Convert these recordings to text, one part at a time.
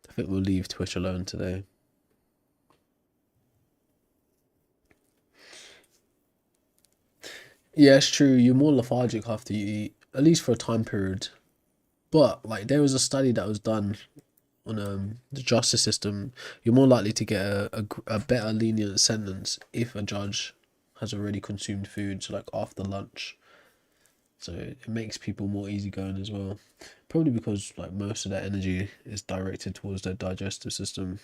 I think we'll leave Twitch alone today. Yeah, it's true. You're more lethargic after you eat, at least for a time period. But like, there was a study that was done on the justice system. You're more likely to get a better lenient sentence if a judge has already consumed food, so like after lunch. So it makes people more easygoing as well. Probably because like most of their energy is directed towards their digestive system.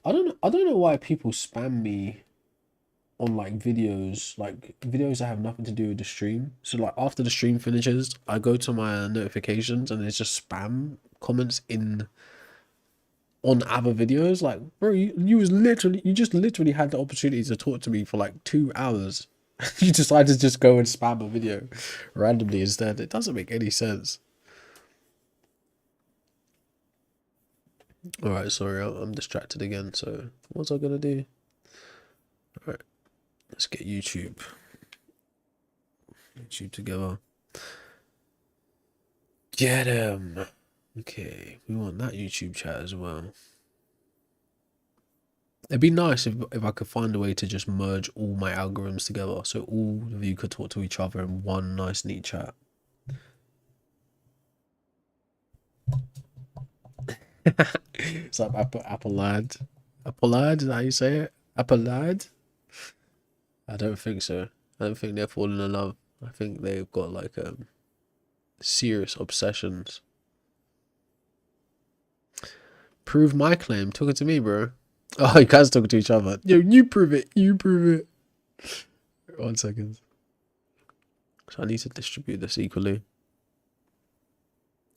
I don't know why people spam me on like videos that have nothing to do with the stream. So like after the stream finishes, I go to my notifications and there's just spam comments in on other videos. Like, bro, you just literally had the opportunity to talk to me for like 2 hours. You decided to just go and spam a video randomly instead. It doesn't make any sense. All right, sorry, I'm distracted again. So what's I gonna do? All right, let's get YouTube together. Get him. Okay, we want that YouTube chat as well. It'd be nice if I could find a way to just merge all my algorithms together so all of you could talk to each other in one nice neat chat. It's like Apple lad. Apple lad, is that how you say it? Apple lad? I don't think so. I don't think they're falling in love. I think they've got like serious obsessions. Prove my claim. Talking to me, bro. Oh, you guys talking to each other. Yo, you prove it. You prove it. 1 second. So I need to distribute this equally.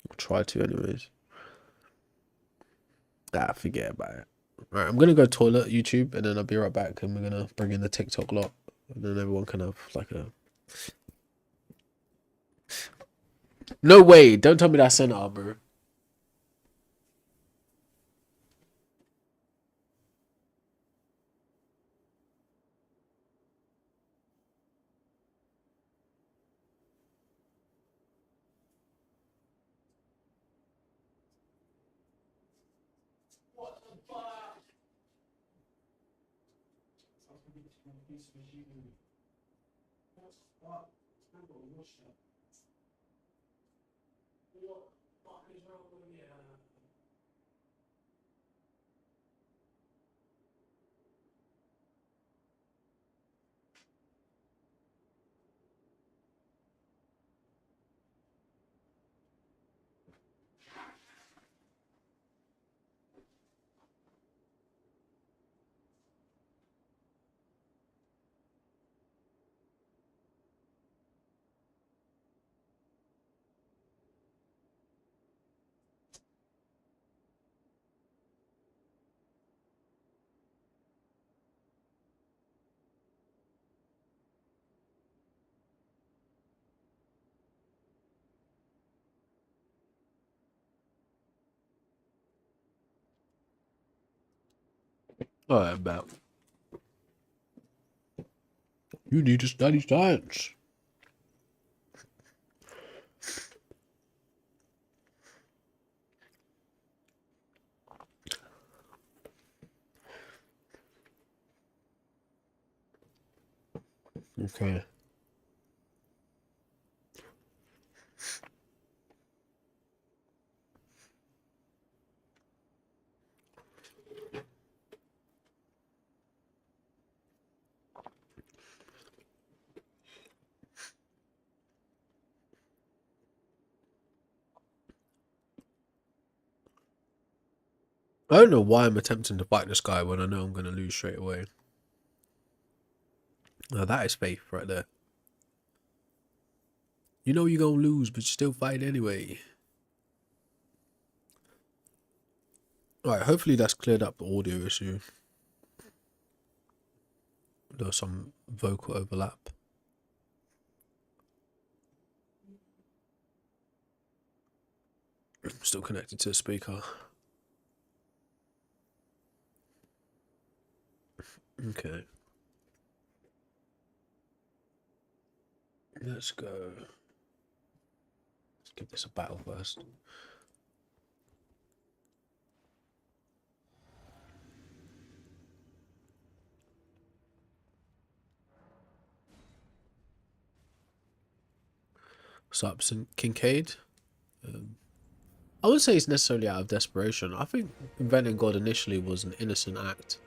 I'll try to anyways. Forget about it. Alright, I'm gonna go toilet YouTube and then I'll be right back and we're gonna bring in the TikTok lot. And then everyone can have like a... No way! Don't tell me that's center, bro. Alright, about. You need to study science. Okay. I don't know why I'm attempting to fight this guy when I know I'm gonna lose straight away. Now that is faith right there. You know you're gonna lose, but you still fight anyway. Alright, hopefully that's cleared up the audio issue. There was some vocal overlap. I'm still connected to the speaker. Okay. Let's go. Give this a battle first. What's up, Kincaid? I wouldn't say it's necessarily out of desperation. I think inventing God initially was an innocent act.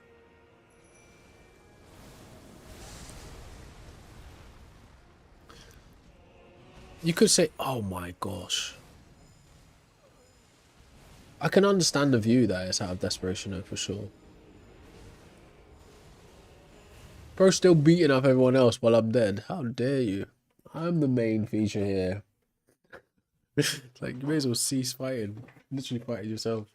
You could say, oh my gosh. I can understand the view that it's out of desperation, though, for sure. Bro, still beating up everyone else while I'm dead. How dare you? I'm the main feature here. Like, you may as well cease fighting. Literally fighting yourself.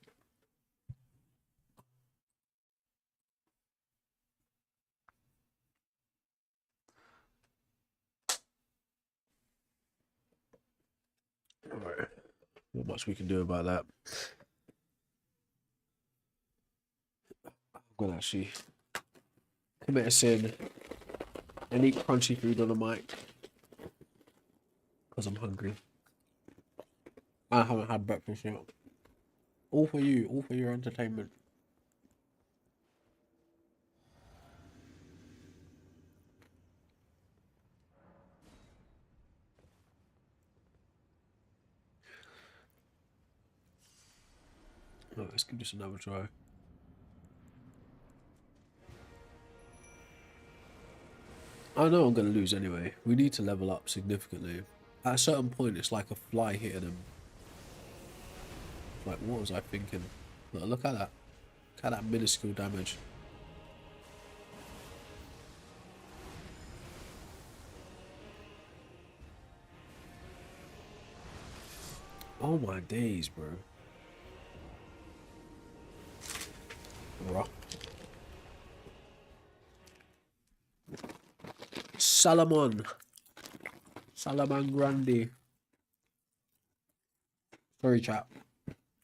Alright. Not much we can do about that. I'm gonna actually commit a sin and eat crunchy food on the mic. Because I'm hungry. I haven't had breakfast yet. All for you, all for your entertainment. Oh, let's give this another try. I know I'm going to lose anyway. We need to level up significantly. At a certain point, it's like a fly hitting him. Like, what was I thinking? Look at that. Look at that minuscule damage. Oh my days, bro. Bruh. Salomon. Salaman Grande. Sorry, chap.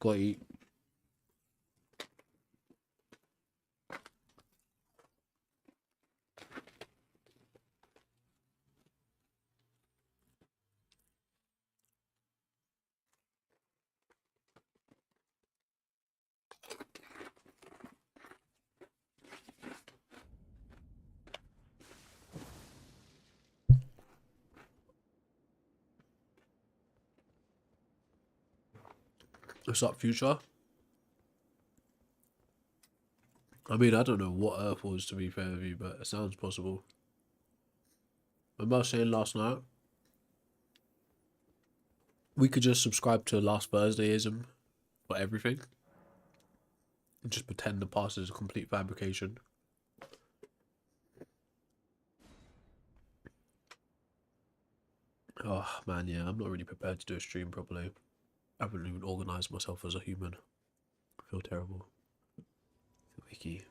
Gotta eat. What's up, future? I mean, I don't know what Earth was, to be fair with you, but it sounds possible. Remember I was saying last night? We could just subscribe to Last Thursdayism for everything. And just pretend the past is a complete fabrication. Oh, man, yeah, I'm not really prepared to do a stream properly. I haven't even organised myself as a human. I feel terrible. I feel icky.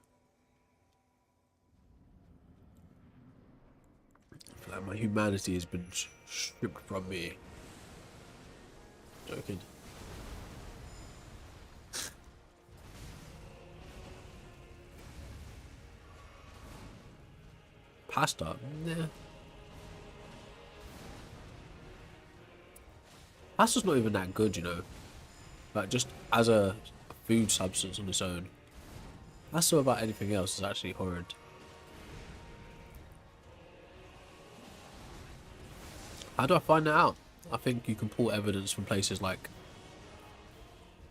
I feel like my humanity has been stripped from me. Joking. Pasta? Nah. Pasta's not even that good, you know. Like, just as a food substance on its own. Pasta about anything else is actually horrid. How do I find that out? I think you can pull evidence from places like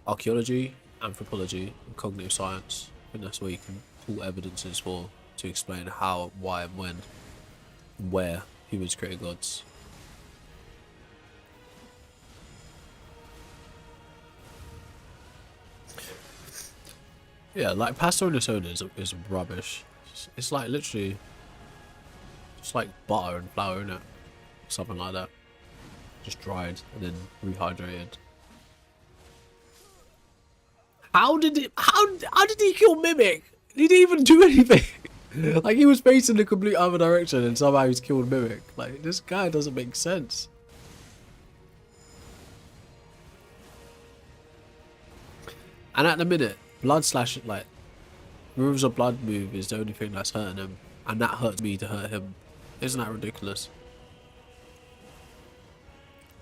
archaeology, anthropology, and cognitive science. I think that's where you can pull evidences for to explain how, why, and when, and where humans created gods. Yeah, like pasta on its own is rubbish. It's like literally just like butter and flour in it, something like that. Just dried and then rehydrated. How did he kill Mimic? He didn't even do anything. Like, he was facing the complete other direction and somehow he's killed Mimic. Like, this guy doesn't make sense. And at the minute, blood slash, like, Rivers of Blood move is the only thing that's hurting him. And that hurts me to hurt him. Isn't that ridiculous?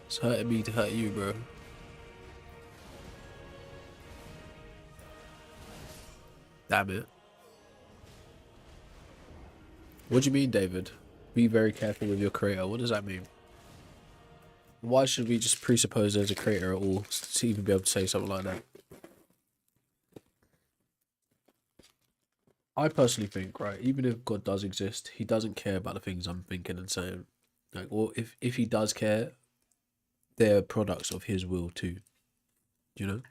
It's hurting me to hurt you, bro. Damn it. What do you mean, David? Be very careful with your creator. What does that mean? Why should we just presuppose there's a creator at all to even be able to say something like that? I personally think, right, even if God does exist, he doesn't care about the things I'm thinking and saying. Like, or if he does care, they're products of his will too. You know?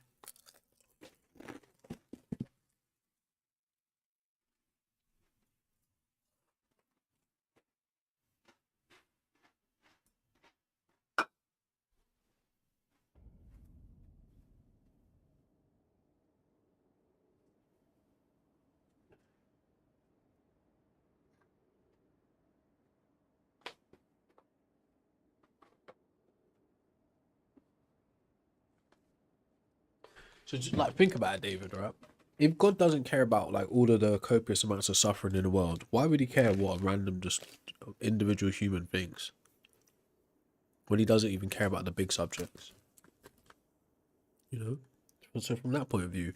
So just like think about it, David, right? If God doesn't care about like all of the copious amounts of suffering in the world, why would he care what random just individual human thinks? When he doesn't even care about the big subjects. You know? So from that point of view,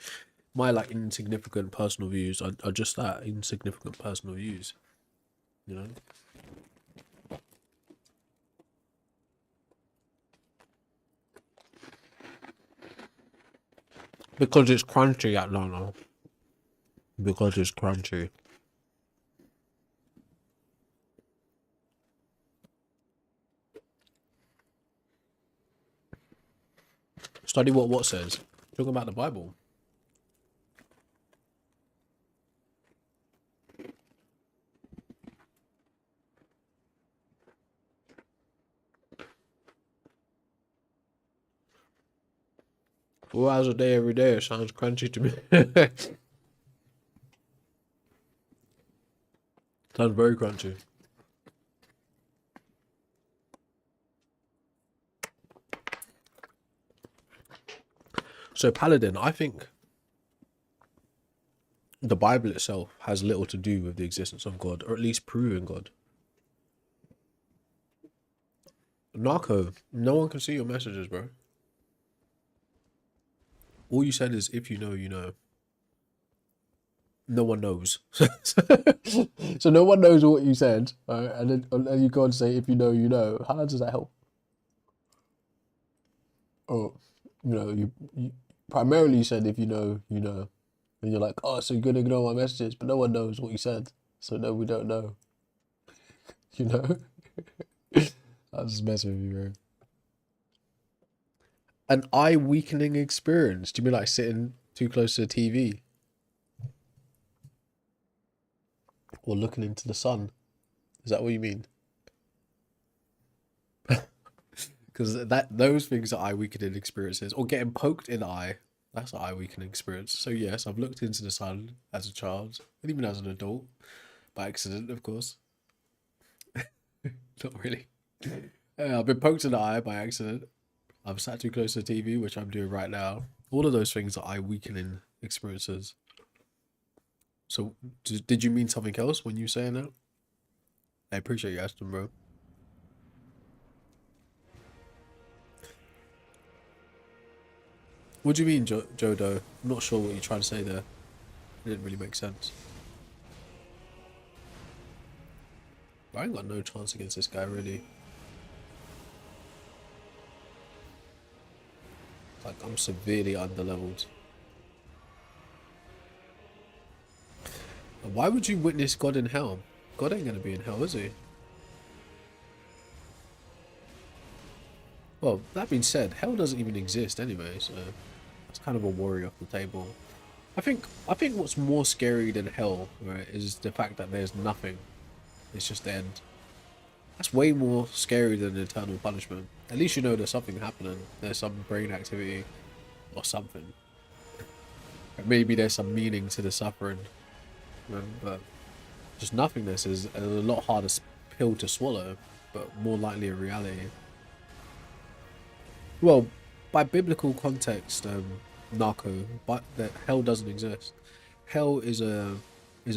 my like insignificant personal views are just that, insignificant personal views. You know? Because it's crunchy, Atlanta. Because it's crunchy. Study what says. Talking about the Bible. Four hours a day every day. It sounds crunchy to me. Sounds very crunchy. So Paladin, I think the Bible itself has little to do with the existence of God, or at least proving God. Narco, no one can see your messages, bro. All you said is, if you know, you know. No one knows. So no one knows what you said, right? And then you go and say, if you know, you know. How does that help? Oh, you primarily you said, if you know, you know. And you're like, oh, so you're gonna ignore my messages, but no one knows what you said. So no, we don't know. You know? I was just messing with you, bro. An eye weakening experience. Do you mean like sitting too close to the TV? Or looking into the sun? Is that what you mean? Because those things are eye weakening experiences. Or getting poked in the eye. That's an eye weakening experience. So yes, I've looked into the sun as a child, and even as an adult. By accident, of course. Not really. I've been poked in the eye by accident. I've sat too close to the TV, which I'm doing right now. All of those things are eye weakening experiences. So, did you mean something else when you saying that? I appreciate you asking, bro. What do you mean, Jodo? I'm not sure what you're trying to say there. It didn't really make sense. I ain't got no chance against this guy, really. Like, I'm severely underleveled. Why would you witness God in hell? God ain't gonna be in hell, is he? Well, that being said, hell doesn't even exist anyway, so that's kind of a worry off the table. I think what's more scary than hell, right, is the fact that there's nothing. It's just the end. That's way more scary than eternal punishment. At least you know there's something happening. There's some brain activity or something. Maybe there's some meaning to the suffering. But just nothingness is a lot harder pill to swallow, but more likely a reality. Well, by biblical context, narco, but that hell doesn't exist. Hell is a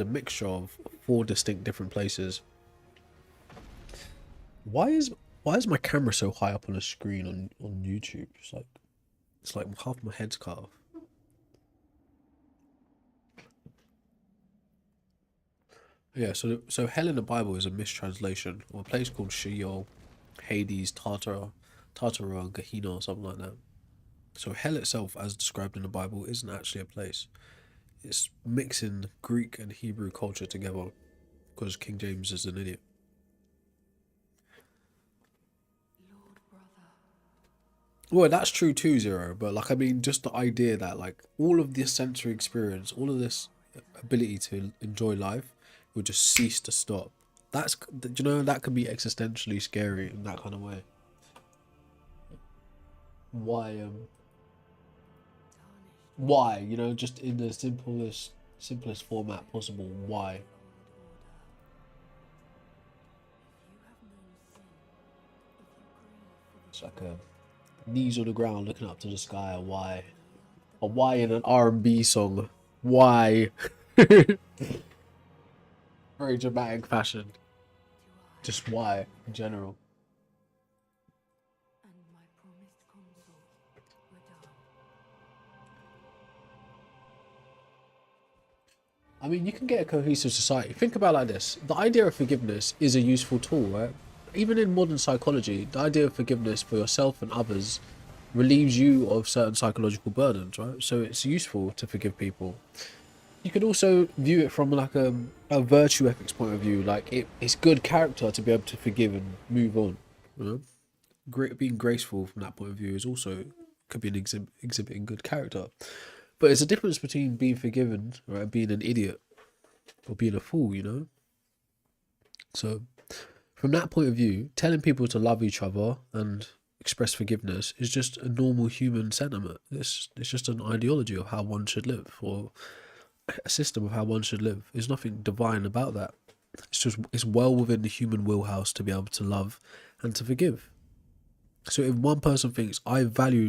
mixture of four distinct different places. Why is Why is my camera so high up on the screen on YouTube? It's like half my head's cut off. Yeah, so hell in the Bible is a mistranslation of a place called Sheol, Hades, Tartara, Gehenna, or something like that. So hell itself, as described in the Bible, isn't actually a place. It's mixing Greek and Hebrew culture together because King James is an idiot. Well, that's true too, Zero. But like, I mean, just the idea that like all of this sensory experience, all of this ability to enjoy life, will just cease to stop. That's, do you know, that can be existentially scary in that kind of way. Why? Why? You know, just in the simplest format possible. Why? It's like a knees on the ground, looking up to the sky. A why in an R&B song. Why? Very dramatic fashion. Just why in general. I mean, you can get a cohesive society. Think about it like this. The idea of forgiveness is a useful tool, right? Even in modern psychology, the idea of forgiveness for yourself and others relieves you of certain psychological burdens, right? So it's useful to forgive people. You could also view it from like a virtue ethics point of view. Like it's good character to be able to forgive and move on. You know? Being graceful from that point of view is also could be an exhibiting good character. But there's a difference between being forgiven, right, and being an idiot or being a fool, you know? So from that point of view, telling people to love each other and express forgiveness is just a normal human sentiment. It's just an ideology of how one should live, or a system of how one should live. There's nothing divine about that. It's well within the human wheelhouse to be able to love and to forgive. So if one person thinks I value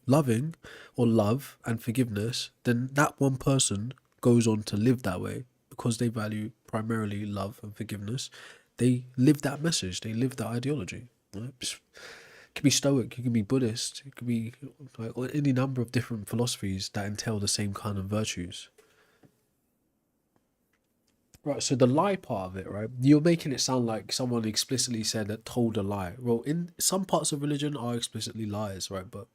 loving or love and forgiveness, then that one person goes on to live that way because they value primarily love and forgiveness. They live that message. They live that ideology. Right? It could be Stoic. It could be Buddhist. It could be like any number of different philosophies that entail the same kind of virtues. Right, so the lie part of it, right? You're making it sound like someone explicitly said that told a lie. Well, in some parts of religion are explicitly lies, right? But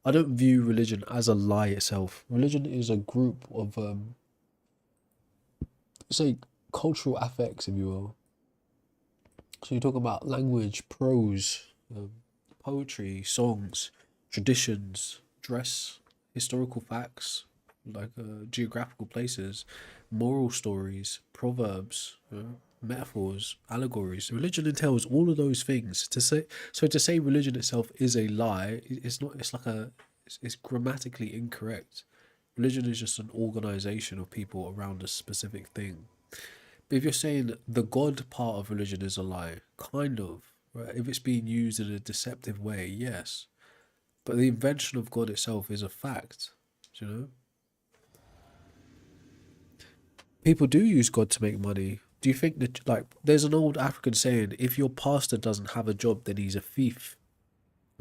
I don't view religion as a lie itself. Religion is a group of say cultural affects, if you will. So you're talking about language, prose, poetry, songs, traditions, dress, historical facts, like geographical places, moral stories, proverbs, metaphors, allegories. Religion entails all of those things. To say religion itself is a lie, it's not. It's like it's grammatically incorrect. Religion is just an organization of people around a specific thing. But if you're saying the God part of religion is a lie, kind of, right? If it's being used in a deceptive way, yes. But the invention of God itself is a fact, you know? People do use God to make money. Do you think that, like, there's an old African saying, if your pastor doesn't have a job, then he's a thief?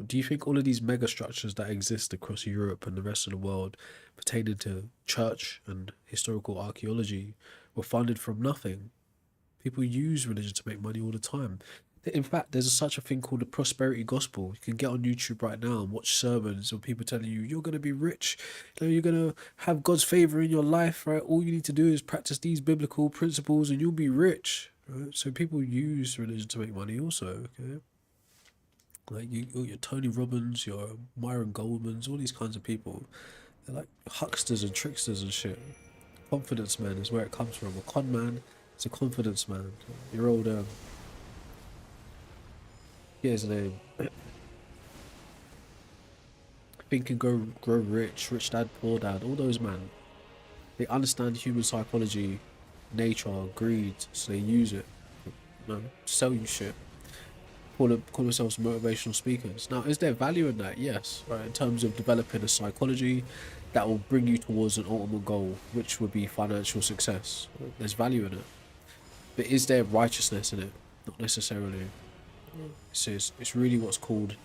Do you think all of these mega structures that exist across Europe and the rest of the world pertaining to church and historical archaeology were funded from nothing? People use religion to make money all the time. In fact, there's such a thing called the prosperity gospel. You can get on YouTube right now and watch sermons of people telling you you're going to be rich, you know, you're going to have God's favor in your life, right? All you need to do is practice these biblical principles and you'll be rich. Right? So people use religion to make money also. Okay, like your Tony Robbins, your Myron Goldmans, all these kinds of people. They're like hucksters and tricksters and shit. Confidence man is where it comes from. A con man is a confidence man. Your old get his name. Think and grow rich, rich dad, poor dad. All those man, they understand human psychology, nature, greed, so they use it. You know, sell you shit. Call themselves motivational speakers. Now, is there value in that? Yes, right. In terms of developing a psychology that will bring you towards an ultimate goal, which would be financial success. There's value in it, but is there righteousness in it? Not necessarily. It's really what's called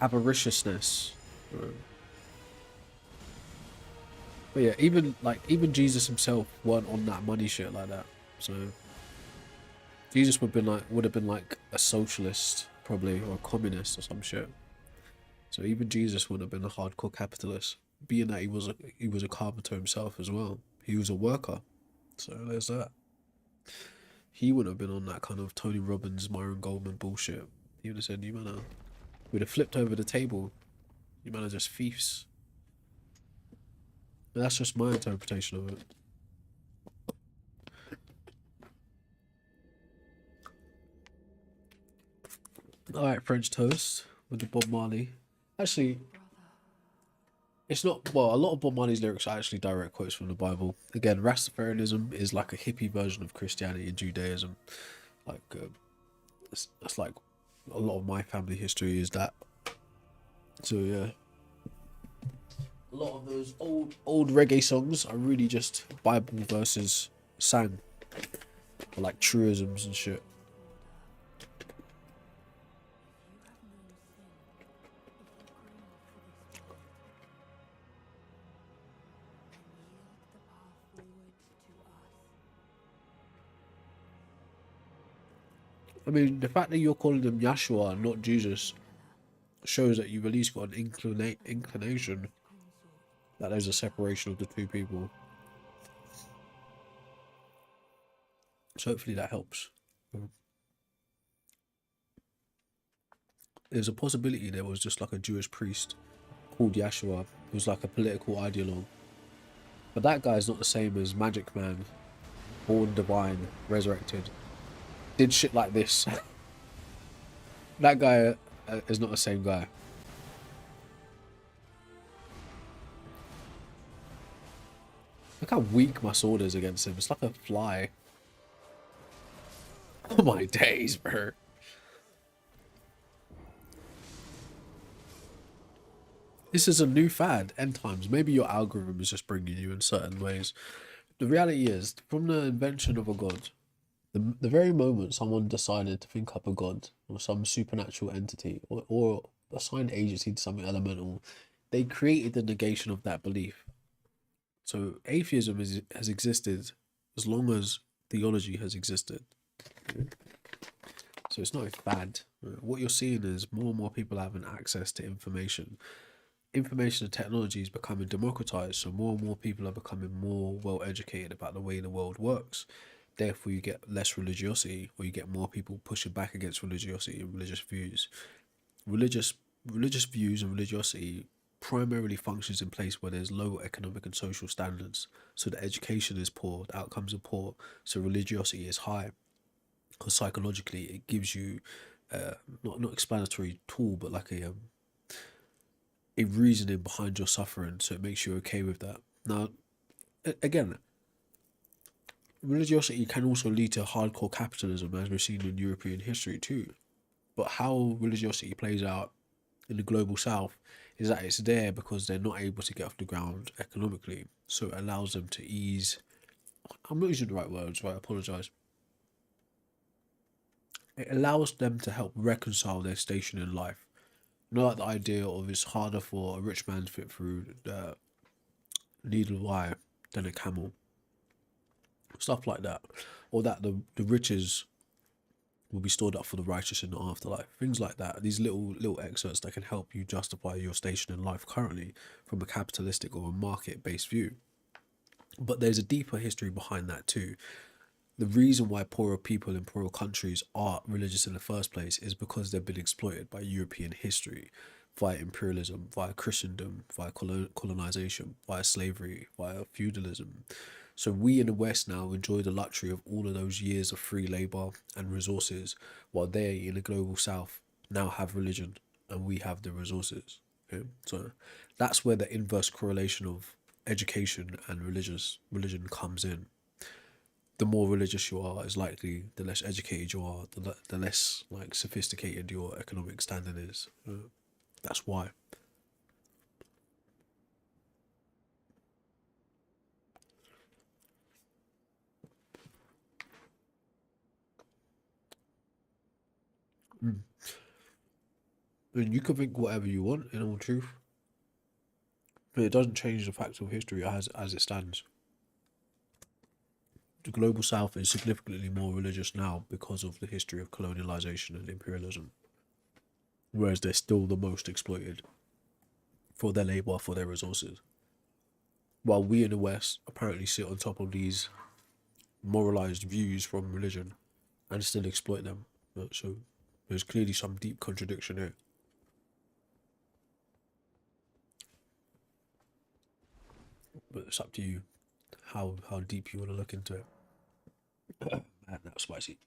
avariciousness. Uh, But yeah, even Jesus himself weren't on that money shit like that. So Jesus would have been like a socialist probably, or a communist or some shit. So even Jesus would have been a hardcore capitalist, being that he was a carpenter himself as well. He was a worker. So there's that. He wouldn't have been on that kind of Tony Robbins, Myron Goldman bullshit. He would have said, "You man, we'd have flipped over the table. You man are just thieves." But that's just my interpretation of it. All right, French toast with the Bob Marley. Actually, it's not. Well, a lot of Bob Marley's lyrics are actually direct quotes from the Bible. Again, Rastafarianism is like a hippie version of Christianity and Judaism. Like, that's like a lot of my family history is that. So yeah, a lot of those old reggae songs are really just Bible verses sang, or like truisms and shit. I mean, the fact that you're calling them Yahshua and not Jesus shows that you've at least got an inclination that there's a separation of the two people. So hopefully that helps. There's a possibility there was just like a Jewish priest called Yahshua who was like a political ideologue. But that guy's not the same as Magic Man, born divine, resurrected, did shit like this. That guy is not the same guy. Look how weak my sword is against him. It's like a fly. Oh my days, bro. This is a new fad, end times. Maybe your algorithm is just bringing you in certain ways. The reality is, from the invention of a god, the very moment someone decided to think up a god or some supernatural entity or assign agency to something elemental, they created the negation of that belief. So atheism has existed as long as theology has existed. So it's not a fad. What you're seeing is more and more people having access to information. Information and technology is becoming democratized, so more and more people are becoming more well educated about the way the world works. Therefore, you get less religiosity, or you get more people pushing back against religiosity and religious views. Religious religious views and religiosity primarily functions in place where there's low economic and social standards. So the education is poor, the outcomes are poor, so religiosity is high. Because psychologically, it gives you not explanatory tool, but like a reasoning behind your suffering, so it makes you okay with that. Now, again, religiosity can also lead to hardcore capitalism, as we've seen in European history too. But how religiosity plays out in the global south is that it's there because they're not able to get off the ground economically. So it allows them to ease. I'm not using the right words, so I apologize. It allows them to help reconcile their station in life. Not like the idea of it's harder for a rich man to fit through the needle wire than a camel. Stuff like that. Or that the riches will be stored up for the righteous in the afterlife. Things like that. These little excerpts that can help you justify your station in life currently from a capitalistic or a market based view. But there's a deeper history behind that too. The reason why poorer people in poorer countries are religious in the first place is because they've been exploited by European history, via imperialism, via Christendom, via colonization, via slavery, via feudalism. So we in the West now enjoy the luxury of all of those years of free labor and resources, while they in the global South now have religion and we have the resources. Okay? So that's where the inverse correlation of education and religion comes in. The more religious you are, is likely the less educated you are, the less like sophisticated your economic standing is. That's why. Mm. And you can think whatever you want, in all truth, but it doesn't change the facts of history as it stands. The global south is significantly more religious now because of the history of colonialization and imperialism, whereas they're still the most exploited for their labor, for their resources. While we in the West apparently sit on top of these moralized views from religion and still exploit them. So there's clearly some deep contradiction here. But it's up to you how deep you want to look into it. Man, that's spicy.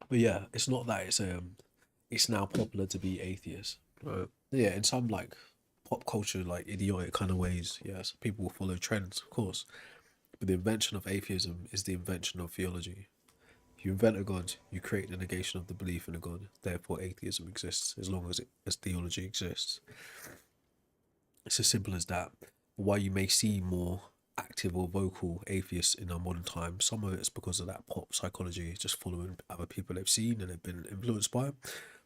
But yeah, it's not that it's now popular to be atheist. Right. Yeah, in some like pop culture, like idiotic kind of ways, yes, people will follow trends, of course. But the invention of atheism is the invention of theology. If you invent a god, you create the negation of the belief in a god. Therefore, atheism exists as long as theology exists. It's as simple as that. Why you may see more active or vocal atheists in our modern times, some of it's because of that pop psychology, just following other people they've seen and they've been influenced by.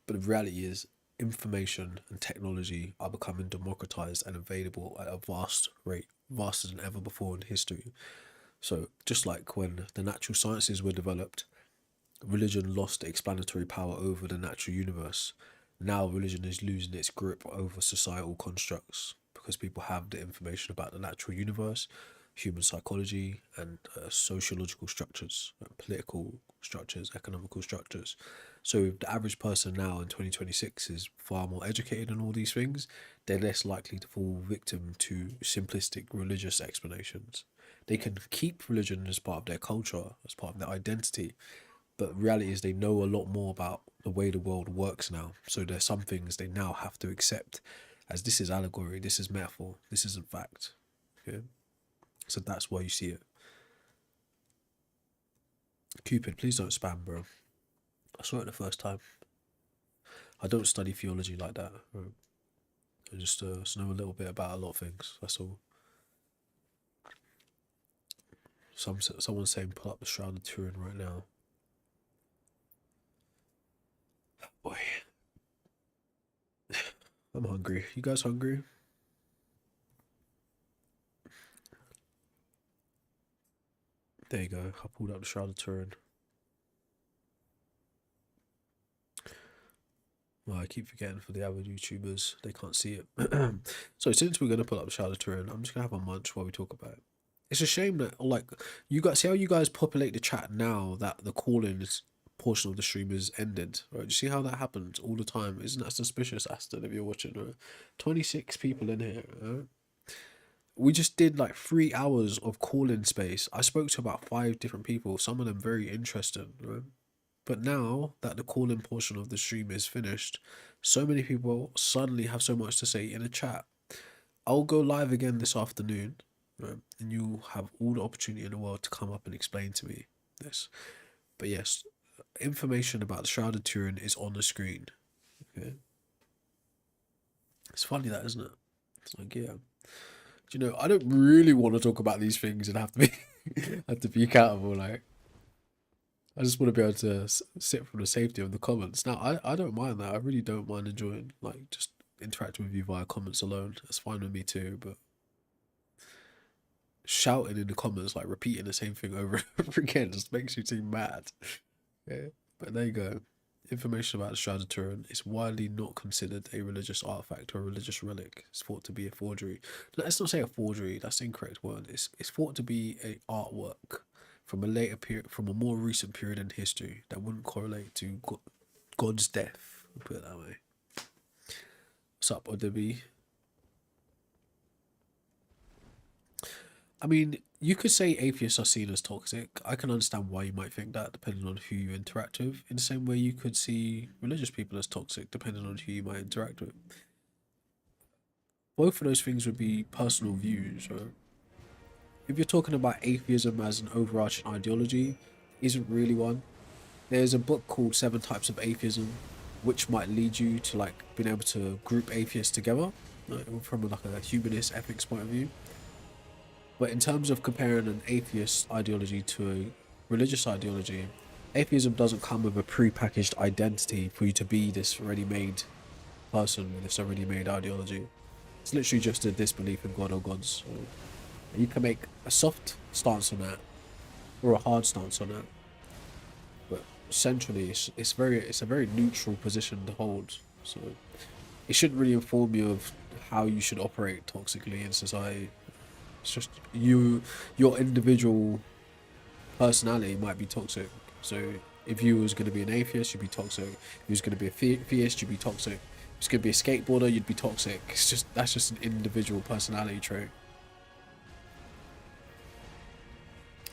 But the reality is, information and technology are becoming democratized and available at a vast rate, vaster than ever before in history. So, just like when the natural sciences were developed, religion lost explanatory power over the natural universe. Now religion is losing its grip over societal constructs because people have the information about the natural universe, human psychology, and sociological structures, political structures, economical structures. So if the average person now in 2026 is far more educated in all these things, they're less likely to fall victim to simplistic religious explanations. They can keep religion as part of their culture, as part of their identity, but reality is they know a lot more about the way the world works now. So there's some things they now have to accept as this is allegory, this is metaphor, this isn't fact. Okay? So that's why you see it. Cupid, please don't spam, bro. I saw it the first time. I don't study theology like that. Right? I just know a little bit about a lot of things. That's all. Someone's saying pull up the Shroud of Turin right now. Boy, I'm hungry. You guys hungry? There you go. I pulled up the Shroud of Turin. Well, I keep forgetting for the avid YouTubers, they can't see it. So since we're gonna pull up the Shroud of Turin, I'm just gonna have a munch while we talk about it. It's a shame that like you guys see how you guys populate the chat now that the call-in portion of the stream is ended. Right? You see how that happens all the time? Isn't that suspicious, Aston, if you're watching? Right? 26 people in here. Right? We just did like 3 hours of call-in space. I spoke to about 5 different people, some of them very interesting, right? But now that the call-in portion of the stream is finished, so many people suddenly have so much to say in a chat. I'll go live again this afternoon, right? And you'll have all the opportunity in the world to come up and explain to me this. But yes, information about the Shroud of Turin is on the screen. Okay? It's funny that, isn't it? It's like, yeah. Do you know, I don't really want to talk about these things and have to be have to be accountable. Like, I just want to be able to sit from the safety of the comments. Now, I don't mind that. I really don't mind enjoying like just interacting with you via comments alone. That's fine with me too. But shouting in the comments, like repeating the same thing over and over again, just makes you seem mad. Yeah. But there you go. Information about the Shroud of Turin is widely not considered a religious artifact or a religious relic. It's thought to be a forgery. Let's not say a forgery. That's the incorrect word. It's thought to be a artwork from a later period, from a more recent period in history that wouldn't correlate to God's death. We'll put it that way. What's up, Odebi? I mean, you could say atheists are seen as toxic. I can understand why you might think that, depending on who you interact with. In the same way, you could see religious people as toxic, depending on who you might interact with. Both of those things would be personal views, right? If you're talking about atheism as an overarching ideology, isn't really one. There's a book called Seven Types of Atheism which might lead you to like being able to group atheists together, from like a humanist ethics point of view. But in terms of comparing an atheist ideology to a religious ideology, atheism doesn't come with a pre-packaged identity for you to be this ready-made person with this already made ideology. It's literally just a disbelief in God or gods. So you can make a soft stance on that or a hard stance on that, but centrally, it's a very neutral position to hold. So it shouldn't really inform you of how you should operate toxically in society. It's just your individual personality might be toxic. So if you was going to be an atheist, you'd be toxic. If you was going to be a theist, you'd be toxic. If you was going to be a skateboarder, you'd be toxic. That's just an individual personality trait.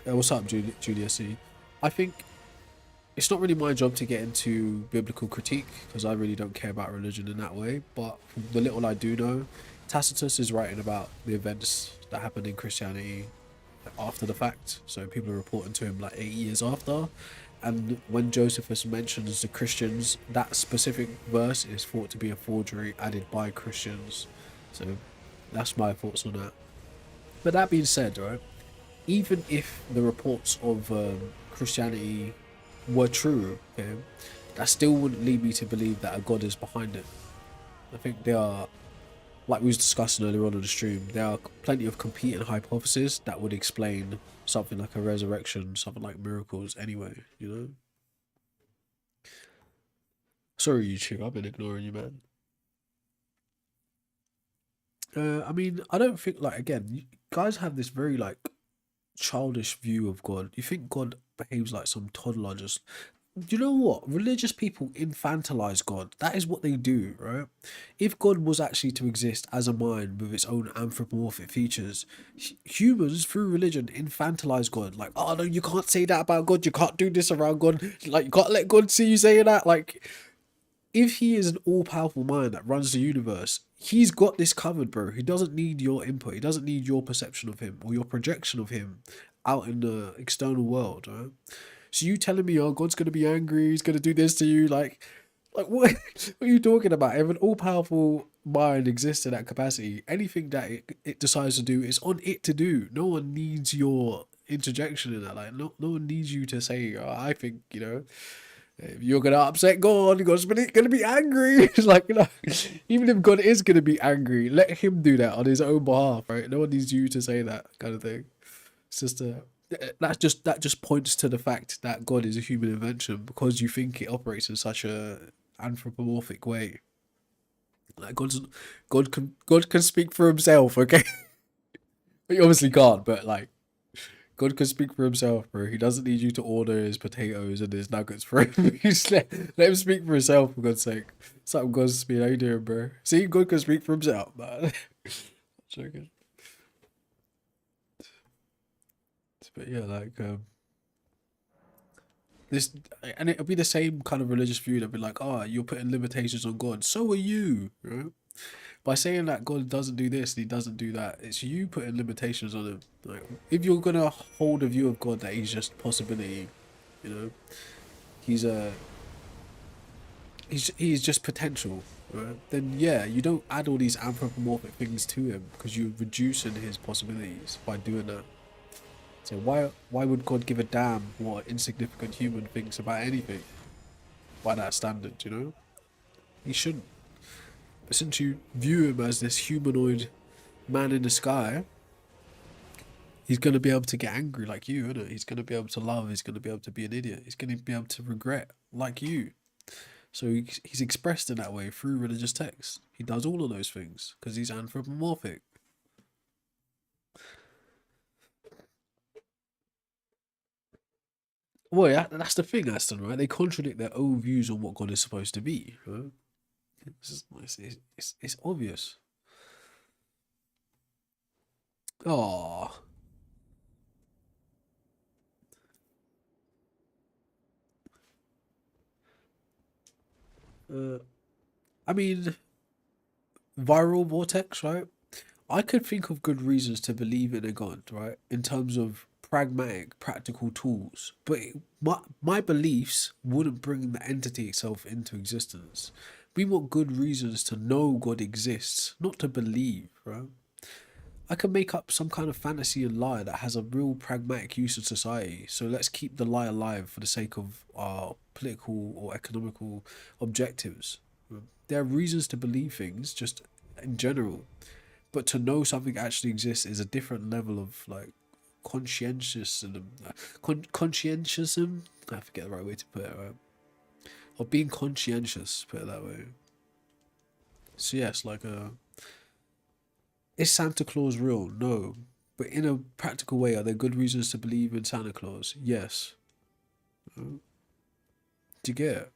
What's up, Julia C? I think it's not really my job to get into biblical critique because I really don't care about religion in that way. But from the little I do know, Tacitus is writing about the events that happened in Christianity after the fact. So people are reporting to him like 8 years after. And when Josephus mentions the Christians, that specific verse is thought to be a forgery added by Christians. So that's my thoughts on that. But that being said, right, even if the reports of Christianity were true, okay, that still wouldn't lead me to believe that a God is behind it. I think there are, like we was discussing earlier on in the stream, there are plenty of competing hypotheses that would explain something like a resurrection, something like miracles anyway, you know? Sorry, YouTube, I've been ignoring you, man. I mean, I don't think, like, again, guys have this very, like, childish view of God. You think God behaves like some toddler just... You know what? Religious people infantilize God. That is what they do, right? If God was actually to exist as a mind with its own anthropomorphic features, humans through religion infantilize God. Like, oh no, you can't say that about God. You can't do this around God. Like, you can't let God see you saying that. Like, if he is an all-powerful mind that runs the universe, he's got this covered, bro. He doesn't need your input. He doesn't need your perception of him or your projection of him out in the external world, right? So you telling me, oh, God's gonna be angry, he's gonna do this to you, like what? What are you talking about? If an all-powerful mind exists in that capacity, anything that it decides to do is on it to do. No one needs your interjection in that. Like, no one needs you to say, oh, I think, you know, if you're gonna upset God, God's gonna be angry. It's like, you know, even if God is gonna be angry, let him do that on his own behalf, right? No one needs you to say that kind of thing. It's just that just points to the fact that God is a human invention because you think it operates in such a anthropomorphic way. Like God can speak for himself, okay? He obviously can't, but like God can speak for himself, bro. He doesn't need you to order his potatoes and his nuggets for him. Just let him speak for himself, for God's sake. Something God's speak. How you doing, bro? See, God can speak for himself, man. Joking. But yeah, like this, and it'll be the same kind of religious view that'll be like, oh, you're putting limitations on God. So are you, right? By saying that God doesn't do this and he doesn't do that, it's you putting limitations on him. Like, if you're gonna hold a view of God that he's just possibility, you know, he's a he's just potential, right? Then yeah, you don't add all these anthropomorphic things to him because you're reducing his possibilities by doing that. So why would God give a damn what an insignificant human thinks about anything by that standard, you know? He shouldn't. But since you view him as this humanoid man in the sky, he's going to be able to get angry like you, isn't it? He's going to be able to love, he's going to be able to be an idiot, he's going to be able to regret like you. So he's expressed in that way through religious texts. He does all of those things because he's anthropomorphic. Well, yeah, that's the thing, Aston, right? They contradict their own views on what God is supposed to be, right? It's obvious. Oh, I mean, viral vortex, right? I could think of good reasons to believe in a God, right? In terms of pragmatic, practical tools. But my beliefs wouldn't bring the entity itself into existence. We want good reasons to know God exists, not to believe, right? I can make up some kind of fantasy and lie that has a real pragmatic use in society. So let's keep the lie alive for the sake of our political or economical objectives. There are reasons to believe things, just in general, but to know something actually exists is a different level of like conscientiousism. I forget the right way to put it. Right? Or being conscientious, put it that way. So yes, like is Santa Claus real? No. But in a practical way, are there good reasons to believe in Santa Claus? Yes. Do you get it?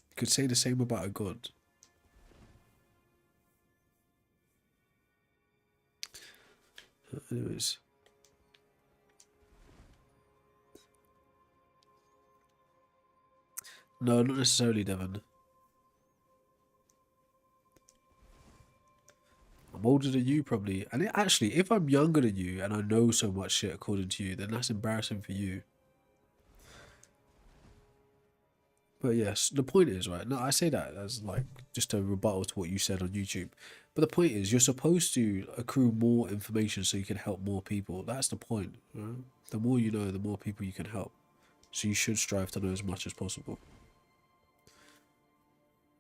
You could say the same about a god. Anyways. No, not necessarily, Devon. I'm older than you, probably. And actually, if I'm younger than you and I know so much shit according to you, then that's embarrassing for you. But yes, the point is, right? No, I say that as like just a rebuttal to what you said on YouTube. But the point is, you're supposed to accrue more information so you can help more people. That's the point. Right? The more you know, the more people you can help. So you should strive to know as much as possible.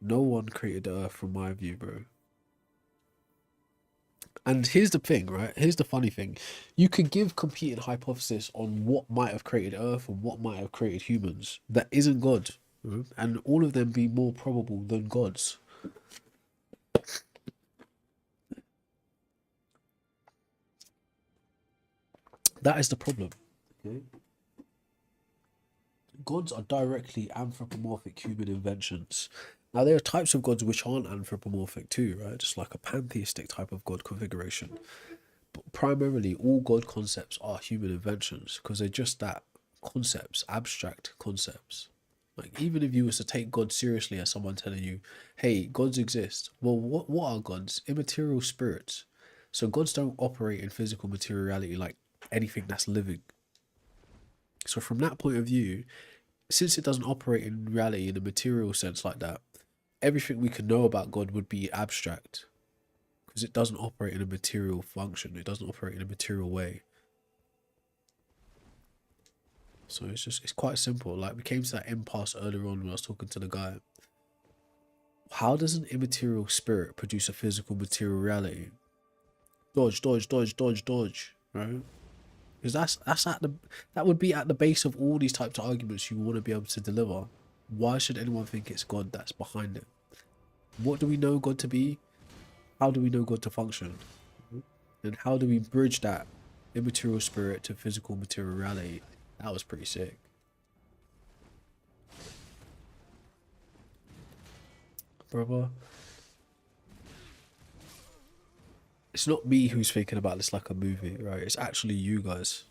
No one created the earth from my view, bro. And here's the thing, right? Here's the funny thing. You could give competing hypothesis on what might have created Earth and what might have created humans that isn't God. Right? And all of them be more probable than God's. That is the problem. Okay? Gods are directly anthropomorphic human inventions. Now, there are types of gods which aren't anthropomorphic too, right? Just like a pantheistic type of god configuration. But primarily, all god concepts are human inventions because they're just that, concepts, abstract concepts. Like, even if you was to take God seriously as someone telling you, hey, gods exist. Well, what are gods? Immaterial spirits. So gods don't operate in physical materiality like anything that's living. So from that point of view, since it doesn't operate in reality in a material sense like that, everything we can know about God would be abstract because it doesn't operate in a material function. It doesn't operate in a material way. So it's quite simple. Like we came to that impasse earlier on when I was talking to the guy. How does an immaterial spirit produce a physical material reality? Dodge, dodge, dodge, dodge, dodge. Right? Because that would be at the base of all these types of arguments you want to be able to deliver. Why should anyone think it's God that's behind it? What do we know God to be? How do we know God to function? And how do we bridge that immaterial spirit to physical material reality? That was pretty sick. Brother. It's not me who's thinking about this like a movie, right? It's actually you guys.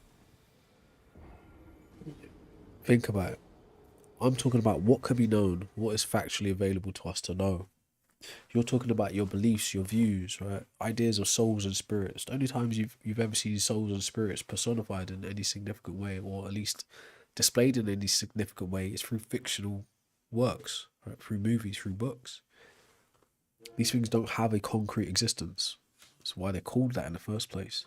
Think about it. I'm talking about what can be known, what is factually available to us to know. You're talking about your beliefs, your views, right? Ideas of souls and spirits. The only times you've ever seen souls and spirits personified in any significant way, or at least displayed in any significant way, is through fictional works, right? Through movies, through books. These things don't have a concrete existence. That's why they're called that in the first place.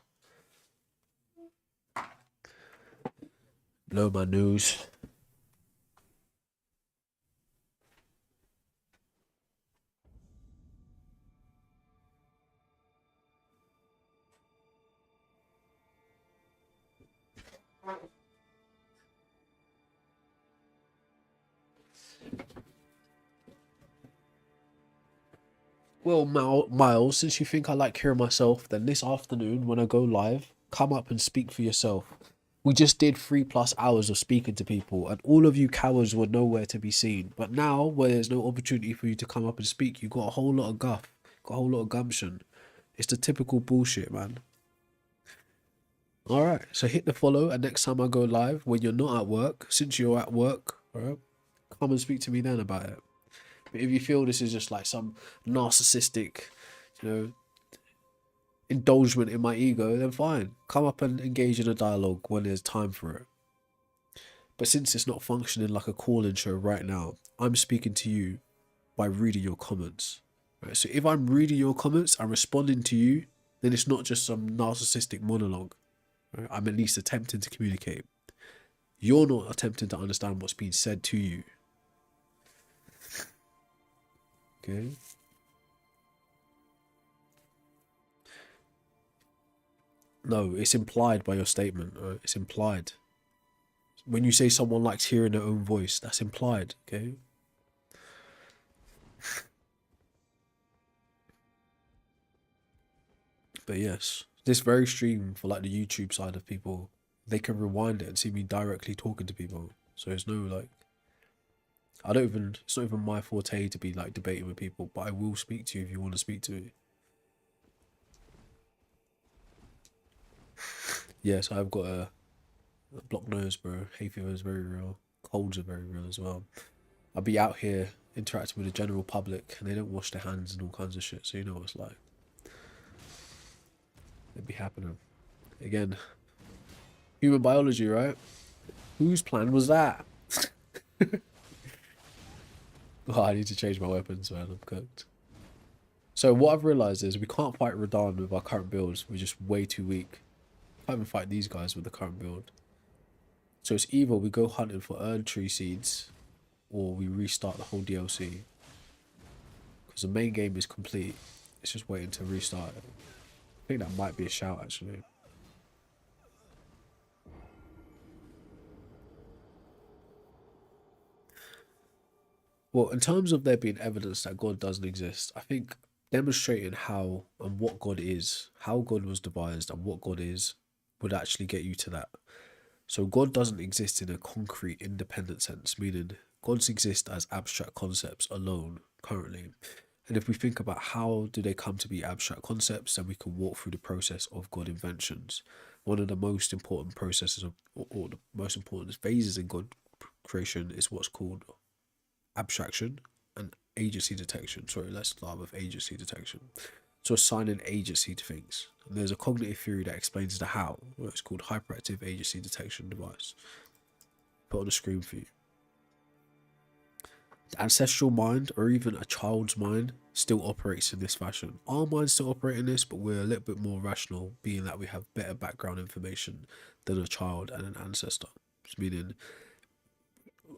Blow my nose. Well, Miles, since you think I like hearing myself, then this afternoon when I go live, come up and speak for yourself. We just did 3+ hours of speaking to people, and all of you cowards were nowhere to be seen. But now, where there's no opportunity for you to come up and speak, you got a whole lot of guff, got a whole lot of gumption. It's the typical bullshit, man. All right, so hit the follow, and next time I go live, when you're not at work, since you're at work, all right, come and speak to me then about it. But if you feel this is just like some narcissistic, you know, indulgement in my ego, then fine. Come up and engage in a dialogue when there's time for it. But since it's not functioning like a call-in show right now, I'm speaking to you by reading your comments. Right? So if I'm reading your comments, I'm responding to you, then it's not just some narcissistic monologue. Right? I'm at least attempting to communicate. You're not attempting to understand what's being said to you. Okay? No, it's implied by your statement. Right? It's implied. When you say someone likes hearing their own voice, that's implied. Okay? But yes, this very stream for like the YouTube side of people, they can rewind it and see me directly talking to people. So it's no like, I don't even, it's not even my forte to be like debating with people, but I will speak to you if you want to speak to me. Yes, I've got a blocked nose, bro. Hay fever is very real. Colds are very real as well. I'll be out here interacting with the general public and they don't wash their hands and all kinds of shit, so you know what it's like. It'd be happening. Again, human biology, right? Whose plan was that? Oh, I need to change my weapons, man. I'm cooked. So what I've realised is we can't fight Radahn with our current builds. We're just way too weak. Can't even fight these guys with the current build. So it's either we go hunting for Erd Tree Seeds or we restart the whole DLC. Because the main game is complete. It's just waiting to restart it. I think that might be a shout, actually. Well, in terms of there being evidence that God doesn't exist, I think demonstrating how and what God is, how God was devised and what God is, would actually get you to that. So God doesn't exist in a concrete, independent sense, meaning gods exist as abstract concepts alone currently. And if we think about how do they come to be abstract concepts, then we can walk through the process of God inventions. One of the most important processes of, or the most important phases in God creation is what's called abstraction and agency detection. Sorry, let's start with agency detection. So assigning agency to things. And there's a cognitive theory that explains the how. It's called hyperactive agency detection device. Put on the screen for you. The ancestral mind, or even a child's mind, still operates in this fashion. Our minds still operate in this, but we're a little bit more rational, being that we have better background information than a child and an ancestor. Meaning,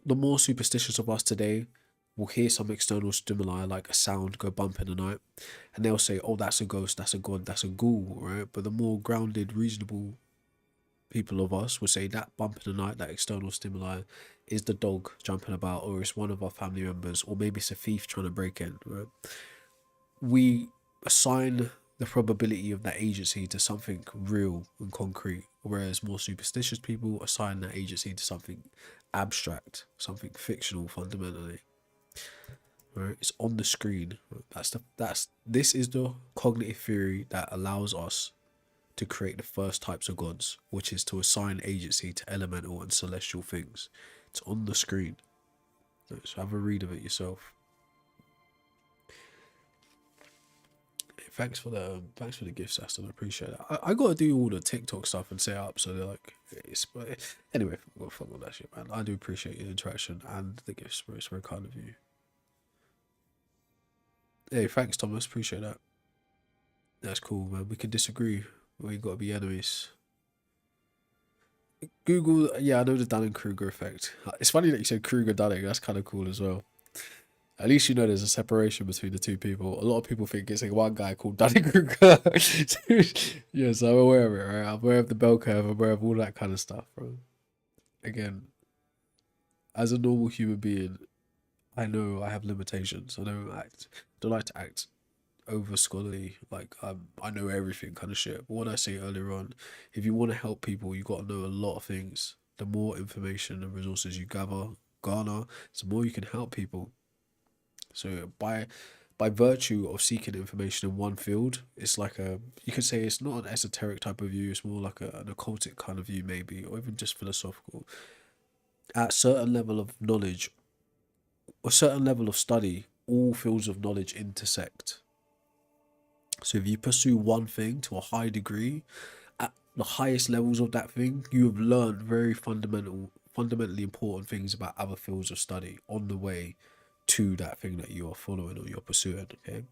the more superstitious of us today will hear some external stimuli like a sound go bump in the night, and they'll say, oh, that's a ghost, that's a god, that's a ghoul, right? But the more grounded, reasonable people of us will say that bump in the night, that external stimuli, is the dog jumping about, or it's one of our family members, or maybe it's a thief trying to break in, right? We assign the probability of that agency to something real and concrete, whereas more superstitious people assign that agency to something abstract, something fictional fundamentally. Right? It's on the screen. This is the cognitive theory that allows us to create the first types of gods, which is to assign agency to elemental and celestial things. It's on the screen. So have a read of it yourself. Thanks for the gifts, Aston. I appreciate it. I gotta do all the TikTok stuff and set up so they're like anyway, we'll fuck with that shit, man. I do appreciate your interaction and the gifts, bro. It's very kind of you. Hey, thanks, Thomas. Appreciate that. That's cool, man. We can disagree. We ain't gotta be enemies. Google, yeah, I know the Dunning-Kruger effect. It's funny that you said Kruger-Dunning. That's kind of cool as well. At least you know there's a separation between the two people. A lot of people think it's like one guy called Dunning-Kruger. Yes, I'm aware of it, right? I'm aware of the bell curve. I'm aware of all that kind of stuff, bro. Again, as a normal human being, I know I have limitations. I don't like to act over scholarly, like I know everything kind of shit. But what I say earlier on, if you want to help people, you got to know a lot of things. The more information and resources you garner, the more you can help people. So by virtue of seeking information in one field, it's like you could say it's not an esoteric type of view. It's more like an occultic kind of view, maybe, or even just philosophical. At a certain level of knowledge, a certain level of study, all fields of knowledge intersect. So if you pursue one thing to a high degree, at the highest levels of that thing, you have learned very fundamentally important things about other fields of study on the way to that thing that you are following or you're pursuing. Okay.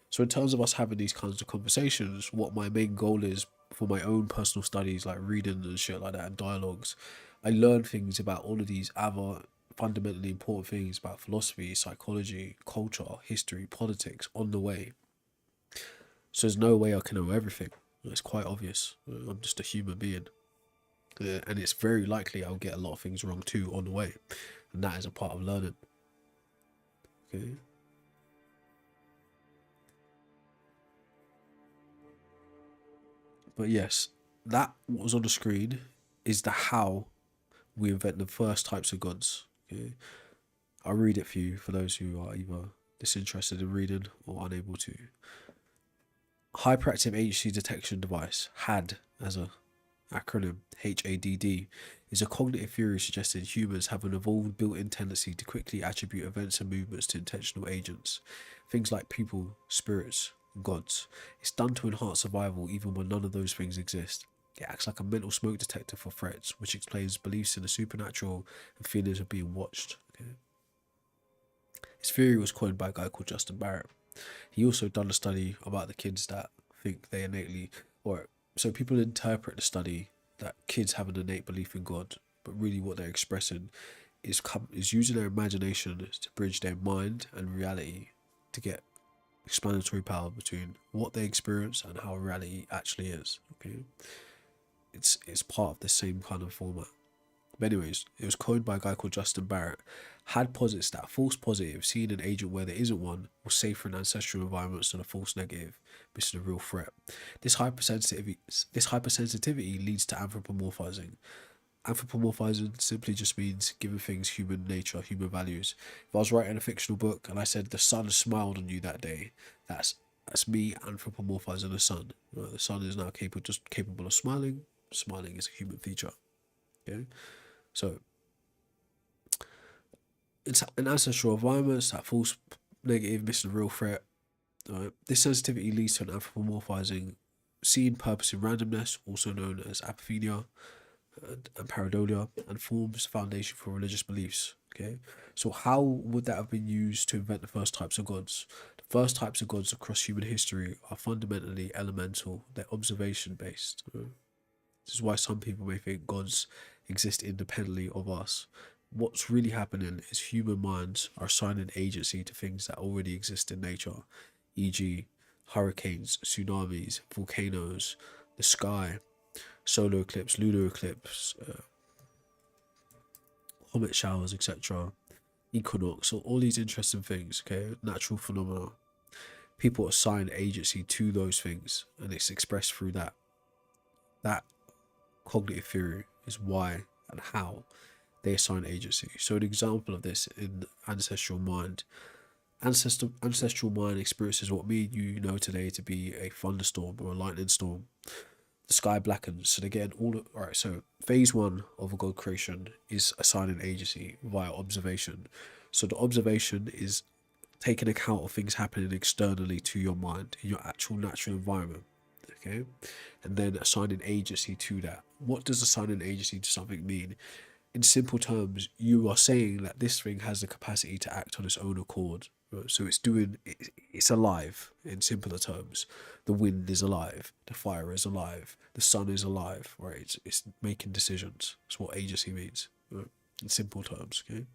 So in terms of us having these kinds of conversations, what my main goal is for my own personal studies, like reading and shit like that, and dialogues, I learn things about all of these other fundamentally important things about philosophy, psychology, culture, history, politics on the way. So there's no way I can know everything. It's quite obvious. I'm just a human being. And it's very likely I'll get a lot of things wrong too on the way. And that is a part of learning. Okay. But yes, that what was on the screen is the how we invent the first types of gods. Okay. I'll read it for you for those who are either disinterested in reading or unable to. Hyperactive agency detection device, HAD as a acronym, HADD, is a cognitive theory suggesting humans have an evolved built-in tendency to quickly attribute events and movements to intentional agents, things like people, spirits, and gods. It's done to enhance survival even when none of those things exist. It acts like a mental smoke detector for threats, which explains beliefs in the supernatural and feelings of being watched. Okay. His theory was coined by a guy called Justin Barrett. He also done a study about the kids that think they innately, or so people interpret the study that kids have an innate belief in God, but really what they're expressing is using their imagination to bridge their mind and reality to get explanatory power between what they experience and how reality actually is. Okay, it's part of the same kind of format. But anyways, it was coined by a guy called Justin Barrett. Had posits that false positive, seeing an agent where there isn't one, was safer in ancestral environments than a false negative, missing a real threat. This hypersensitivity leads to anthropomorphizing. Anthropomorphizing simply just means giving things human nature, human values. If I was writing a fictional book and I said the sun smiled on you that day, that's me anthropomorphizing the sun. The sun is now capable of smiling. Smiling is a human feature. Okay, so it's in ancestral environments that false negative, missing a real threat. This sensitivity leads to an anthropomorphizing, seeing purpose in randomness, also known as apatheia and pareidolia, and forms the foundation for religious beliefs. Okay, so how would that have been used to invent the first types of gods? The first types of gods across human history are fundamentally elemental. They're observation based. This is why some people may think gods exist independently of us. What's really happening is human minds are assigning agency to things that already exist in nature, e.g., hurricanes, tsunamis, volcanoes, the sky, solar eclipse, lunar eclipse, comet showers, etc., equinox, all these interesting things, okay, natural phenomena. People assign agency to those things, and it's expressed through that. That cognitive theory is why and how they assign agency. So an example of this in ancestral mind. Ancestral mind experiences what me and you know today to be a thunderstorm or a lightning storm. The sky blackens. So again, alright, so phase one of a God creation is assigning agency via observation. So the observation is taking account of things happening externally to your mind in your actual natural environment. Okay, and then assigning agency to that. What does assigning agency to something mean? In simple terms, you are saying that this thing has the capacity to act on its own accord. Right? So it's alive in simpler terms. The wind is alive, the fire is alive, the sun is alive, right? It's making decisions. That's what agency means, right? In simple terms, okay?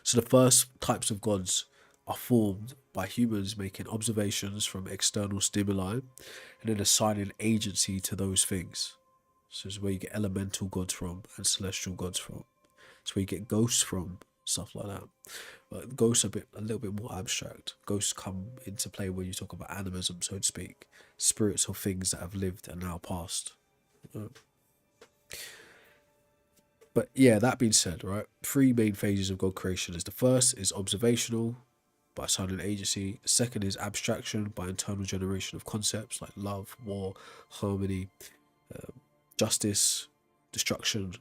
So the first types of gods are formed by humans making observations from external stimuli and then assigning agency to those things. So it's where you get elemental gods from and celestial gods from. It's where you get ghosts from, stuff like that. But ghosts are a little bit more abstract. Ghosts come into play when you talk about animism, so to speak. Spirits of things that have lived and now passed. But yeah, that being said, right, three main phases of God creation is the first is observational by assigning agency. The second is abstraction by internal generation of concepts like love, war, harmony, justice, destruction,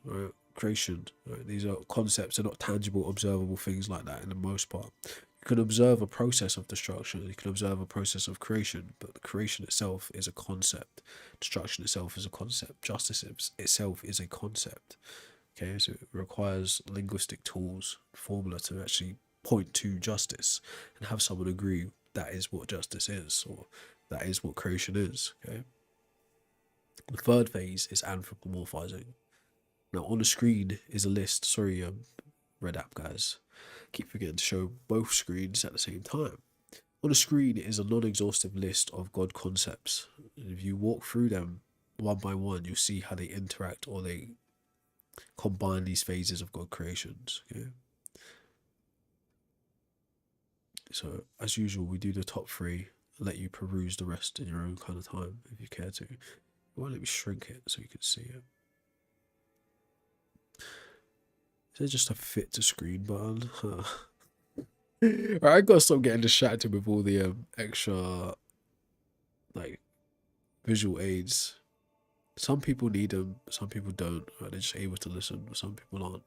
creation. Right? These are concepts, they're not tangible, observable things like that in the most part. You can observe a process of destruction, you can observe a process of creation, but the creation itself is a concept. Destruction itself is a concept. Justice itself is a concept. Okay, so it requires linguistic tools, formula to actually point to justice and have someone agree that is what justice is, or that is what creation is. Okay. The third phase is anthropomorphizing. Now on the screen is a list. Sorry, red app guys. Keep forgetting to show both screens at the same time. On the screen is a non-exhaustive list of God concepts. And if you walk through them one by one, you'll see how they interact or they combine these phases of God creations. Okay? So as usual, we do the top three, let you peruse the rest in your own kind of time if you care to. Well, let me shrink it so you can see it. Is there just a fit to screen button? Right, I gotta stop getting distracted with all the extra like visual aids. Some people need them, some people don't. Right? They're just able to listen, some people aren't.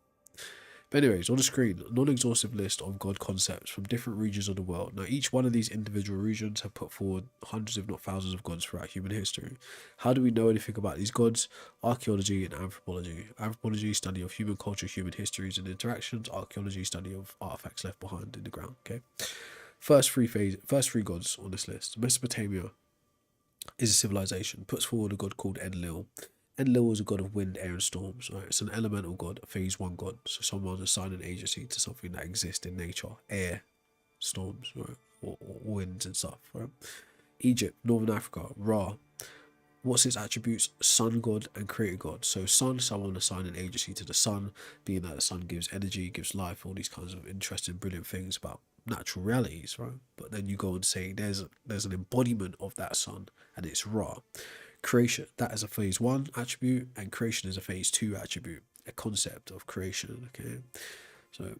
But anyways, on the screen, a non-exhaustive list of God concepts from different regions of the world. Now, each one of these individual regions have put forward hundreds, if not thousands, of gods throughout human history. How do we know anything about these gods? Archaeology and anthropology. Anthropology, study of human culture, human histories and interactions. Archaeology, study of artifacts left behind in the ground. Okay. First three gods on this list. Mesopotamia is a civilization. Puts forward a god called Enlil. Enlil is a god of wind, air, and storms. Right? It's an elemental god, a phase one god. So someone assigning an agency to something that exists in nature, air, storms, right? or winds and stuff. Right? Egypt, Northern Africa, Ra. What's its attributes? Sun god and creator god. So sun, someone assigning agency to the sun, being that the sun gives energy, gives life, all these kinds of interesting, brilliant things about natural realities, right? But then you go and say there's an embodiment of that sun, and it's Ra. Creation, that is a phase one attribute, and creation is a phase two attribute, a concept of creation. Okay, so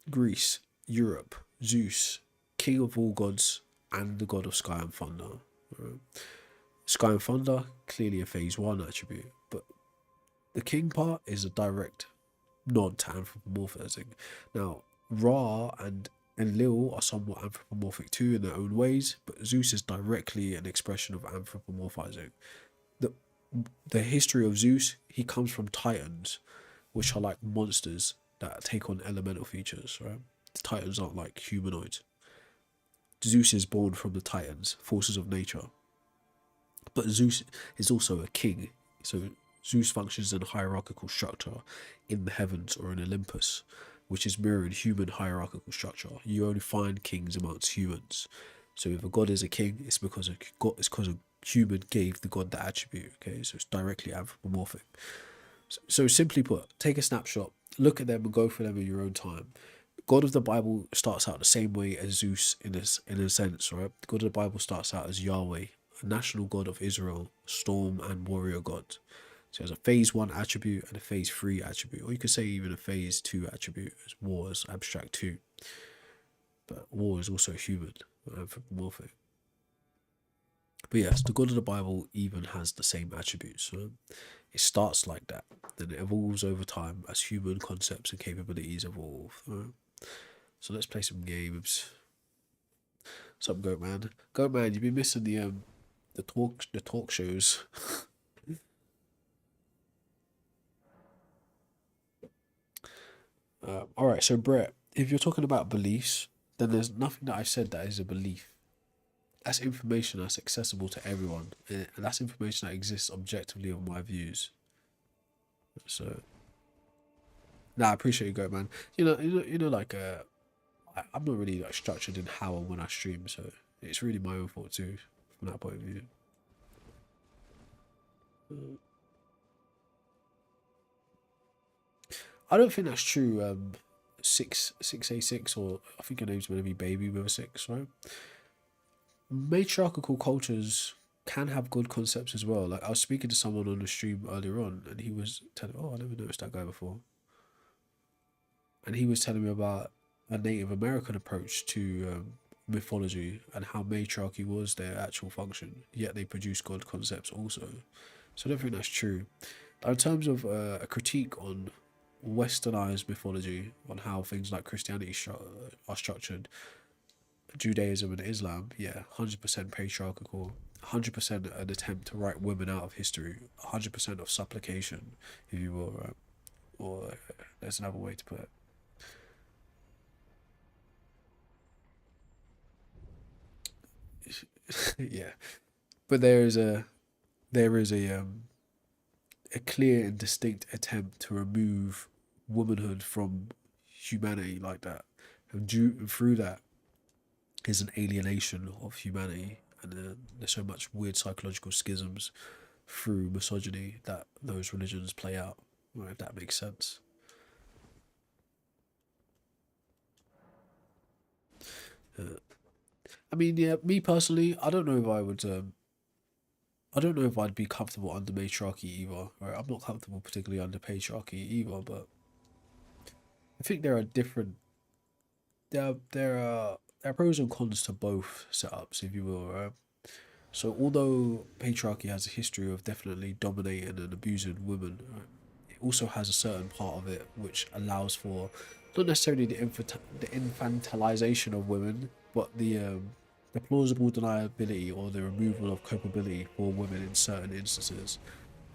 Greece, Europe, Zeus, king of all gods, and the god of sky and thunder. Right? Sky and thunder, clearly a phase one attribute, but the king part is a direct nod to anthropomorphizing. Now, Ra and Enlil are somewhat anthropomorphic too in their own ways, but Zeus is directly an expression of anthropomorphizing. The history of Zeus, he comes from Titans, which are like monsters that take on elemental features, right? The Titans aren't like humanoids. Zeus is born from the Titans, forces of nature. But Zeus is also a king, so Zeus functions in a hierarchical structure in the heavens or in Olympus, which is mirrored human hierarchical structure. You only find kings amongst humans. So if a god is a king, it's because a human gave the god that attribute. Okay, so it's directly anthropomorphic. So simply put, take a snapshot, look at them and go for them in your own time. God of the Bible starts out the same way as Zeus in a sense, right? The God of the Bible starts out as Yahweh, a national god of Israel, storm and warrior god. So there's a phase one attribute and a phase three attribute, or you could say even a phase two attribute as war is abstract too. But war is also human, anthropomorphic. But yes, the God of the Bible even has the same attributes. Right? It starts like that, then it evolves over time as human concepts and capabilities evolve. Right? So let's play some games. What's up, Goat Man? Goat Man, you've been missing the talk shows. All right, so Brett, if you're talking about beliefs, then there's nothing that I said that is a belief. That's information that's accessible to everyone, and that's information that exists objectively on my views. So, nah, I appreciate you, Goat Man. Like I'm not really like structured in how and when I stream, so it's really my own fault too, from that point of view. I don't think that's true. 6A6, or I think her name's gonna be Baby with a 6, right? Matriarchal cultures can have good concepts as well. Like I was speaking to someone on the stream earlier on, and he was telling, "Oh, I never noticed that guy before," and he was telling me about a Native American approach to mythology and how matriarchy was their actual function. Yet they produce God concepts also. So I don't think that's true. In terms of a critique on westernized mythology, on how things like Christianity are structured, Judaism and Islam, yeah, 100% patriarchal, 100% an attempt to write women out of history, 100% of supplication, if you will, right? Or there's another way to put it. Yeah, but there is a clear and distinct attempt to remove womanhood from humanity like that, and through that is an alienation of humanity, and there's so much weird psychological schisms through misogyny that those religions play out. Right, if that makes sense. Uh, I mean, yeah, me personally, I don't know if I would. I don't know if I'd be comfortable under matriarchy either. Right, I'm not comfortable particularly under patriarchy either. But I think there are different. There are pros and cons to both setups, if you will. Right. So although patriarchy has a history of definitely dominating and abusing women, right, it also has a certain part of it which allows for not necessarily the infantilization of women, but the plausible deniability or the removal of culpability for women in certain instances.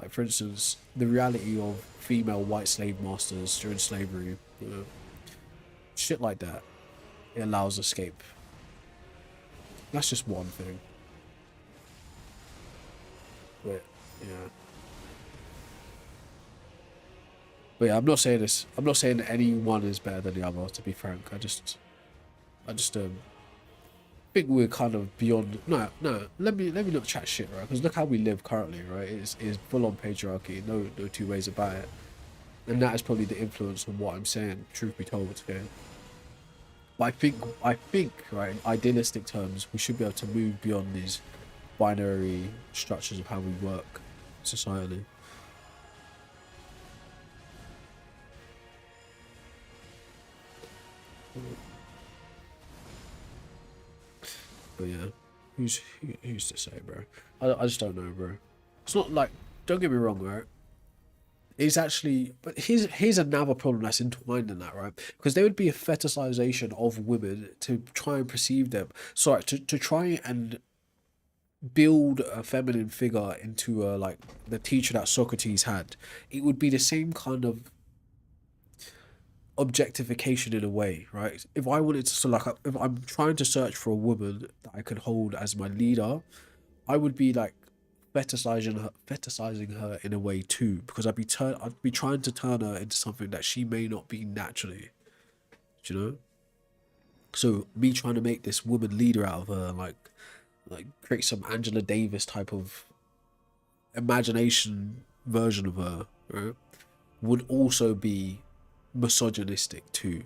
Like for instance, the reality of female white slave masters during slavery, shit like that. It allows escape. That's just one thing. But yeah. But yeah, I'm not saying this. I'm not saying that any one is better than the other. To be frank, I just think we're kind of beyond. No, no. Let me not chat shit, right? Because look how we live currently, right? It's full on patriarchy. No two ways about it. And that is probably the influence of what I'm saying. Truth be told, okay. But I think, right, in idealistic terms, we should be able to move beyond these binary structures of how we work societally. But yeah, who's to say, bro? I just don't know, bro. It's not like, don't get me wrong, right? It's actually, but here's another problem that's entwined in that, right? Because there would be a fetishization of women to try and perceive them. Sorry, to try and build a feminine figure into a like the teacher that Socrates had. It would be the same kind of objectification in a way, right? If I wanted to, so like, if I'm trying to search for a woman that I could hold as my leader, I would be like fetishizing her in a way too, because I'd be trying to turn her into something that she may not be naturally, do you know? So me trying to make this woman leader out of her, like create some Angela Davis type of imagination version of her, right? Would also be misogynistic too,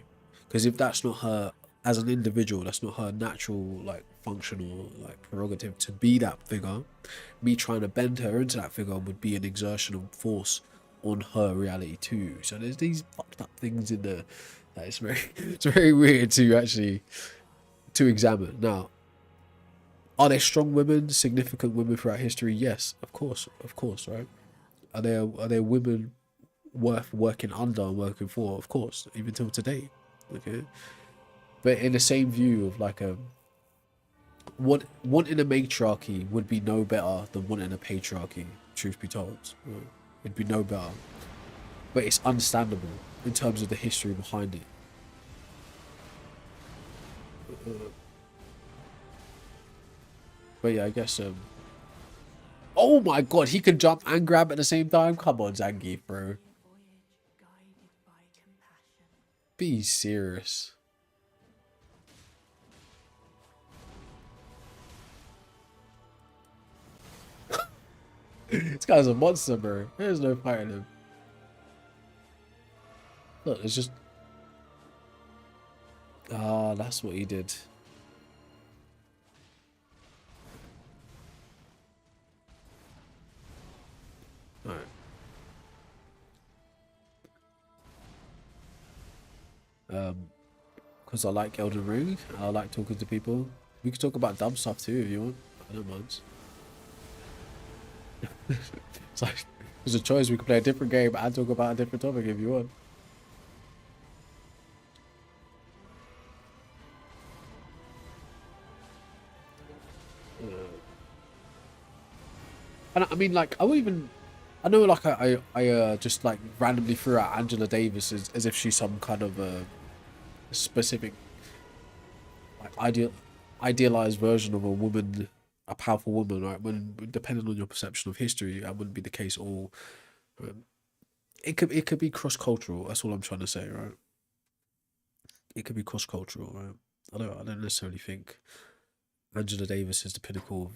because if that's not her as an individual, that's not her natural like functional like prerogative to be that figure. Me trying to bend her into that figure would be an exertion of force on her reality too. So there's these fucked up things in there that it's very it's very weird to actually to examine. Now, are there strong women, significant women throughout history? Yes, of course, right? Are there women worth working under and working for? Of course, even till today. Okay, but in the same view of like wanting a matriarchy would be no better than wanting a patriarchy. Truth be told, right? It'd be no better, but it's understandable in terms of the history behind it. But yeah, I guess. Oh my god, he can jump and grab at the same time. Come on, Zangief, bro. Be serious. This guy's a monster, bro. There's no fighting him. Look, it's just. Ah, that's what he did. Alright. Because I like Elden Ring. And I like talking to people. We could talk about dumb stuff too if you want. I don't mind. It's like, there's a choice. We could play a different game and talk about a different topic if you want. And I mean, like, I won't even. I know, like, I just like randomly threw out Angela Davis as if she's some kind of a specific, like, idealized version of a woman, a powerful woman, right? When depending on your perception of history, that wouldn't be the case at all. Um, it could be cross cultural. That's all I'm trying to say, right? It could be cross cultural, right? I don't necessarily think Angela Davis is the pinnacle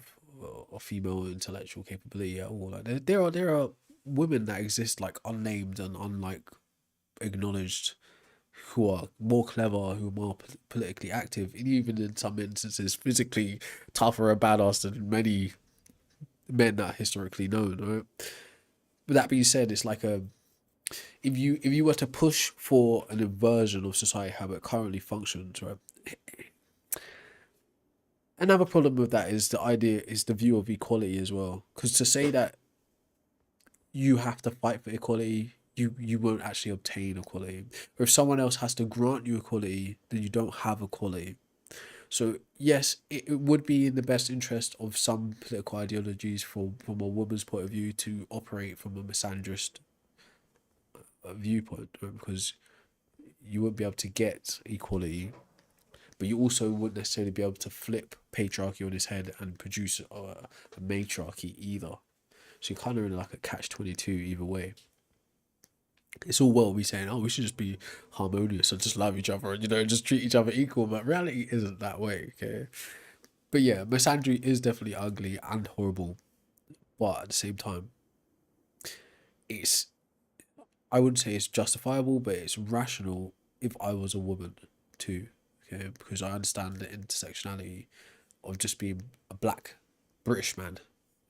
of female intellectual capability at all. Like there are women that exist like unnamed and unlike acknowledged who are more clever, who are more politically active, and even in some instances physically tougher and badass than many men that are historically known. Right? But that being said, it's like a if you were to push for an inversion of society how it currently functions, right? Another problem with that is the view of equality as well. Because to say that you have to fight for equality, you won't actually obtain equality. Or if someone else has to grant you equality, then you don't have equality. So yes, it would be in the best interest of some political ideologies from a woman's point of view to operate from a misandrist viewpoint, right? Because you won't be able to get equality, but you also wouldn't necessarily be able to flip patriarchy on its head and produce a matriarchy either. So you're kind of in like a catch-22 either way. It's all well we saying, oh, we should just be harmonious and just love each other and, just treat each other equal, but reality isn't that way, okay? But yeah, misandry is definitely ugly and horrible, but at the same time, it's, I wouldn't say it's justifiable, but it's rational if I was a woman too, okay? Because I understand the intersectionality of just being a black British man,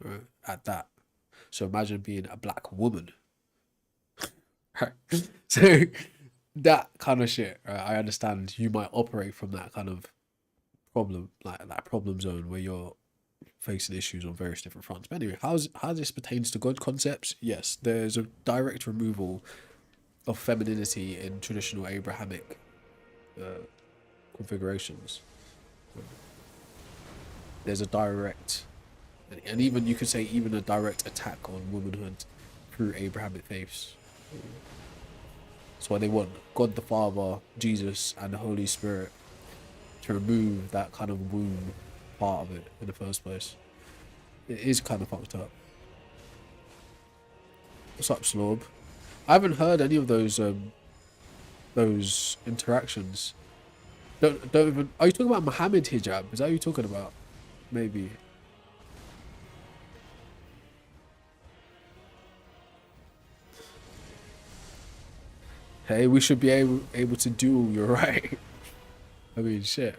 right? At that. So imagine being a black woman. So that kind of shit, right? I understand you might operate from that kind of problem, like that problem zone where you're facing issues on various different fronts. But anyway, how this pertains to God concepts? Yes, there's a direct removal of femininity in traditional Abrahamic configurations. There's a direct, and even you could say even a direct attack on womanhood through Abrahamic faiths. That's why they want God the Father, Jesus, and the Holy Spirit to remove that kind of womb part of it in the first place. It is kind of fucked up. What's up, Slorb? I haven't heard any of those interactions. Don't even. Are you talking about Muhammad hijab? Is that what you're talking about? Maybe. Hey, we should be able to duel. You're right. I mean, shit.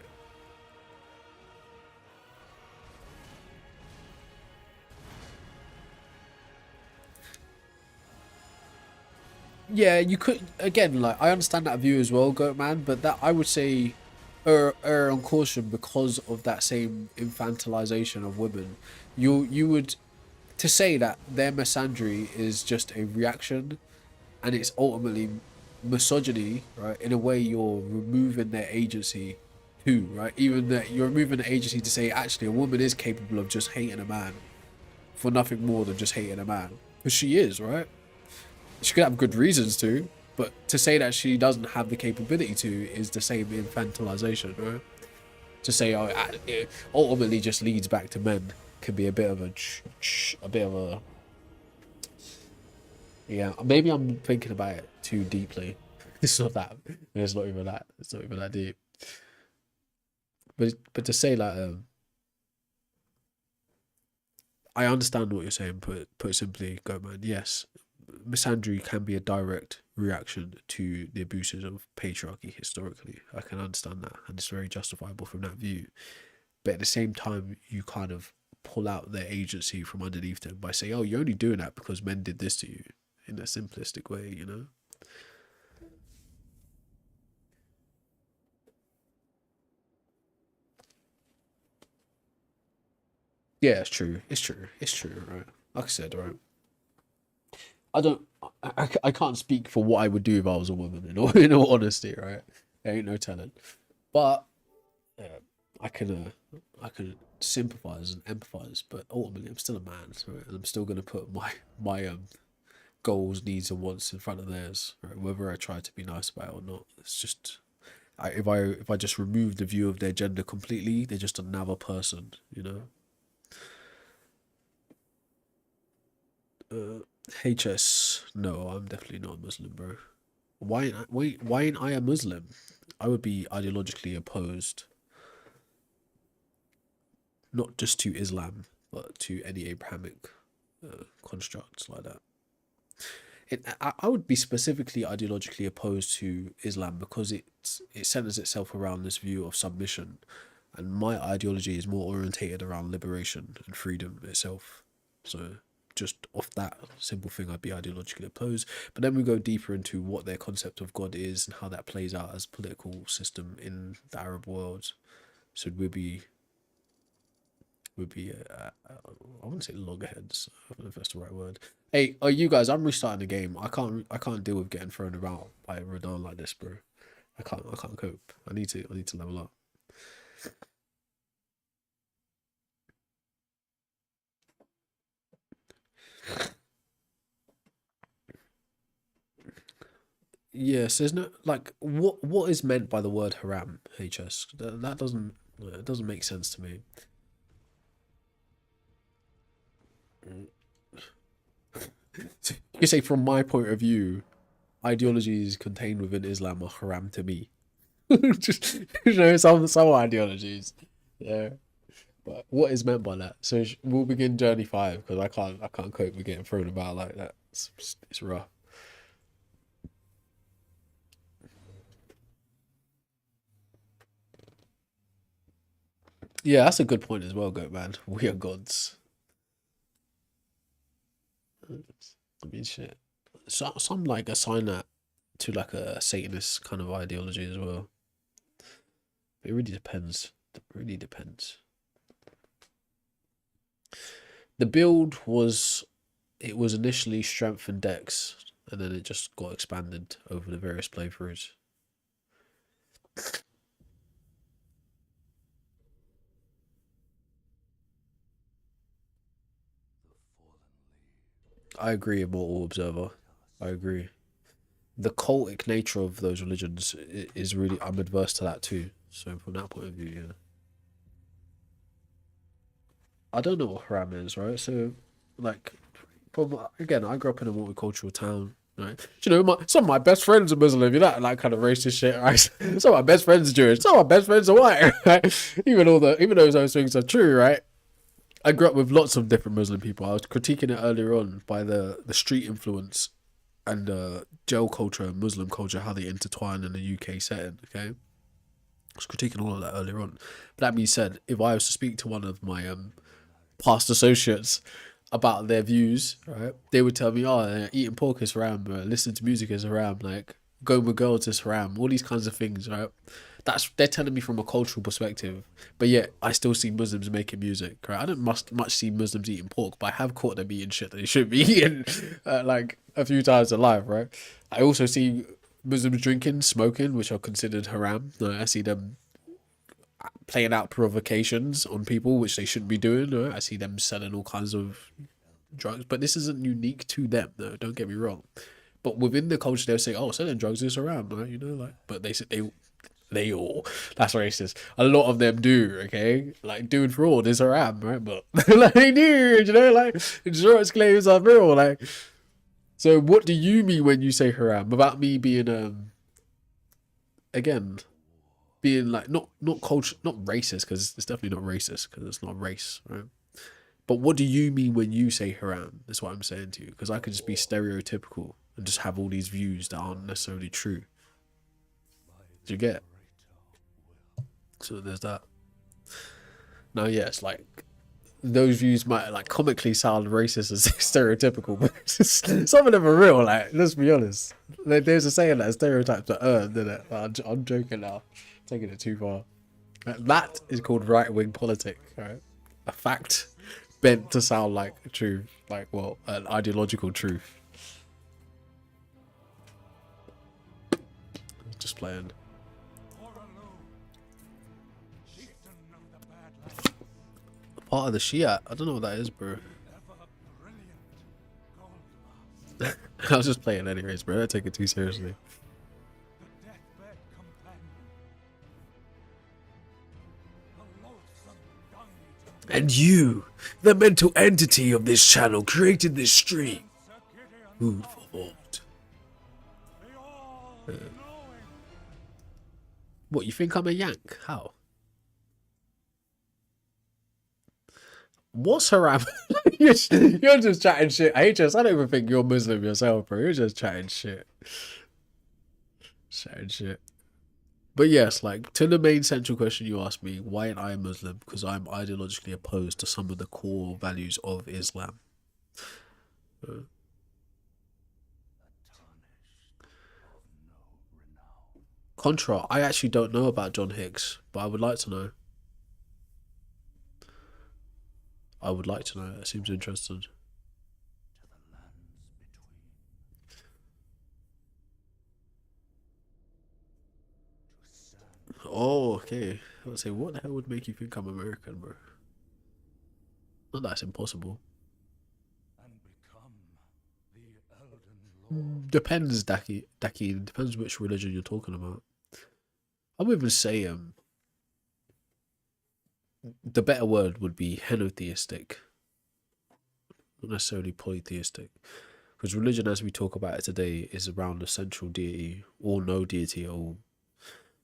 Yeah, you could again. Like, I understand that view as well, Goat Man. But that I would say, err on caution because of that same infantilization of women. You would to say that their misandry is just a reaction, and it's ultimately misogyny, right? In a way, you're removing their agency too, right? Even that you're removing the agency to say actually a woman is capable of just hating a man for nothing more than just hating a man, because she is, right? She could have good reasons to, but to say that she doesn't have the capability to is the same infantilization, right? To say, oh, it ultimately just leads back to men can be a bit of a bit of a, yeah. Maybe I'm thinking about it too deeply. It's not that. It's not even that. It's not even that deep. But to say like, I understand what you're saying. Put simply, Go Man. Yes, misandry can be a direct reaction to the abuses of patriarchy historically. I can understand that, and it's very justifiable from that view. But at the same time, you kind of pull out their agency from underneath them by saying, "Oh, you're only doing that because men did this to you," in a simplistic way, you know. Yeah, it's true. It's true. It's true. Right. Like I said, right. I don't. I can't speak for what I would do if I was a woman. In all honesty, right. There ain't no telling. But yeah, I can. I can sympathize and empathize, but ultimately I'm still a man, right? And I'm still gonna put my goals, needs, and wants in front of theirs, right? Whether I try to be nice about it or not. It's just if I just remove the view of their gender completely, they're just another person, you know. HS, no, I'm definitely not a Muslim, bro. Why ain't I a Muslim? I would be ideologically opposed, not just to Islam, but to any Abrahamic constructs like that. I would be specifically ideologically opposed to Islam because it centers itself around this view of submission, and my ideology is more orientated around liberation and freedom itself. So just off that simple thing, I'd be ideologically opposed. But then we go deeper into what their concept of God is and how that plays out as political system in the Arab world. So I wouldn't say loggerheads. I don't know if that's the right word. Hey, you guys, I'm restarting the game. I can't deal with getting thrown around by Rodan like this, bro. I can't cope. I need to level up. Yes, there's no like what is meant by the word haram, HS? That doesn't it doesn't make sense to me. You say from my point of view, ideologies contained within Islam are haram to me. Just some ideologies. Yeah. But what is meant by that? So we'll begin journey 5 because I can't cope with getting thrown about like that. It's rough. Yeah, that's a good point as well, Goat Man. We are gods. I mean, shit. Some like assign that to like a Satanist kind of ideology as well. It really depends. It really depends. The build was it was initially strength and dex, and then it just got expanded over the various playthroughs. I agree, Immortal Observer. I agree. The cultic nature of those religions is really I'm adverse to that too. So from that point of view, yeah. I don't know what haram is, right? So, like, from again, I grew up in a multicultural town, right? You know, some of my best friends are Muslim. You know, that kind of racist shit, right? Some of my best friends are Jewish. Some of my best friends are white, right? Even though those things are true, right? I grew up with lots of different Muslim people. I was critiquing it earlier on by the street influence and jail culture and Muslim culture, how they intertwine in the UK setting. Okay, I was critiquing all of that earlier on. But that being said, if I was to speak to one of my past associates about their views, right, they would tell me, "Oh, eating pork is haram, listening to music is haram, like going with girls is haram, all these kinds of things." Right, they're telling me from a cultural perspective, but yet I still see Muslims making music. Right, I don't much see Muslims eating pork, but I have caught them eating shit that they shouldn't be eating, like a few times in life. Right, I also see Muslims drinking, smoking, which are considered haram. I see them playing out provocations on people, which they shouldn't be doing. Right? I see them selling all kinds of drugs, but this isn't unique to them. No, don't get me wrong. But within the culture, they'll say, "Oh, selling drugs is haram," right? You know, like, but they all that's racist. A lot of them do, okay? Like doing fraud is haram, right? But like they do, you know, like insurance claims are real. Like, so what do you mean when you say haram? About me being again being like not culture, not racist, because it's definitely not racist because it's not race, right? But what do you mean when you say haram? That's what I'm saying to you, because I could just be stereotypical and just have all these views that aren't necessarily true. Do you get? So there's that. Now, yes, like those views might like comically sound racist and stereotypical, but some of them are real. Like, let's be honest. Like, there's a saying that stereotypes are earned, isn't it? I'm joking now, taking it too far. That is called right wing politics, right? A fact bent to sound like truth, like well, an ideological truth. Just playing. Part of the Shia. I don't know what that is, bro. I was just playing anyways, bro. Don't take it too seriously. And you, the mental entity of this channel, created this stream. Who'd have thought? What, you think I'm a Yank? How? What's haram? you're just chatting shit. I don't even think you're Muslim yourself, bro. You're just chatting shit. Chatting shit. But yes, like, to the main central question you asked me, why am I a Muslim? Because I'm ideologically opposed to some of the core values of Islam. Contra, I actually don't know about John Hicks, but I would like to know. I would like to know. It seems interesting. Oh, okay. I would say, what the hell would make you think I'm American, bro? Not that it's impossible. Depends, Daki. Depends which religion you're talking about. I would even say the better word would be henotheistic, not necessarily polytheistic, because religion, as we talk about it today, is around a central deity or no deity at all.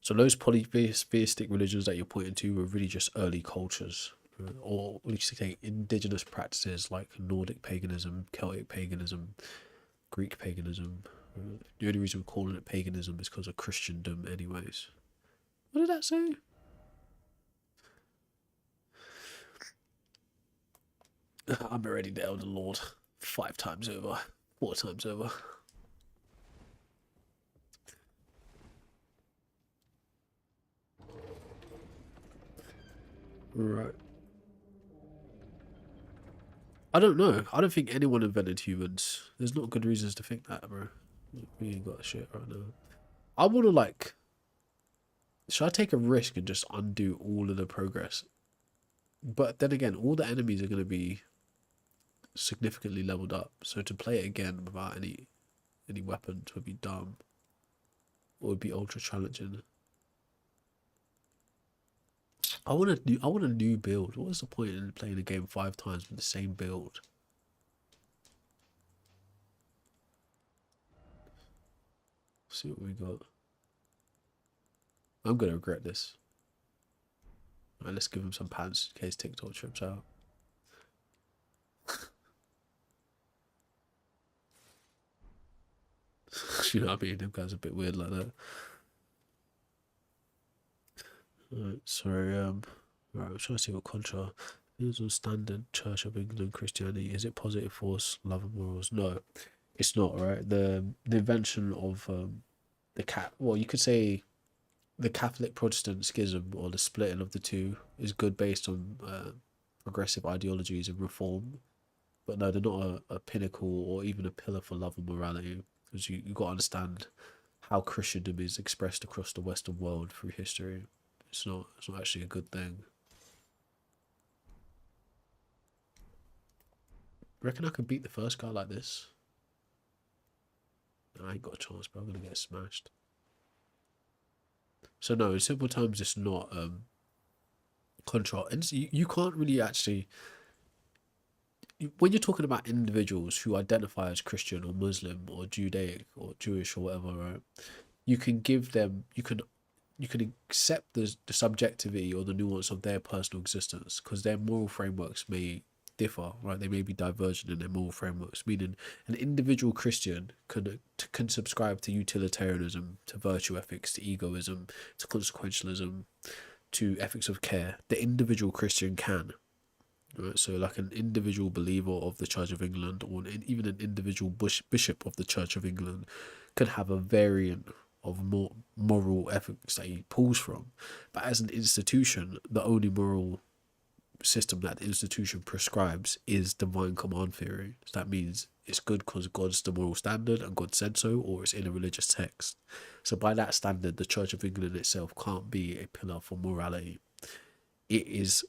So those polytheistic religions that you're pointing to were really just early cultures, or at least say indigenous practices like Nordic paganism, Celtic paganism, Greek paganism. The only reason we're calling it paganism is because of Christendom, anyways. What did that say? I'm already the Elder Lord 5 times over, 4 times over. Right. I don't know. I don't think anyone invented humans. There's not good reasons to think that, bro. We ain't got shit right now. I want to, like... Should I take a risk and just undo all of the progress? But then again, all the enemies are going to be significantly leveled up. So to play it again without any weapons would be dumb. Or would be ultra challenging. I want a new build. What is the point in playing a game 5 times with the same build? See what we got. I'm gonna regret this. Alright, let's give him some pants in case TikTok trips out. You know what I mean? Them guys are a bit weird like that. Alright, sorry, right, I'm trying to see what Contra is on standard Church of England Christianity. Is it positive force, love and morals? No, it's not, right? The invention of well, you could say the Catholic Protestant schism or the splitting of the two is good based on progressive ideologies and reform. But no, they're not a pinnacle or even a pillar for love and morality, because you got to understand how Christendom is expressed across the Western world through history. It's not actually a good thing. Reckon I could beat the first guy like this? I ain't got a chance, but I'm gonna get smashed. So no, in simple terms, it's not control. And you can't really actually, when you're talking about individuals who identify as Christian or Muslim or Judaic or Jewish or whatever, right? You can give them, you can accept the subjectivity or the nuance of their personal existence, because their moral frameworks may differ, right? They may be divergent in their moral frameworks, meaning an individual Christian can subscribe to utilitarianism, to virtue ethics, to egoism, to consequentialism, to ethics of care. The individual Christian can, right? So like an individual believer of the Church of England, or even an individual bishop of the Church of England, could have a variant of more moral ethics that he pulls from. But as an institution, the only moral system that the institution prescribes is divine command theory. So that means it's good because God's the moral standard and God said so, or it's in a religious text. So by that standard, the Church of England itself can't be a pillar for morality. Its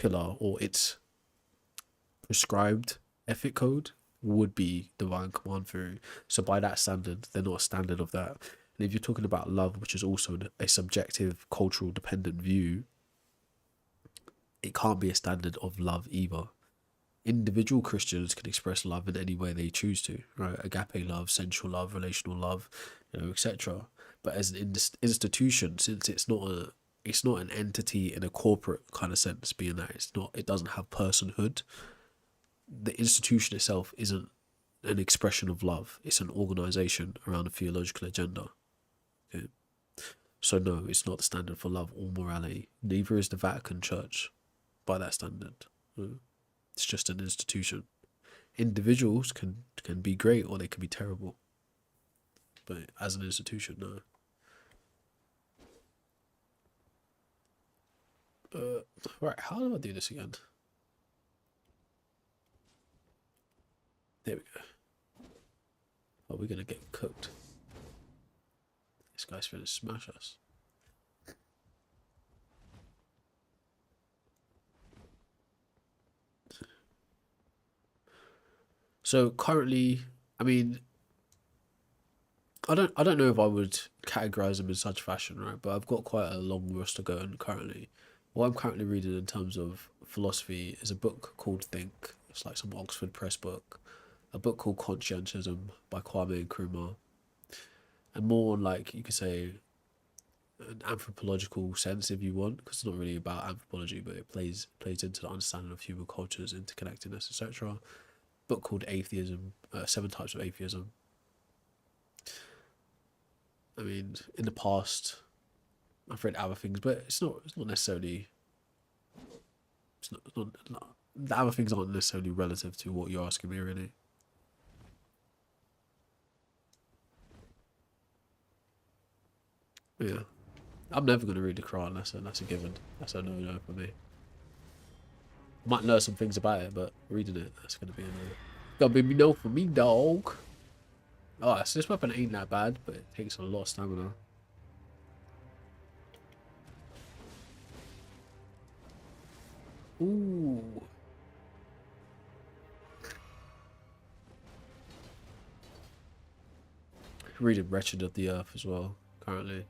pillar or its prescribed ethic code would be divine command theory. So by that standard, they're not a standard of that. And if you're talking about love, which is also a subjective, cultural dependent view, it can't be a standard of love either. Individual Christians can express love in any way they choose to, right? Agape love, sensual love, relational love, etc. But as an institution, since it's not an entity in a corporate kind of sense, being that it doesn't have personhood. The institution itself isn't an expression of love. It's an organization around a theological agenda. Okay? So no, it's not the standard for love or morality. Neither is the Vatican Church by that standard. It's just an institution. Individuals can be great or they can be terrible. But as an institution, no. Right, how do I do this again? There we go. Oh, we're gonna get cooked. This guy's gonna smash us. So currently, I mean, I don't know if I would categorize them in such fashion, right? But I've got quite a long roster going currently. What I'm currently reading in terms of philosophy is a book called Think. It's like some Oxford Press book. A book called Conscientism by Kwame Nkrumah. And more on, like, you could say, an anthropological sense if you want, because it's not really about anthropology, but it plays into the understanding of human cultures, interconnectedness, etc. Book called Atheism, 7 Types of Atheism. I mean, in the past, I've read other things, but it's not necessarily. The other things aren't necessarily relative to what you're asking me, really. Yeah, I'm never gonna read the Quran. That's a given. That's a no for me. Might know some things about it, but reading it, that's gonna be a no. Gotta be no for me, dog. Oh, so this weapon ain't that bad, but it takes a lot of stamina. Ooh. Reading Wretched of the Earth as well, currently.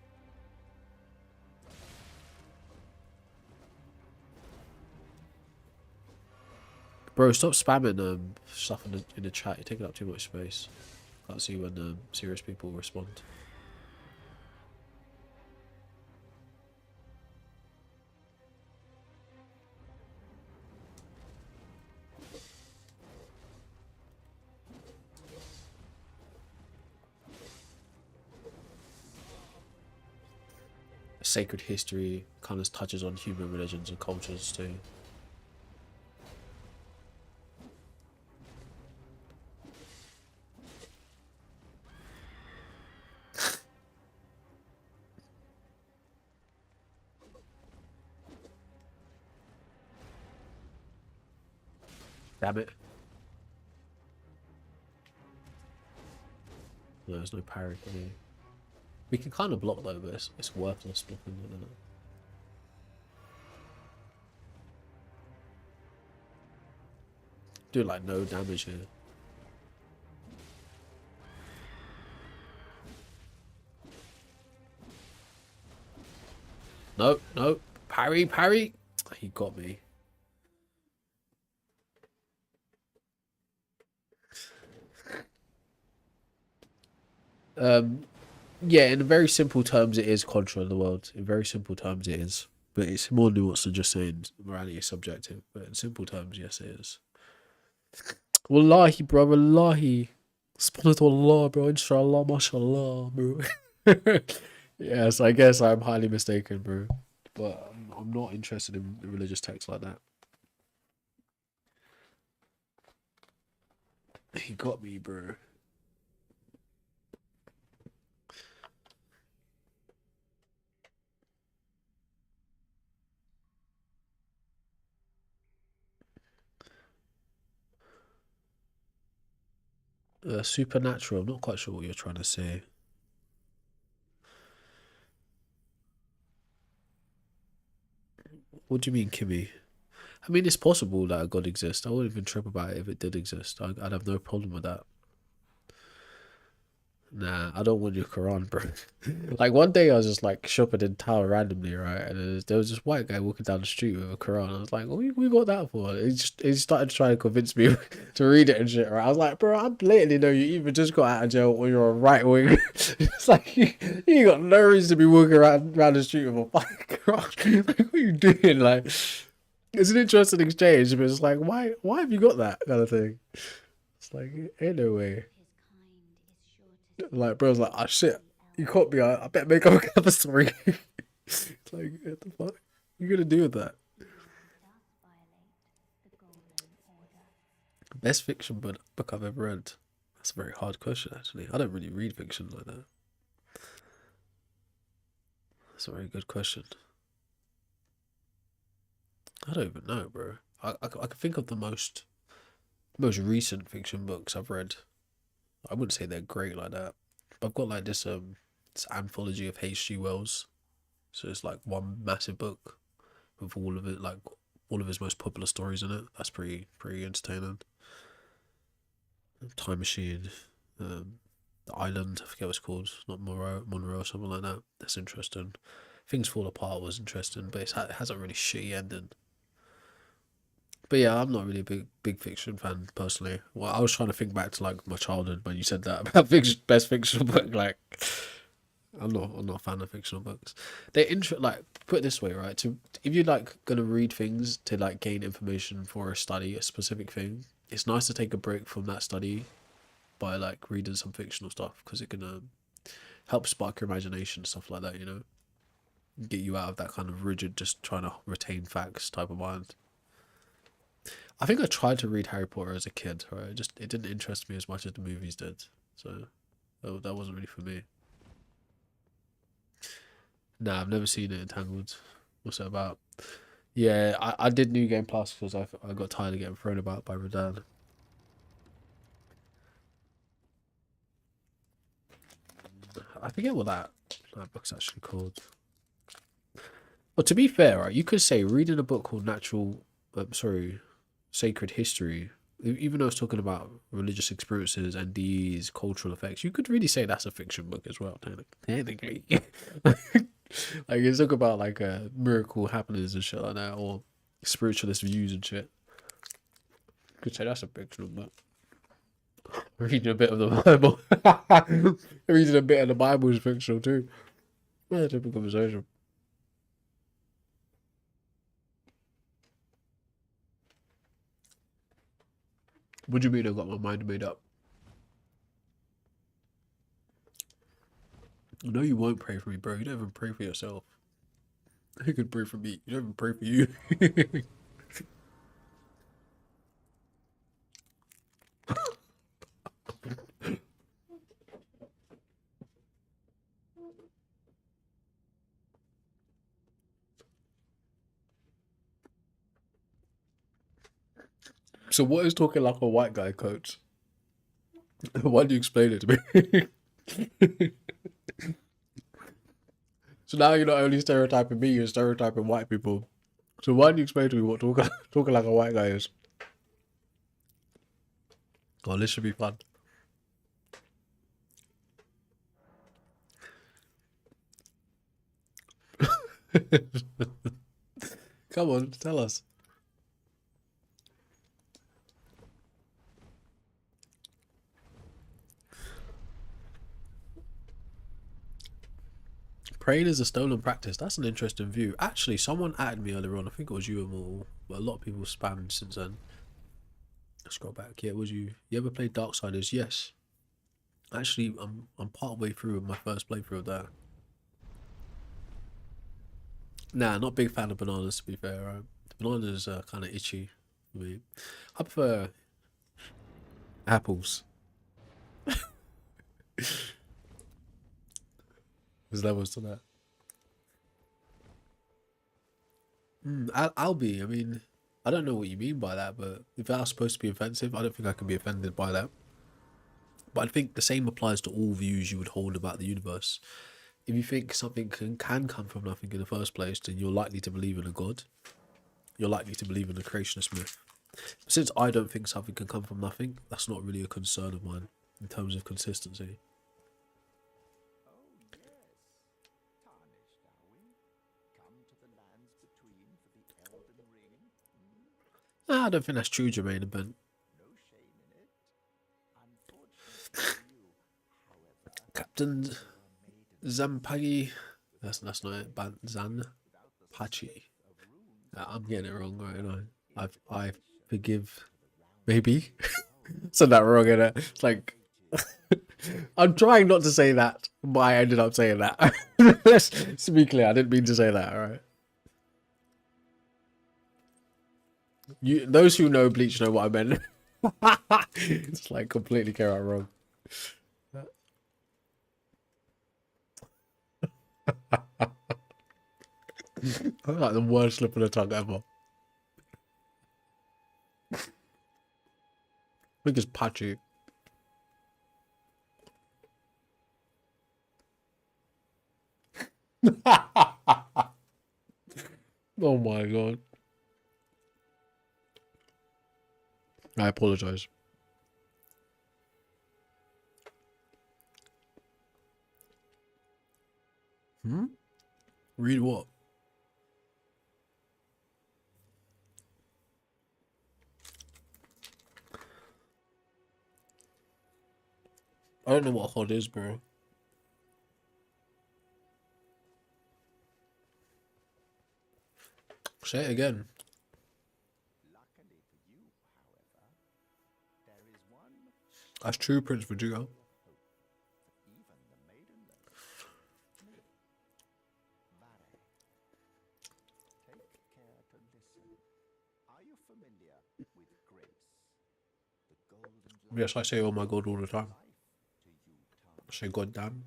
Bro, stop spamming stuff in the chat. You're taking up too much space. Can't see when serious people respond. Sacred history kind of touches on human religions and cultures too. Damn it. No, there's no parry for me. We can kind of block though, but it's worthless blocking, isn't it? Do like no damage here. No, no. Parry, parry. He got me. Yeah, in very simple terms, it is contra in the world. In very simple terms, it is. But it's more nuanced than just saying morality is subjective. But in simple terms, yes, it is. Wallahi, bro, wallahi. Allah, bro. Inshallah, mashallah, bro. Yes, I guess I'm highly mistaken, bro. But I'm not interested in religious texts like that. He got me, bro. Supernatural. I'm not quite sure what you're trying to say. What do you mean, Kimmy? I mean, it's possible that a God exists. I wouldn't even trip about it if it did exist. I'd have no problem with that. Nah, I don't want your Quran, bro. Like one day I was just like shopping in town randomly, right? And there was this white guy walking down the street with a Quran. I was like, "What we got that for?" He started trying to convince me to read it and shit. Right? I was like, "Bro, I blatantly know you either just got out of jail or you're a right wing." It's like you got no reason to be walking around the street with a fucking Quran. Like, what are you doing? Like, it's an interesting exchange, but it's like, why have you got that kind of thing? It's like, ain't no way. Like, bro's like, oh shit, you caught me. I better make up a cover story. It's like, what the fuck? You gonna do with that? Best fiction book I've ever read. That's a very hard question, actually. I don't really read fiction like that. That's a very good question. I don't even know, bro. I can think of the most recent fiction books I've read. I wouldn't say they're great like that. But I've got like this anthology of H.G. Wells. So it's like one massive book with all of it, like all of his most popular stories in it. That's pretty entertaining. Time Machine, The Island, I forget what it's called, not Monroe or something like that. That's interesting. Things Fall Apart was interesting, but it has a really shitty ending. But yeah, I'm not really a big fiction fan personally. Well, I was trying to think back to like my childhood when you said that about fiction, best fictional book. Like, I'm not a fan of fictional books. Like, put it this way, right? If you're like gonna read things to like gain information for a study, a specific thing, it's nice to take a break from that study by like reading some fictional stuff because it can help spark your imagination, stuff like that. Get you out of that kind of rigid, just trying to retain facts type of mind. I think I tried to read Harry Potter as a kid, right? It didn't interest me as much as the movies did, so that wasn't really for me. Nah, I've never seen it. Entangled. What's it about? Yeah, I did New Game Plus because I got tired of getting thrown about by Rodan. I forget what that book's actually called. Well, to be fair, right, you could say reading a book called Sacred History, even though it's talking about religious experiences and these cultural effects, you could really say that's a fiction book as well, technically. Like it's talk about like miracle happenings and shit like that, or spiritualist views and shit. You could say that's a fictional book. Reading a bit of the Bible. Reading a bit of the Bible is fictional too. Yeah, different conversation. What do you mean I got my mind made up? No, you won't pray for me, bro. You don't even pray for yourself. Who could pray for me? You don't even pray for you. So what is talking like a white guy, coach? Why do you explain it to me? So now you're not only stereotyping me, you're stereotyping white people. So why do you explain to me what talking like a white guy is? Oh, this should be fun. Come on, tell us. Praying is a stolen practice. That's an interesting view. Actually, someone added me earlier on. I think it was you and all, but a lot of people spammed since then. Let's scroll back. Yeah, it was you. You ever played Darksiders? Yes. Actually, I'm part way through my first playthrough of that. Nah, not big fan of bananas to be fair. Right? Bananas are kind of itchy for me. I prefer apples. There's levels to that. I'll be. I mean, I don't know what you mean by that, but if that's supposed to be offensive, I don't think I can be offended by that. But I think the same applies to all views you would hold about the universe. If you think something can come from nothing in the first place, then you're likely to believe in a god. you're likely to believe in the creationist myth. Since I don't think something can come from nothing, that's not really a concern of mine in terms of consistency. I don't think that's true, Jermaine and Ben. Captain Zampagi. That's not it. Zan Pachi. I'm getting it wrong right now. I forgive. Maybe said that wrong, innit? It's like I'm trying not to say that, but I ended up saying that. Let's be clear. I didn't mean to say that. All right. Those who know Bleach know what I meant. It's like completely came out wrong. Like the worst slip of the tongue ever. I think it's patchy. Oh my god. I apologize. Read what? I don't know what HOD is, bro. Say it again. That's true, Prince Vegeta. Yes, I say oh my god all the time. I say god damn.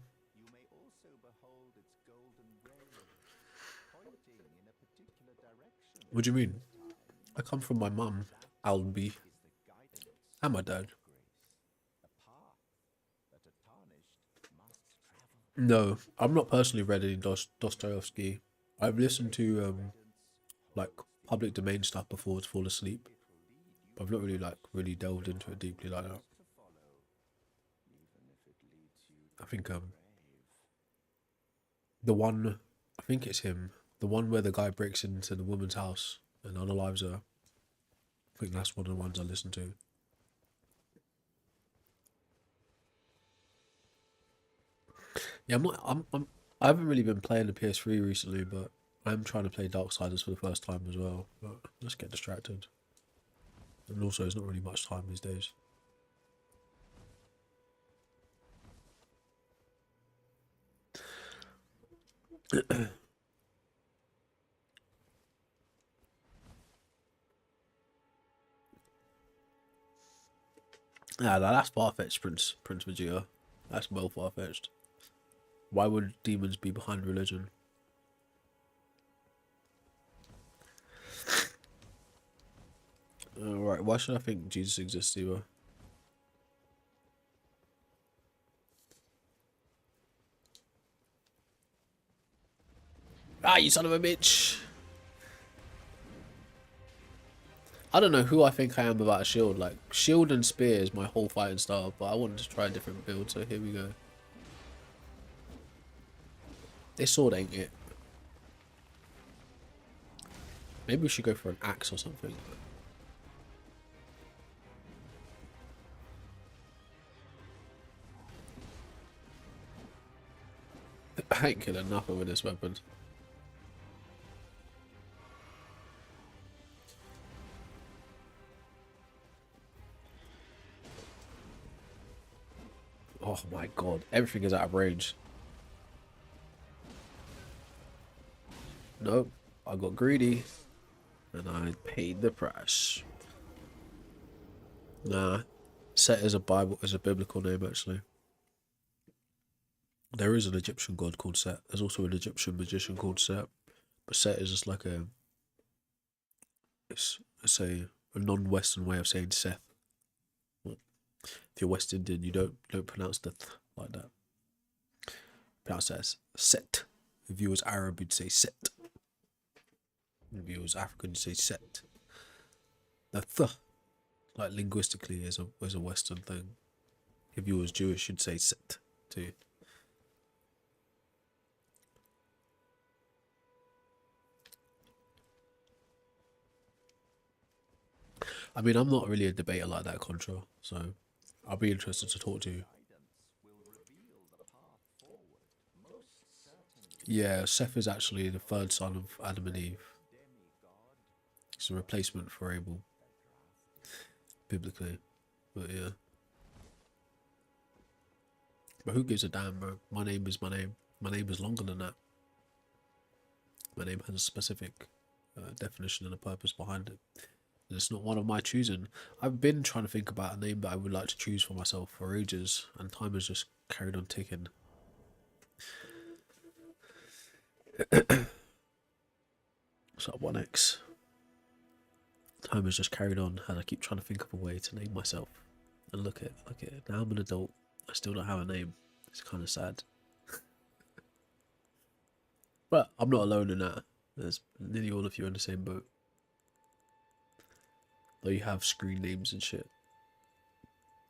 What do you mean? I come from my mum, Albi, and my dad. No, I'm not personally read any Dostoevsky. I've listened to like public domain stuff before to fall asleep. But I've not really delved into it deeply like that. I think the one, I think it's him, the one where the guy breaks into the woman's house and unalives her. I think that's one of the ones I listen to. Yeah, I haven't really been playing the PS3 recently, but I'm trying to play Darksiders for the first time as well. But just get distracted. And also, there's not really much time these days. Yeah, that's far-fetched, Prince Vegeta. That's well far-fetched. Why would demons be behind religion? Right, why should I think Jesus exists either? Ah, you son of a bitch! I don't know who I think I am without a shield. Like, shield and spear is my whole fighting style, but I wanted to try a different build, so here we go. This sword ain't it. Maybe we should go for an axe or something. I ain't killing nothing with this weapon. Oh my god, everything is out of range. Nope, I got greedy. And I paid the price. Nah, Set is a biblical name actually. There is an Egyptian god called Set. There's also an Egyptian magician called Set. But Set is just like it's a non-Western way of saying Seth. If you're West Indian, you don't pronounce the th like that. Pronounce it as Set. If you was Arab, you'd say Set. If you was African, you say set. The th, like linguistically, is a Western thing. If you was Jewish, you'd say set too. I mean, I'm not really a debater like that, Contra, so I'll be interested to talk to you. Yeah, Seth is actually the third son of Adam and Eve. It's a replacement for Abel, biblically. But yeah. But who gives a damn, bro? My name is my name. My name is longer than that. My name has a specific definition and a purpose behind it. And it's not one of my choosing. I've been trying to think about a name that I would like to choose for myself for ages, and time has just carried on ticking. So 1x. Time has just carried on, and I keep trying to think of a way to name myself. And look at it. Now I'm an adult. I still don't have a name. It's kind of sad. But I'm not alone in that. There's nearly all of you in the same boat. Though you have screen names and shit.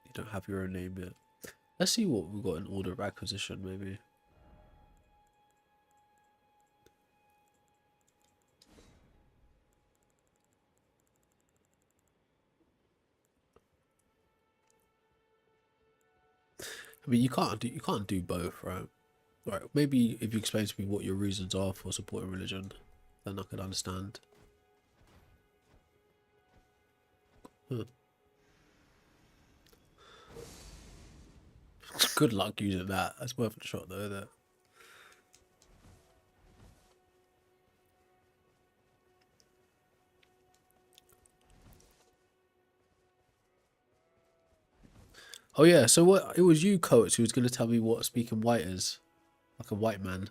You don't have your own name yet. Let's see what we've got in order of acquisition, maybe. I mean, you can't do both, right? Right. Maybe if you explain to me what your reasons are for supporting religion, then I could understand. Huh. Good luck using that. That's worth a shot, though, isn't it? Oh yeah. So what? It was you, coach, who was going to tell me what speaking white is, like a white man.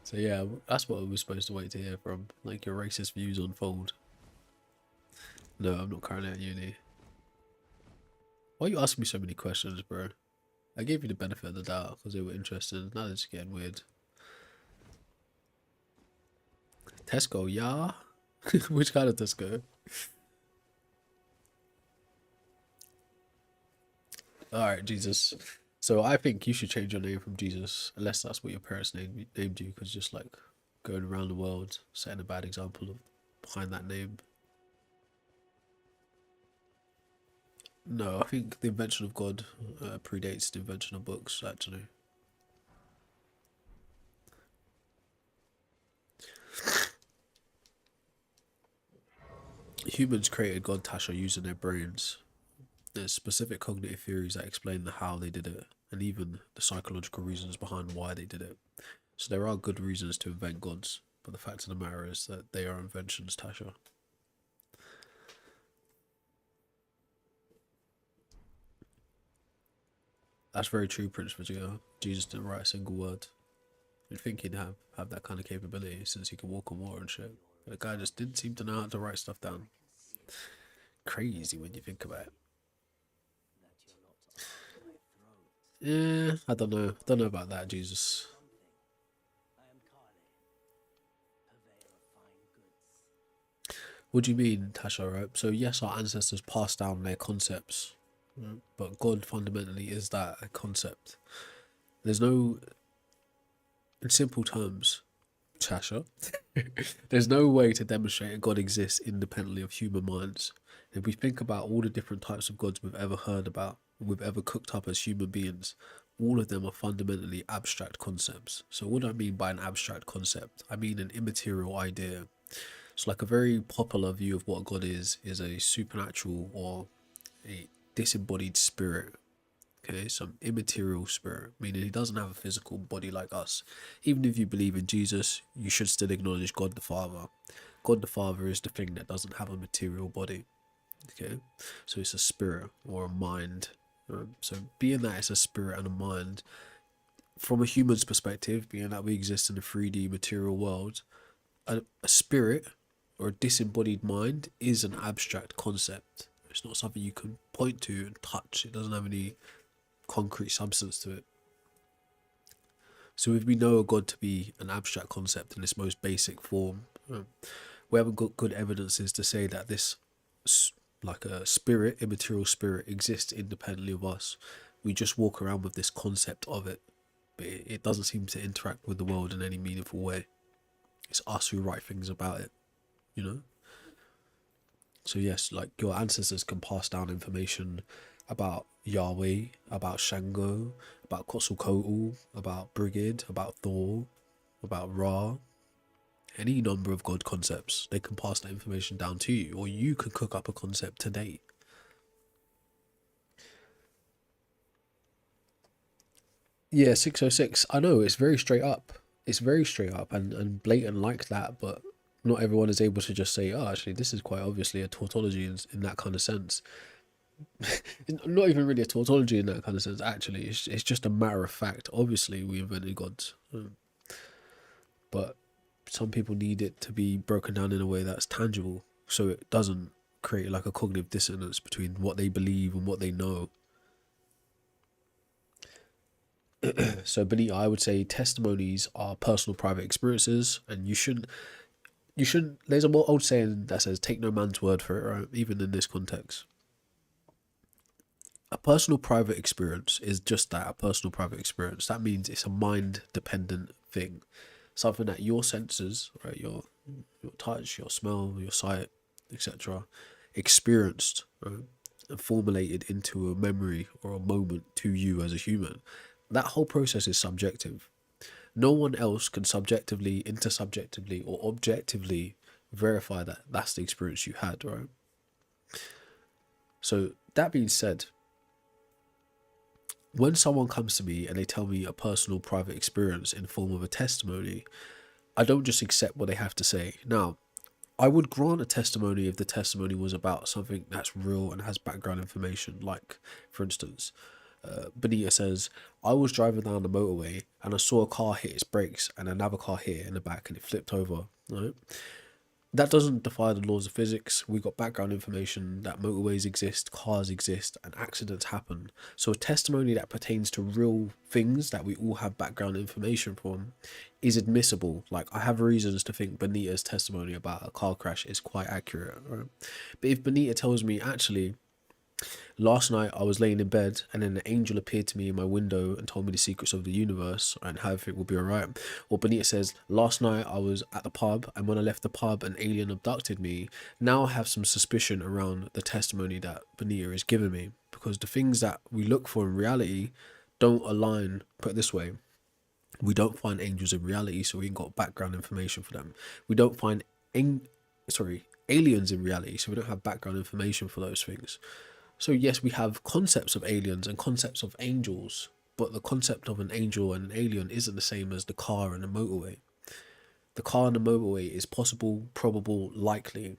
So yeah, that's what I was supposed to wait to hear from, like your racist views unfold. No, I'm not currently at uni. Why are you asking me so many questions, bro? I gave you the benefit of the doubt because they were interested. Now they're just getting weird. Tesco, yeah? Which kind of Tesco? Alright, Jesus. So I think you should change your name from Jesus, unless that's what your parents named you, because just like going around the world, setting a bad example of behind that name. No, I think the invention of God predates the invention of books, actually. Humans created God, Tasha, using their brains. There's specific cognitive theories that explain the how they did it, and even the psychological reasons behind why they did it. So there are good reasons to invent gods, but the fact of the matter is that they are inventions, Tasha. That's very true, Prince Vegeta. Jesus didn't write a single word. You'd think he'd have that kind of capability since he could walk on water and shit. But the guy just didn't seem to know how to write stuff down. Crazy when you think about it. Yeah, I don't know. Don't know about that, Jesus. What do you mean, Tasha? Right? So yes, our ancestors passed down their concepts, right? But God fundamentally is that a concept. There's no, in simple terms, Tasha, there's no way to demonstrate a God exists independently of human minds. If we think about all the different types of gods we've ever heard about, we've ever cooked up as human beings, all of them are fundamentally abstract concepts. So what do I mean by an abstract concept? I mean an immaterial idea. So like a very popular view of what God is a supernatural or a disembodied spirit. Okay, some immaterial spirit, meaning he doesn't have a physical body like us. Even if you believe in Jesus, you should still acknowledge God the Father. God the Father is the thing that doesn't have a material body. Okay, so it's a spirit or a mind. So being that it's a spirit and a mind, from a human's perspective, being that we exist in a 3D material world, a spirit or a disembodied mind is an abstract concept. It's not something you can point to and touch. It doesn't have any concrete substance to it. So if we know a God to be an abstract concept in its most basic form, We haven't got good evidences to say that this, like a spirit, immaterial spirit, exists independently of us. We just walk around with this concept of it, but it doesn't seem to interact with the world in any meaningful way. It's us who write things about it, you know? So yes, like your ancestors can pass down information about Yahweh, about Shango, about Quetzalcoatl, about Brigid, about Thor, about Ra, any number of god concepts. They can pass that information down to you, or you can cook up a concept today. Yeah, 606. I know it's very straight up. It's very straight up and blatant like that, but not everyone is able to just say, oh, actually, this is quite obviously a tautology in that kind of sense. Not even really a tautology in that kind of sense, actually. It's just a matter of fact. Obviously, we invented gods. But some people need it to be broken down in a way that's tangible, so it doesn't create like a cognitive dissonance between what they believe and what they know. So Benita, I would say testimonies are personal private experiences, and you shouldn't there's a old saying that says take no man's word for it, right? Even in this context, a personal private experience is just that, a personal private experience. That means it's a mind dependent thing, something that your senses, right, your touch, your smell, your sight, etc., experienced, right, and formulated into a memory or a moment to you as a human. That whole process is subjective. No one else can subjectively, intersubjectively, or objectively verify that that's the experience you had, right? So that being said, when someone comes to me and they tell me a personal private experience in the form of a testimony, I don't just accept what they have to say. Now, I would grant a testimony if the testimony was about something that's real and has background information. Like, for instance, Benita says, I was driving down the motorway and I saw a car hit its brakes and another car hit it in the back and it flipped over. Right? That doesn't defy the laws of physics. We got background information that motorways exist, cars exist, and accidents happen. So a testimony that pertains to real things that we all have background information from is admissible. Like, I have reasons to think Benita's testimony about a car crash is quite accurate, right? But if Benita tells me, actually, last night I was laying in bed and then an angel appeared to me in my window and told me the secrets of the universe and how everything will be alright. Or Benita says, last night I was at the pub and when I left the pub an alien abducted me. Now I have some suspicion around the testimony that Benita is giving me, because the things that we look for in reality don't align. Put it this way, we don't find angels in reality, so we ain't got background information for them. We don't find aliens in reality, so we don't have background information for those things. So yes, we have concepts of aliens and concepts of angels, but the concept of an angel and an alien isn't the same as the car and the motorway. The car and the motorway is possible, probable, likely.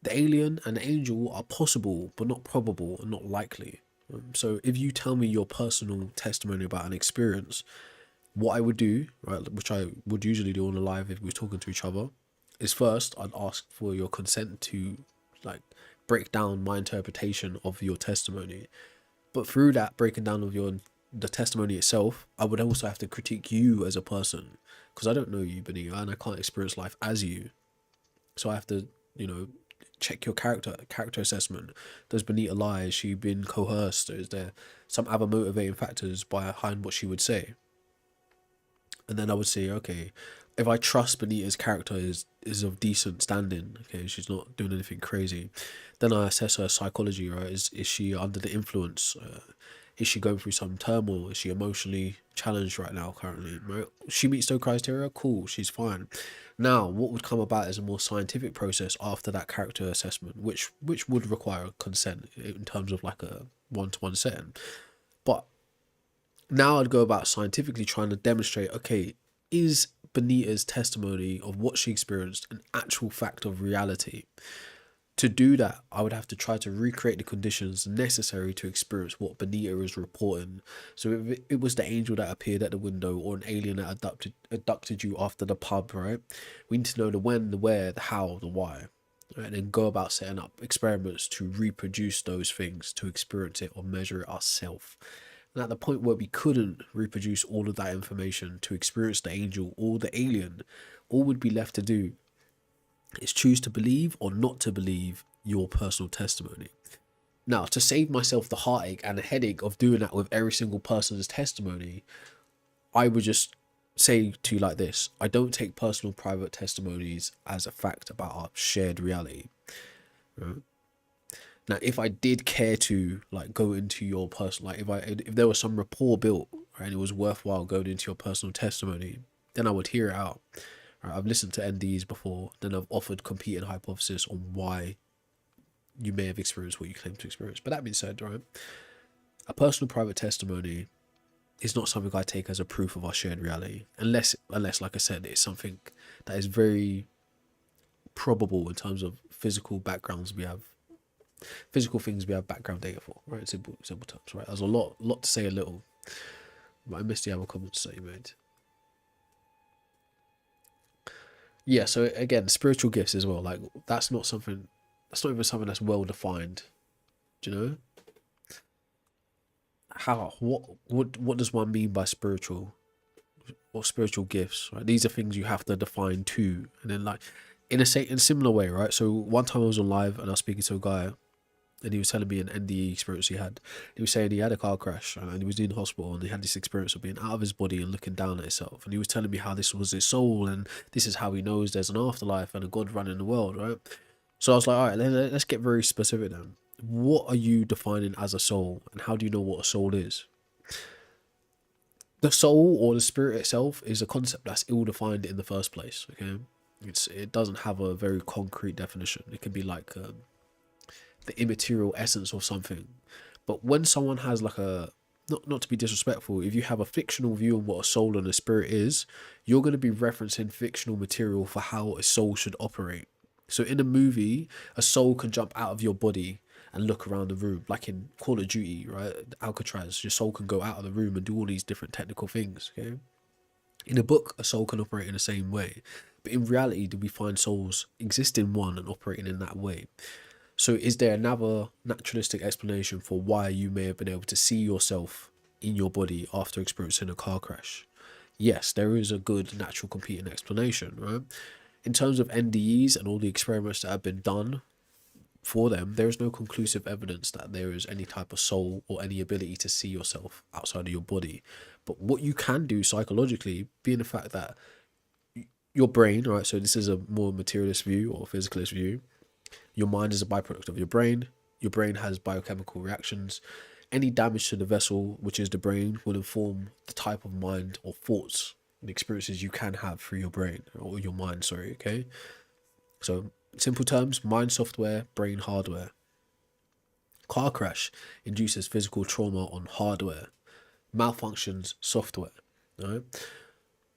The alien and the angel are possible, but not probable and not likely. So if you tell me your personal testimony about an experience, what I would do, right, which I would usually do on a live if we were talking to each other, is first I'd ask for your consent to, like, break down my interpretation of your testimony. But through that breaking down of the testimony itself, I would also have to critique you as a person, because I don't know you, Benita, and I can't experience life as you. So I have to, check your character assessment. Does Benita lie? Has she been coerced? Is there some other motivating factors behind what she would say? And then I would say, okay, if I trust Benita's character is of decent standing, okay, she's not doing anything crazy, then I assess her psychology, right? Is she under the influence? Is she going through some turmoil? Is she emotionally challenged right now, currently? Right? She meets the criteria, cool, she's fine. Now, what would come about is a more scientific process after that character assessment, which would require consent in terms of like a one-to-one setting. But now I'd go about scientifically trying to demonstrate, okay, is Benita's testimony of what she experienced an actual fact of reality? To do that, I would have to try to recreate the conditions necessary to experience what Benita is reporting. So if it was the angel that appeared at the window or an alien that abducted you after the pub, right? We need to know the when, the where, the how, the why. Right? And then go about setting up experiments to reproduce those things, to experience it or measure it ourselves. And at the point where we couldn't reproduce all of that information to experience the angel or the alien, all would be left to do It's choose to believe or not to believe your personal testimony. Now, to save myself the heartache and the headache of doing that with every single person's testimony, I would just say to you like this: I don't take personal private testimonies as a fact about our shared reality. Right? Now, if I did care to like go into your personal, like if there was some rapport built, right, and it was worthwhile going into your personal testimony, then I would hear it out. Right? I've listened to NDEs before, then I've offered competing hypothesis on why you may have experienced what you claim to experience. But that being said, right, a personal private testimony is not something I take as a proof of our shared reality, unless like I said, it's something that is very probable in terms of physical backgrounds we have, physical things we have background data for, right? Simple terms, right? There's a lot to say a little, but I missed the other comments that you made. Yeah, so again, spiritual gifts as well, like that's not even something that's well defined. Do you know? How what does one mean by spiritual or spiritual gifts, right? These are things you have to define too. And then like in a similar way, right? So one time I was on live and I was speaking to a guy and he was telling me an NDE experience he had. He was saying he had a car crash and he was in hospital and he had this experience of being out of his body and looking down at himself. And he was telling me how this was his soul and this is how he knows there's an afterlife and a God running the world, right? So I was like, all right, let's get very specific then. What are you defining as a soul and how do you know what a soul is? The soul or the spirit itself is a concept that's ill-defined in the first place, okay? It doesn't have a very concrete definition. It can be like the immaterial essence of something. But when someone has like a, not to be disrespectful, if you have a fictional view on what a soul and a spirit is, you're going to be referencing fictional material for how a soul should operate. So in a movie, a soul can jump out of your body and look around the room, like in Call of Duty, right? Alcatraz, your soul can go out of the room and do all these different technical things, okay? In a book, a soul can operate in the same way. But in reality, do we find souls exist in one and operating in that way? So is there another naturalistic explanation for why you may have been able to see yourself in your body after experiencing a car crash? Yes, there is a good natural competing explanation, right? In terms of NDEs and all the experiments that have been done for them, there is no conclusive evidence that there is any type of soul or any ability to see yourself outside of your body. But what you can do psychologically, being the fact that your brain, right, so this is a more materialist view or physicalist view, your mind is a byproduct of your brain has biochemical reactions. Any damage to the vessel, which is the brain, will inform the type of mind or thoughts and experiences you can have through your brain or your mind, sorry, okay? So simple terms, mind software, brain hardware. Car crash induces physical trauma on hardware, malfunctions software. Right?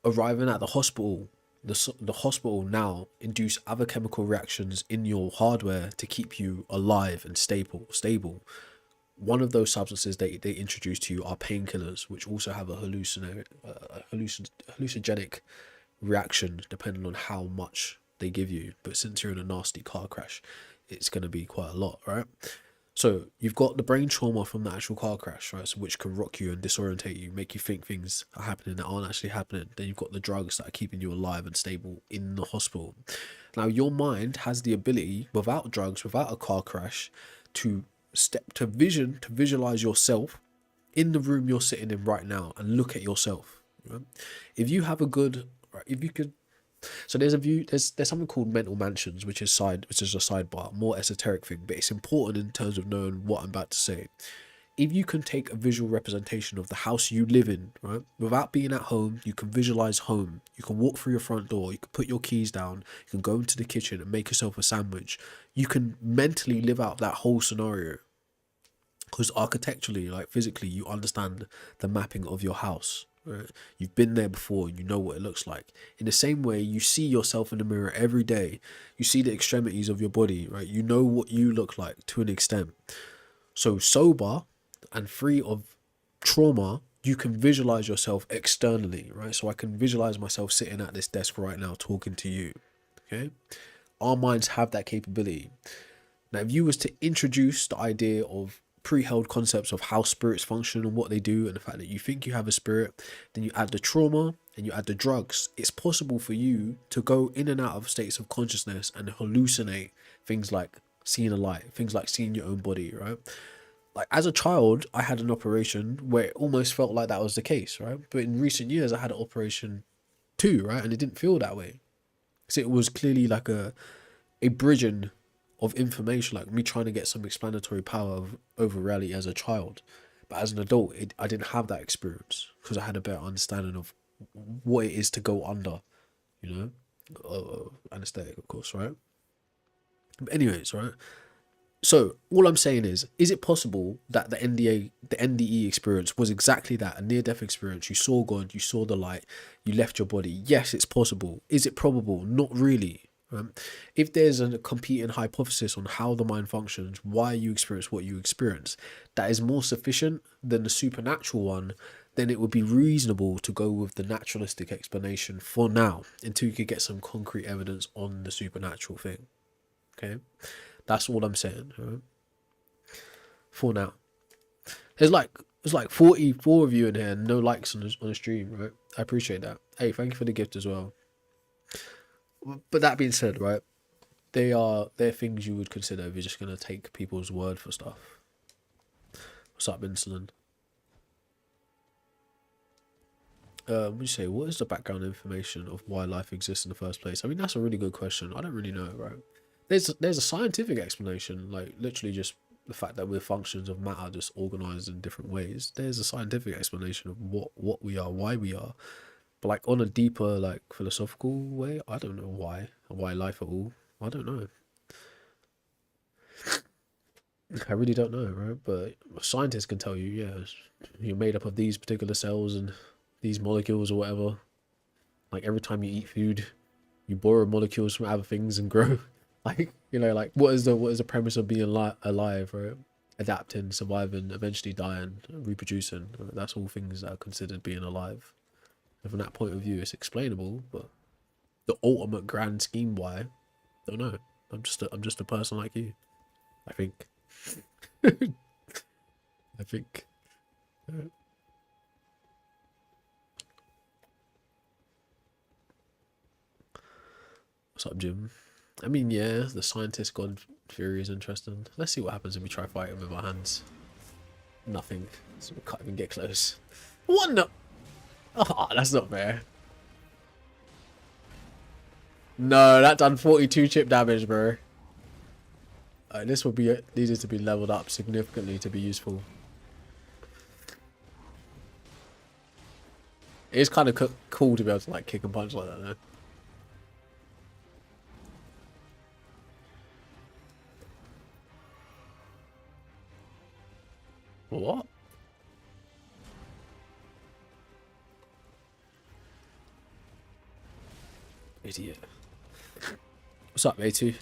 Arriving at the hospital, the hospital now induce other chemical reactions in your hardware to keep you alive and stable. One of those substances they introduce to you are painkillers, which also have a hallucinogenic reaction depending on how much they give you. But since you're in a nasty car crash, it's going to be quite a lot, right? So you've got the brain trauma from the actual car crash, right? So which can rock you and disorientate you, make you think things are happening that aren't actually happening. Then you've got the drugs that are keeping you alive and stable in the hospital. Now your mind has the ability, without drugs, without a car crash, to visualize yourself in the room you're sitting in right now and look at yourself. Right? If you have a good, right, if you could. So there's something called mental mansions, which is a sidebar, more esoteric thing, but it's important in terms of knowing what I'm about to say. If you can take a visual representation of the house you live in, right, without being at home, you can visualize home. You can walk through your front door, you can put your keys down, you can go into the kitchen and make yourself a sandwich. You can mentally live out that whole scenario. Because architecturally, like physically, you understand the mapping of your house. Right? You've been there before and you know what it looks like. In the same way, you see yourself in the mirror every day. You see the extremities of your body, right? You know what you look like to an extent. So sober and free of trauma, you can visualize yourself externally, right? So I can visualize myself sitting at this desk right now talking to you, okay? Our minds have that capability. Now, if you was to introduce the idea of pre-held concepts of how spirits function and what they do, and the fact that you think you have a spirit, then you add the trauma and you add the drugs, it's possible for you to go in and out of states of consciousness and hallucinate things like seeing a light, things like seeing your own body, right? Like as a child, I had an operation where it almost felt like that was the case, right? But in recent years, I had an operation too, right? And it didn't feel that way. So it was clearly like a bridging of information, like me trying to get some explanatory power over reality as a child. But as an adult, I didn't have that experience because I had a better understanding of what it is to go under, you know, anesthetic, of course, right? But anyways, right? So all I'm saying is it possible that the NDE experience was exactly that, a near-death experience? You saw God, you saw the light, you left your body. Yes, it's possible. Is it probable? Not really. Right? If there's a competing hypothesis on how the mind functions, why you experience what you experience, that is more sufficient than the supernatural one, then it would be reasonable to go with the naturalistic explanation for now, until you could get some concrete evidence on the supernatural thing. Okay? That's all I'm saying, right? For now. There's like 44 of you in here and no likes on the stream, right? I appreciate that. Hey, thank you for the gift as well. But that being said, right, they're things you would consider if you're just gonna take people's word for stuff. What's up, Insulin? Would you say, what is the background information of why life exists in the first place? I mean, that's a really good question. I don't really know, right? There's a scientific explanation, like literally just the fact that we're functions of matter just organized in different ways. There's a scientific explanation of what we are, why we are. But like on a deeper, like philosophical way, I don't know why life at all. I don't know. I really don't know, right? But scientists can tell you, yeah, you're made up of these particular cells and these molecules or whatever. Like every time you eat food, you borrow molecules from other things and grow. Like, you know, like what is the premise of being alive, right? Adapting, surviving, eventually dying, reproducing. That's all things that are considered being alive. And from that point of view, it's explainable, but the ultimate grand scheme why, I don't know. I'm just a person like you. I think. I think. What's up, Jim? I mean, yeah, the scientist god theory is interesting. Let's see what happens if we try fighting with our hands. Nothing. So we can't even get close. What no? Oh, that's not fair. No, that done 42 chip damage, bro. This will be needed to be leveled up significantly to be useful. It is kind of cool to be able to like kick and punch like that, though. What? Idiot. What's up, A2?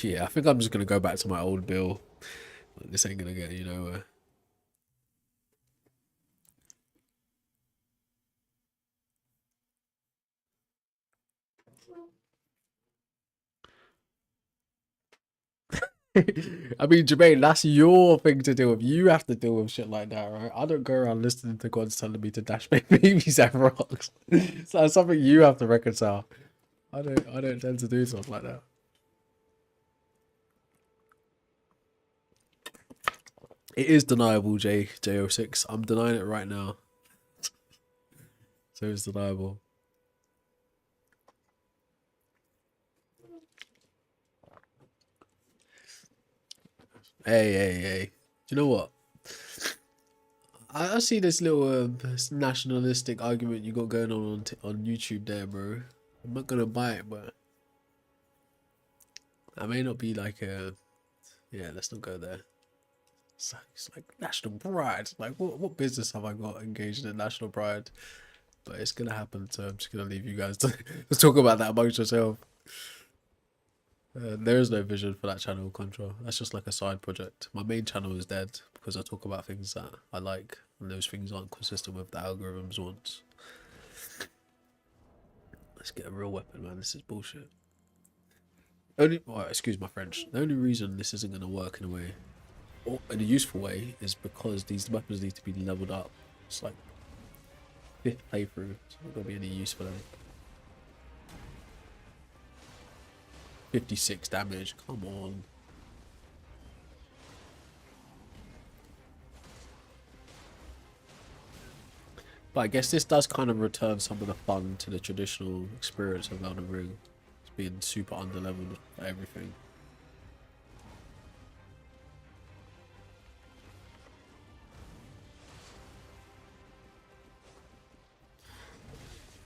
Yeah, I think I'm just gonna go back to my old bill. This ain't gonna get you nowhere. I mean, Jermaine, that's your thing to deal with. You have to deal with shit like that, right? I don't go around listening to gods telling me to dash my babies at rocks. So that's something you have to reconcile. I don't tend to do stuff like that. It is deniable, J06. I'm denying it right now. So it's deniable. Hey. Do you know what? I see this little this nationalistic argument you got going on YouTube there, bro. I'm not gonna buy it, but I may not be like a. Yeah, let's not go there. It's like national pride. Like, what business have I got engaged in national pride? But it's gonna happen, so I'm just gonna leave you guys to talk about that amongst yourself. There is no vision for that channel, Contra. That's just like a side project. My main channel is dead because I talk about things that I like, and those things aren't consistent with the algorithms wants. Let's get a real weapon, man. This is bullshit. Only, well, excuse my French. The only reason this isn't going to work in a way, or in a useful way, is because these weapons need to be leveled up. It's like 5th playthrough. It's not going to be any use for them. 56 damage. Come on. But I guess this does kind of return some of the fun to the traditional experience of Elden Ring. It's being super underleveled for everything.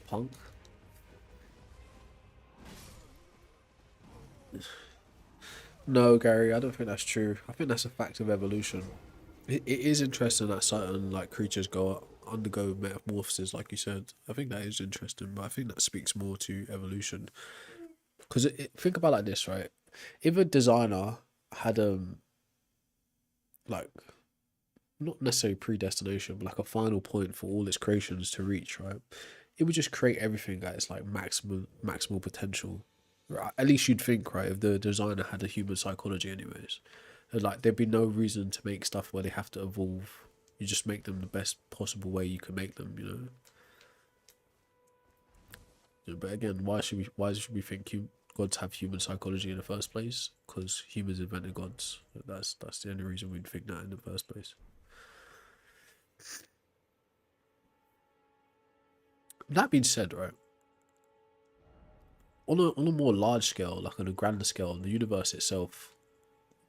Punk? No, Gary, I don't think that's true. I think that's a fact of evolution. It is interesting that certain like creatures undergo metamorphosis, like you said. I think that is interesting, but I think that speaks more to evolution. Because think about it like this, right? If a designer had like not necessarily predestination, but like a final point for all its creations to reach, right? It would just create everything at its like maximal potential. Right? At least you'd think, right? If the designer had a human psychology, anyways, and like there'd be no reason to make stuff where they have to evolve. You just make them the best possible way you can make them, you know. But again, why should we think gods have human psychology in the first place? Because humans invented gods. That's the only reason we'd think that in the first place. That being said, right, on a more large scale, like on a grander scale, the universe itself,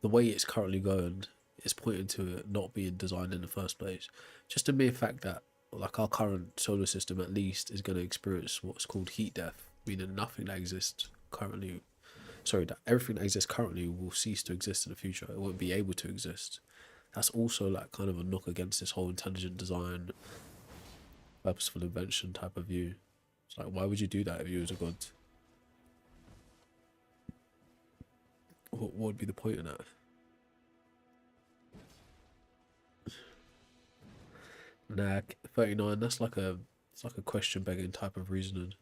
the way it's currently going, is pointing to it not being designed in the first place. Just the mere fact that like our current solar system at least is going to experience what's called heat death, meaning nothing that exists currently, sorry, that everything that exists currently will cease to exist in the future. It won't be able to exist. That's also like kind of a knock against this whole intelligent design, purposeful invention type of view. It's like, why would you do that if you was a god? What would be the point in that? Nah, 39. It's like a question begging type of reasoning.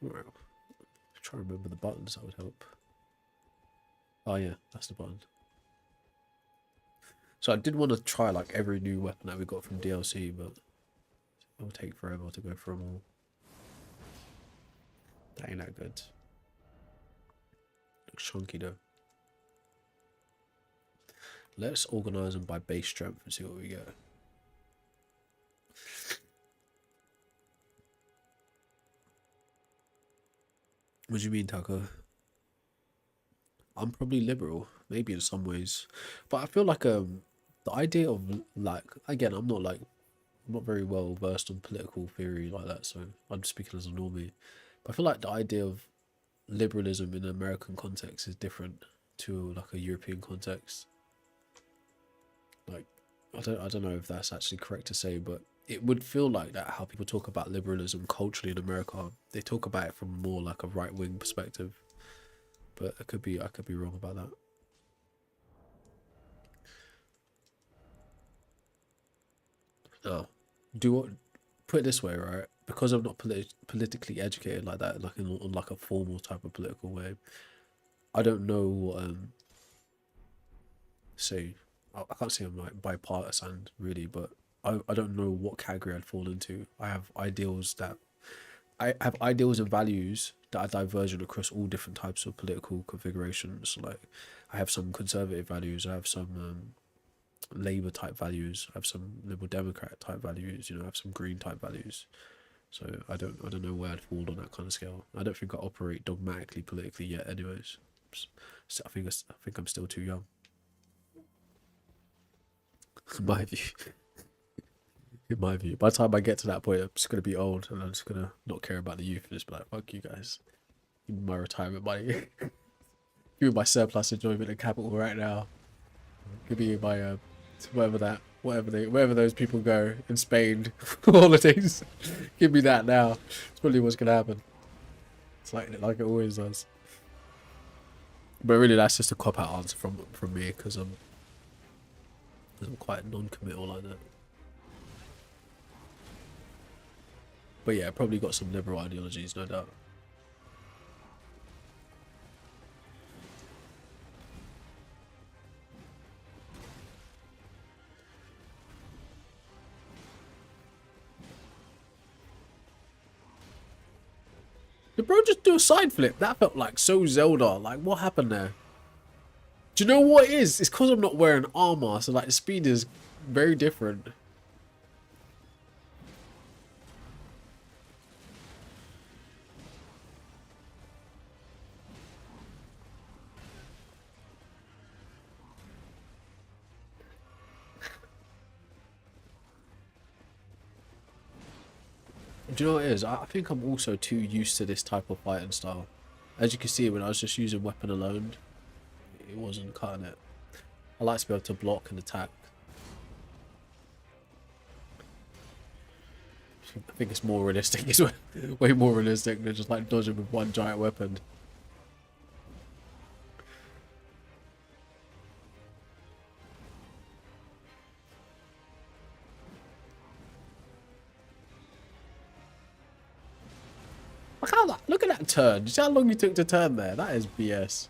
Right. Try to remember the buttons. That would help. Oh yeah, that's the button. So I did want to try like every new weapon that we got from DLC, but it'll take forever to go through them all. That ain't that good. Looks chunky though. Let's organize them by base strength and see what we get. What do you mean, Tucker? I'm probably liberal, maybe in some ways, but I feel like the idea of like, again, I'm not very well versed on political theory like that, so I'm speaking as a normie. But I feel like the idea of liberalism in an American context is different to like a European context. Like, I don't know if that's actually correct to say, but it would feel like that how people talk about liberalism culturally in America. They talk about it from more like a right wing perspective. But I could be wrong about that. No. Do what put it this way, right? Because I'm not politically educated like that, like on like a formal type of political way, I don't know what say I can't say I'm like bipartisan really, but I don't know what category I'd fall into. I have ideals and values that are divergent across all different types of political configurations. Like I have some conservative values, I have some Labour type values, I have some Liberal Democrat type values, you know, I have some Green type values. So I don't know where I'd fall on that kind of scale. I don't think I operate dogmatically politically yet anyways. I think I'm still too young. In my view. In my view. By the time I get to that point, I'm just gonna be old and I'm just gonna not care about the youth and just be like, fuck you guys. Give me my retirement money. Give me my surplus enjoyment and capital right now. Give me my wherever those people go in Spain for holidays. Give me that now. It's probably what's gonna happen. It's like it always does. But really, that's just a cop out answer from me because I'm quite non-committal like that. But yeah, probably got some liberal ideologies, no doubt. Did bro just do a side flip? That felt like so Zelda. Like, what happened there? Do you know what it is? It's because I'm not wearing armor, so like the speed is very different. Do you know what it is? I think I'm also too used to this type of fighting style. As you can see, when I was just using weapon alone, it wasn't cutting it. I like to be able to block and attack. I think it's more realistic. It's way more realistic than just like dodging with one giant weapon. Look at that turn. See how long you took to turn there? That is BS.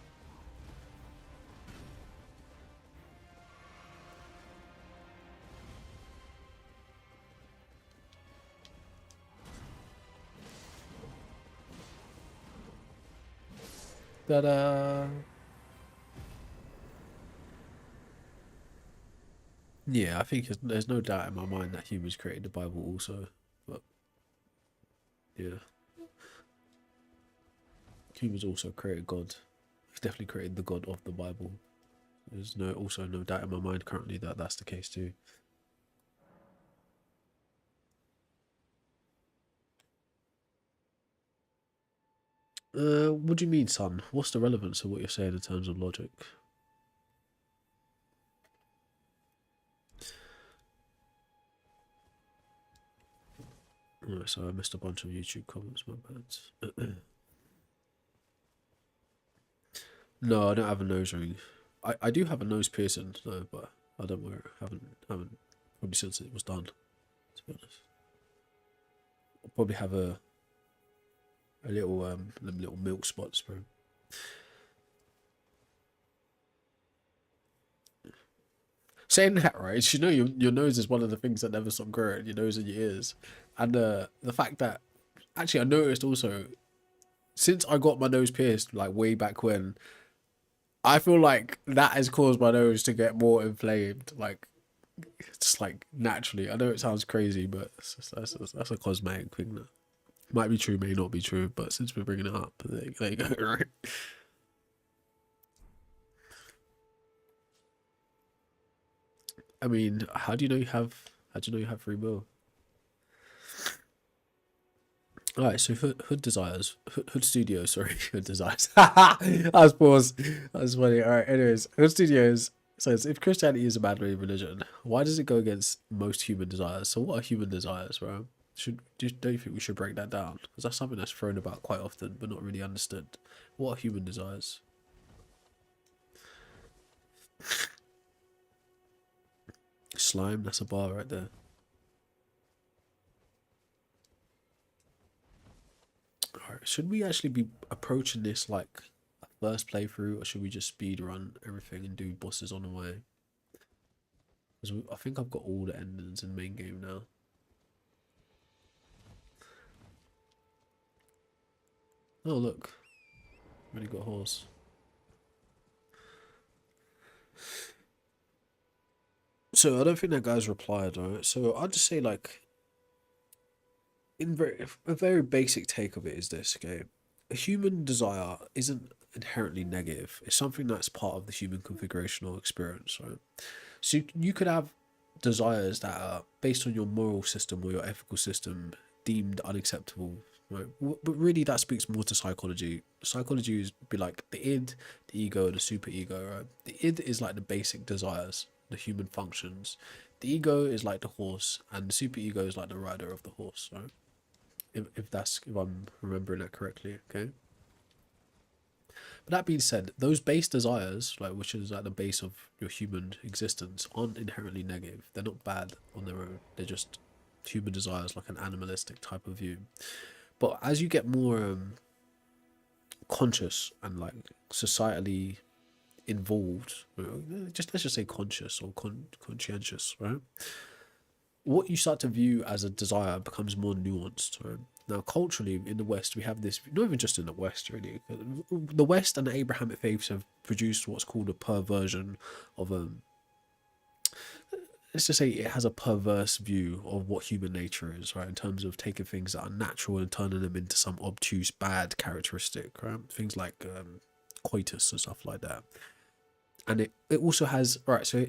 Ta-da! Yeah, I think there's no doubt in my mind that humans created the Bible also. But, yeah. Humans also created God. He definitely created the God of the Bible. There's also no doubt in my mind currently that that's the case too. What do you mean, son? What's the relevance of what you're saying in terms of logic? Alright, so I missed a bunch of YouTube comments, my bad. No, I don't have a nose ring. I do have a nose piercing though, but I don't wear it. Haven't probably since it was done, to be honest. I'll probably have a little little milk spots, bro. Saying that, right? You know your nose is one of the things that never stop growing. Your nose and your ears, and the fact that actually I noticed also since I got my nose pierced like way back when, I feel like that has caused my nose to get more inflamed, like just like naturally. I know it sounds crazy, but that's a cosmetic thing that might be true, may not be true. But since we're bringing it up, there you go, right? I mean, how do you know you have? How do you know you have free will? All right, so Hood Desires, Hood Studios, sorry, Hood Desires. I was paused. That was funny. All right, anyways, Hood Studios says if Christianity is a man-made religion, why does it go against most human desires? So what are human desires, bro? Don't you think we should break that down? Because that's something that's thrown about quite often, but not really understood. What are human desires? Slime, that's a bar right there. Alright, should we actually be approaching this like a first playthrough, or should we just speed run everything and do bosses on the way? Because I think I've got all the endings in main game now. Oh look, already got a horse. So I don't think that guy's replied, alright? So I'll just say like a very basic take of it is this, okay? A human desire isn't inherently negative. It's something that's part of the human configuration or experience, right? So you could have desires that are based on your moral system or your ethical system deemed unacceptable, right? But really that speaks more to psychology. Psychology is be like the id, the ego, and the superego, right? The id is like the basic desires, the human functions. The ego is like the horse, and the superego is like the rider of the horse, right? If I'm remembering that correctly, okay. But that being said, those base desires, like which is at the base of your human existence, aren't inherently negative. They're not bad on their own. They're just human desire is like an animalistic type of view. But as you get more conscious and like societally involved, just let's just say conscious or conscientious, right? What you start to view as a desire becomes more nuanced, right? Now, culturally in the West, we have this, not even just in the West, really. The West and the Abrahamic faiths have produced what's called a perversion of let's just say it has a perverse view of what human nature is, right? In terms of taking things that are natural and turning them into some obtuse bad characteristic, right? Things like coitus and stuff like that. And it also has, right, so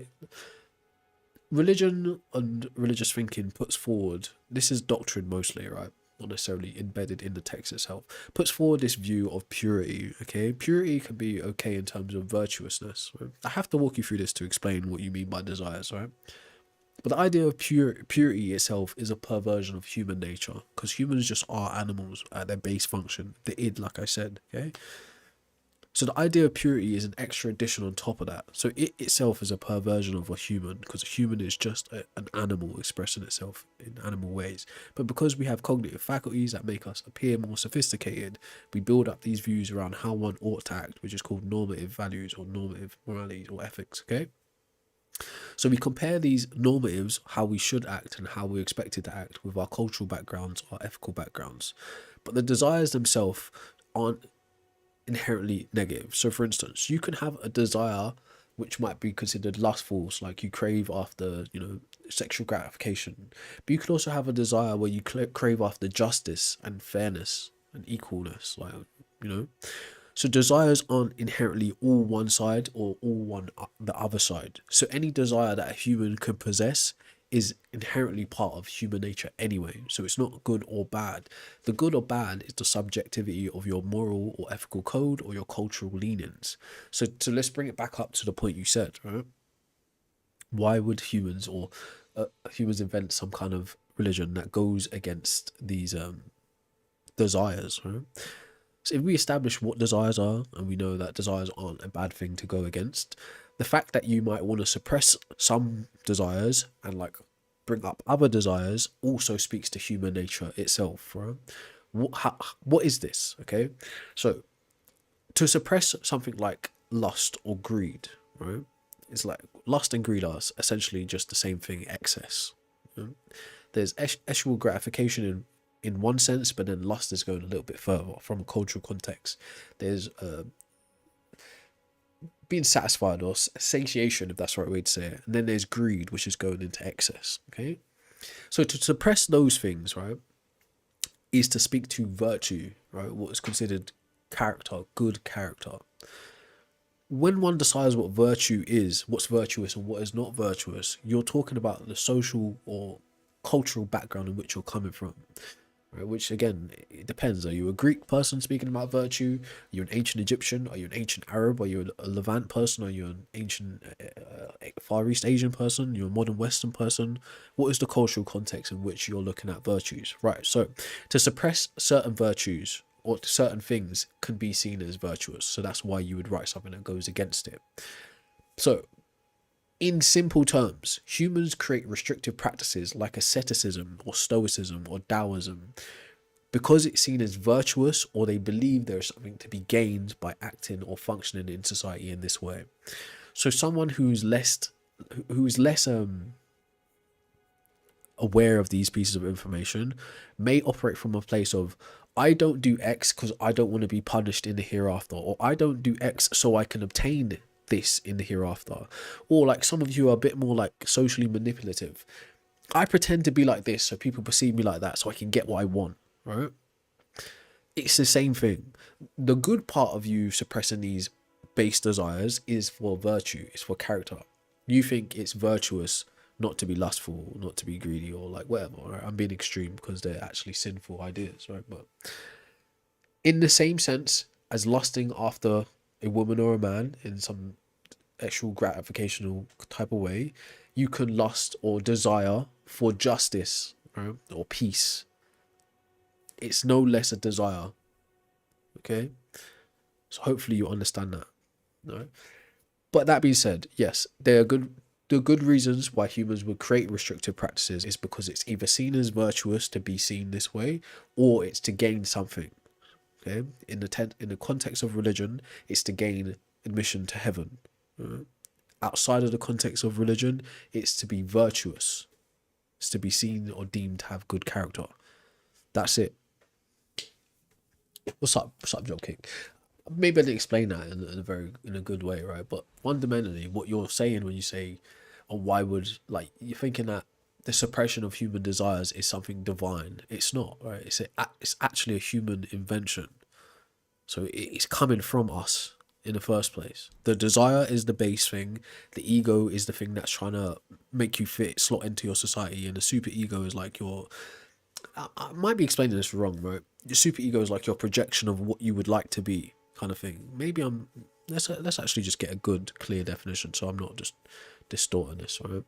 religion and religious thinking puts forward, this is doctrine mostly, right? Not necessarily embedded in the text itself, puts forward this view of purity, okay? Purity can be okay in terms of virtuousness, right? I have to walk you through this to explain what you mean by desires, right? But the idea of purity itself is a perversion of human nature, because humans just are animals at their base function, the id, like I said, okay? So the idea of purity is an extra addition on top of that. So it itself is a perversion of a human, because a human is just an animal expressing itself in animal ways. But because we have cognitive faculties that make us appear more sophisticated, we build up these views around how one ought to act, which is called normative values or normative moralities or ethics, okay? So we compare these normatives, how we should act and how we're expected to act, with our cultural backgrounds, our ethical backgrounds. But the desires themselves aren't inherently negative. So for instance, you can have a desire which might be considered lustful, so like you crave after, sexual gratification. But you can also have a desire where you crave after justice and fairness and equalness, like, you know. So desires aren't inherently all one side or all the other side. So any desire that a human can possess is inherently part of human nature anyway. So it's not good or bad. The good or bad is the subjectivity of your moral or ethical code or your cultural leanings. So let's bring it back up to the point you said, right? Why would humans invent some kind of religion that goes against these desires, right? So if we establish what desires are, and we know that desires aren't a bad thing to go against, the fact that you might want to suppress some desires and like bring up other desires also speaks to human nature itself, right? What is this? Okay, so to suppress something like lust or greed, right? It's like lust and greed are essentially just the same thing, excess. You know? There's sexual gratification in one sense, but then lust is going a little bit further from a cultural context. There's being satisfied or satiation, if that's the right way to say it, and then there's greed, which is going into excess. Okay, so to suppress those things, right, is to speak to virtue, right, what is considered character, good character. When one decides what virtue is, what's virtuous and what is not virtuous, you're talking about the social or cultural background in which you're coming from. Right, which again, it depends. Are you a Greek person speaking about virtue? Are you an ancient Egyptian? Are you an ancient Arab? Are you a Levant person? Are you an ancient Far East Asian person? You're a modern Western person? What is the cultural context in which you're looking at virtues? Right, so to suppress certain virtues or certain things can be seen as virtuous. So that's why you would write something that goes against it. So in simple terms, humans create restrictive practices like asceticism or stoicism or Taoism because it's seen as virtuous, or they believe there is something to be gained by acting or functioning in society in this way. So someone who's less aware of these pieces of information may operate from a place of, I don't do X because I don't want to be punished in the hereafter, or I don't do X so I can obtain this in the hereafter. Or like some of you are a bit more like socially manipulative. I pretend to be like this so people perceive me like that so I can get what I want, right? It's the same thing. The good part of you suppressing these base desires is for virtue, it's for character. You think it's virtuous not to be lustful, not to be greedy, or like whatever, right? I'm being extreme because they're actually sinful ideas, right? But in the same sense as lusting after a woman or a man in some sexual gratificational type of way, you can lust or desire for justice, right, or peace. It's no less a desire. Okay, so hopefully you understand that. Right? But that being said, yes, they are good. The good reasons why humans would create restrictive practices is because it's either seen as virtuous to be seen this way, or it's to gain something. Okay, in the context of religion, it's to gain admission to heaven. Outside of the context of religion, it's to be virtuous. It's to be seen or deemed to have good character. That's it. What's up, Joe King? Maybe I didn't explain that in a good way, right? But fundamentally, what you're saying when you say, "Oh, why would," like, you're thinking that the suppression of human desires is something divine. It's not, right? It's actually a human invention. So it's coming from us in the first place. The desire is the base thing. The ego is the thing that's trying to make you fit, slot into your society, and the super ego is like your. I might be explaining this wrong, right? Your super ego is like your projection of what you would like to be, kind of thing. Maybe I'm. Let's actually just get a good, clear definition, so I'm not just distorting this, right?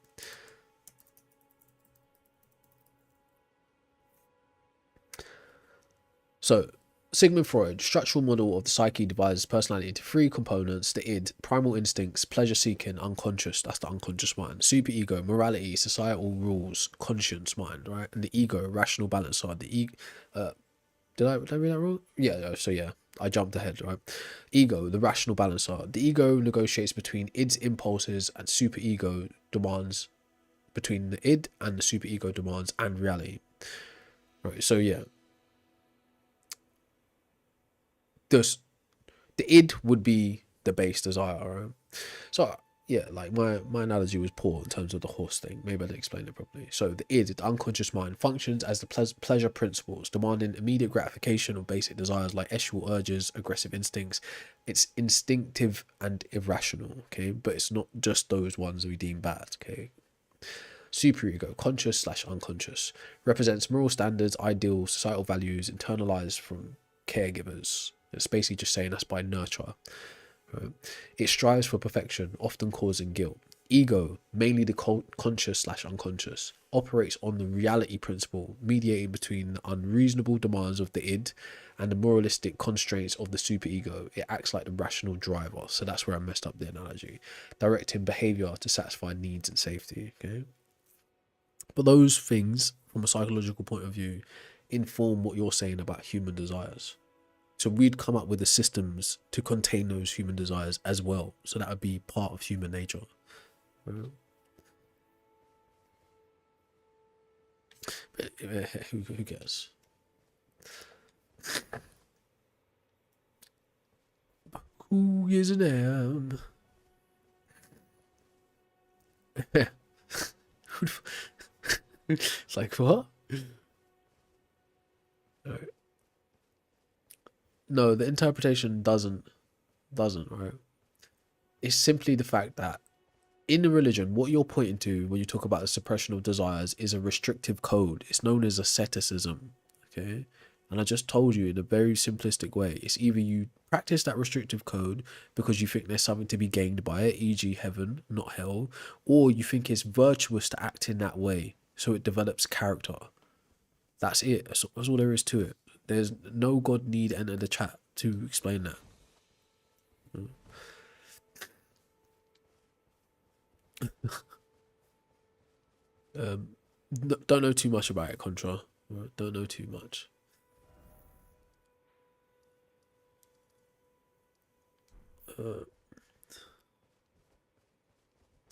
So, Sigmund Freud, structural model of the psyche, divides personality into three components: the id, primal instincts, pleasure seeking, unconscious, that's the unconscious mind; superego, morality, societal rules, conscience mind, right? And the ego, rational balancer. Did I read that wrong? Yeah, so yeah, I jumped ahead, right? Ego, the rational balancer. The ego negotiates between id's impulses and superego demands, between the id and the superego demands and reality. Right, so yeah. The id would be the base desire, right? So yeah, like my analogy was poor in terms of the horse thing. Maybe I didn't explain it properly. So the id, the unconscious mind, functions as the pleasure principles, demanding immediate gratification of basic desires like sexual urges, aggressive instincts. It's instinctive and irrational, okay? But it's not just those ones we deem bad, okay? Superego, conscious slash unconscious, represents moral standards, ideals, societal values internalized from caregivers. It's basically just saying that's by nurture. Right? It strives for perfection, often causing guilt. Ego, mainly the conscious slash unconscious, operates on the reality principle, mediating between the unreasonable demands of the id and the moralistic constraints of the superego. It acts like the rational driver. So that's where I messed up the analogy, directing behavior to satisfy needs and safety. Okay, but those things, from a psychological point of view, inform what you're saying about human desires. So we'd come up with the systems to contain those human desires as well. So that would be part of human nature. Right? Who cares? Who is an am? It's like, what? No, the interpretation doesn't, right? It's simply the fact that in the religion, what you're pointing to when you talk about the suppression of desires is a restrictive code. It's known as asceticism. Okay. And I just told you in a very simplistic way, it's either you practice that restrictive code because you think there's something to be gained by it, e.g., heaven, not hell, or you think it's virtuous to act in that way, so it develops character. That's it. That's all there is to it. There's no God need enter the chat to explain that. Don't know too much about it, Contra. Don't know too much.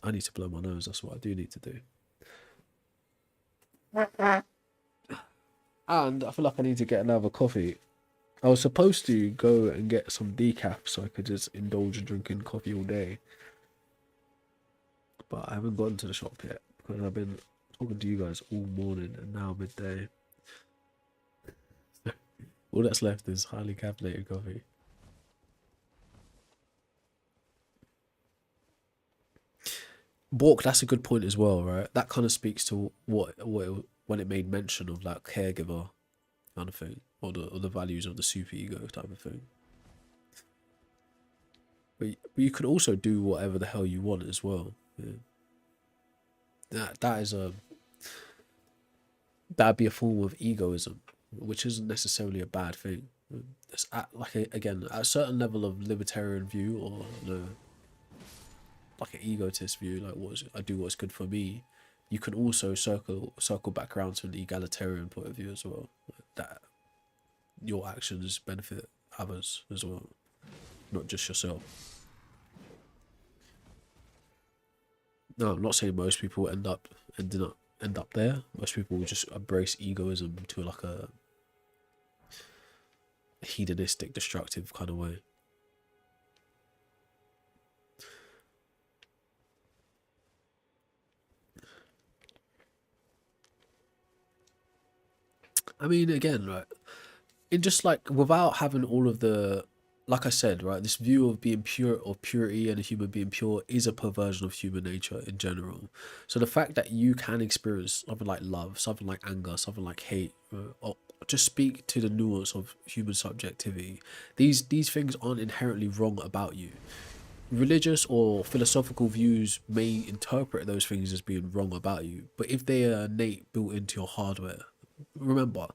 I need to blow my nose. That's what I do need to do. And I feel like I need to get another coffee. I was supposed to go and get some decaf so I could just indulge in drinking coffee all day. But I haven't gone to the shop yet because I've been talking to you guys all morning and now midday. All that's left is highly caffeinated coffee. Bork, that's a good point as well, right? That kind of speaks to when it made mention of like caregiver kind of thing, or the values of the superego type of thing. But you could also do whatever the hell you want as well. Yeah. That'd be a form of egoism, which isn't necessarily a bad thing. It's again at a certain level of libertarian view, or no, like an egotist view, like I do what's good for me, you can also circle back around to an egalitarian point of view as well. That your actions benefit others as well, not just yourself. No, I'm not saying most people end up there. Most people will just embrace egoism to like a hedonistic, destructive kind of way. I mean, again, right, it just like without having all of the, like I said, right, this view of being pure, of purity and a human being pure is a perversion of human nature in general. So the fact that you can experience something like love, something like anger, something like hate, or just speak to the nuance of human subjectivity, these things aren't inherently wrong about you. Religious or philosophical views may interpret those things as being wrong about you, but if they are innate, built into your hardware, remember,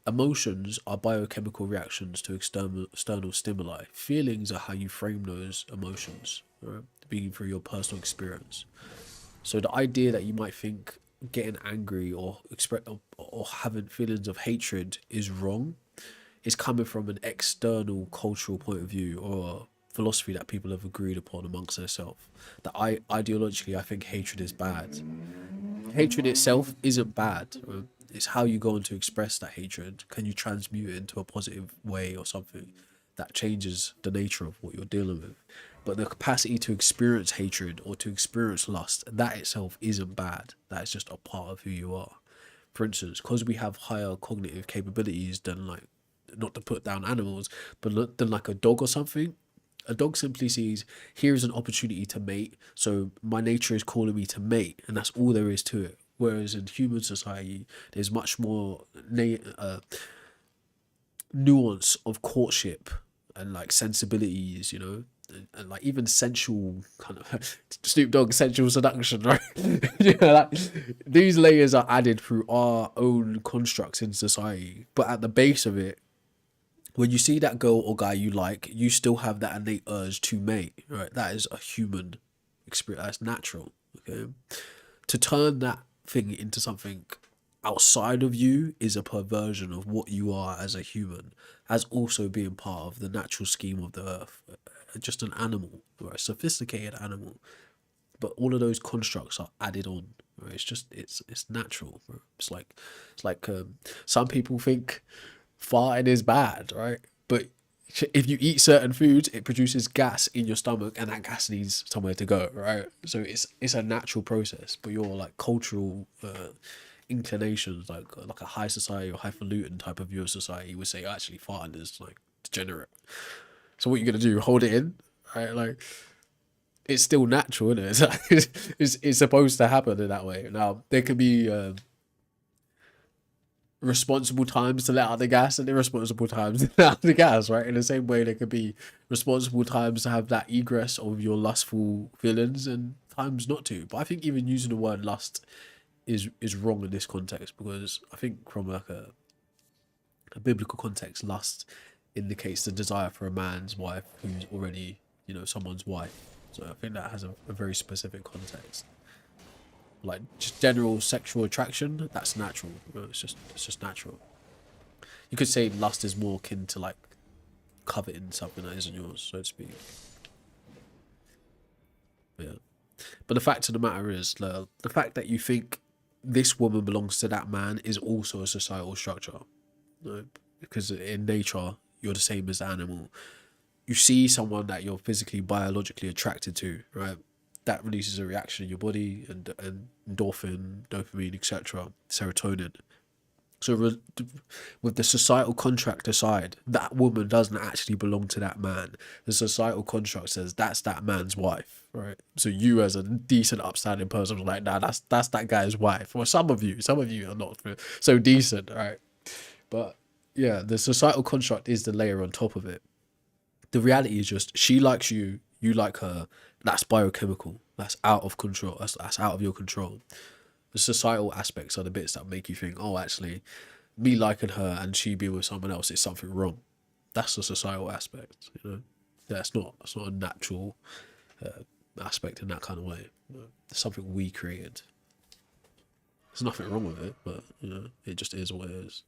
emotions are biochemical reactions to external stimuli. Feelings are how you frame those emotions, right? Being through your personal experience. So the idea that you might think getting angry or having feelings of hatred is wrong is coming from an external cultural point of view or philosophy that people have agreed upon amongst themselves. That ideologically, I think hatred is bad. Hatred itself isn't bad. It's how you go on to express that hatred. Can you transmute it into a positive way or something that changes the nature of what you're dealing with? But the capacity to experience hatred or to experience lust, that itself isn't bad. That is just a part of who you are. For instance, because we have higher cognitive capabilities than, like, not to put down animals, but than like a dog or something. A dog simply sees, here is an opportunity to mate, so my nature is calling me to mate, and that's all there is to it. Whereas in human society, there's much more nuance of courtship and like sensibilities, you know, and like even sensual kind of Snoop Dogg sensual seduction, right? You know, like, these layers are added through our own constructs in society, but at the base of it, when you see that girl or guy you like, you still have that innate urge to mate, right? That is a human experience. That's natural. Okay, to turn that thing into something outside of you is a perversion of what you are as a human, as also being part of the natural scheme of the earth. Just an animal, right? A sophisticated animal, but all of those constructs are added on. Right? It's natural. Right? It's like some people think farting is bad, right? But if you eat certain foods, it produces gas in your stomach, and that gas needs somewhere to go, right? So it's a natural process. But your like cultural inclinations, like a high society or highfalutin type of view of society, would say actually farting is like degenerate. So what you're gonna do? Hold it in, right? Like it's still natural, isn't it? It's, like, it's supposed to happen in that way. Now there could be responsible times to let out the gas and irresponsible times to let out the gas, right? In the same way, there could be responsible times to have that egress of your lustful feelings and times not to. But I think even using the word lust is wrong in this context, because I think from like a biblical context, lust indicates the desire for a man's wife who's already, you know, someone's wife. So I think that has a very specific context. Like just general sexual attraction, that's natural. It's just natural. You could say lust is more akin to like coveting something that isn't yours, so to speak. Yeah. But the fact of the matter is, the fact that you think this woman belongs to that man is also a societal structure. Right? Because in nature, you're the same as the animal. You see someone that you're physically, biologically attracted to, right? That releases a reaction in your body, and endorphin, dopamine, etc., serotonin. So with the societal contract aside, that woman doesn't actually belong to that man. The societal contract says that's that man's wife, right? So you, as a decent, upstanding person, are like, nah, that's that guy's wife. Or some of you are not so decent, right? But yeah, the societal construct is the layer on top of it. The reality is just she likes you, you like her. That's biochemical. That's out of control. That's out of your control. The societal aspects are the bits that make you think, oh, actually, me liking her and she being with someone else is something wrong. That's the societal aspect, you know. That's not a natural aspect in that kind of way. It's something we created. There's nothing wrong with it, but you know, it just is what it is.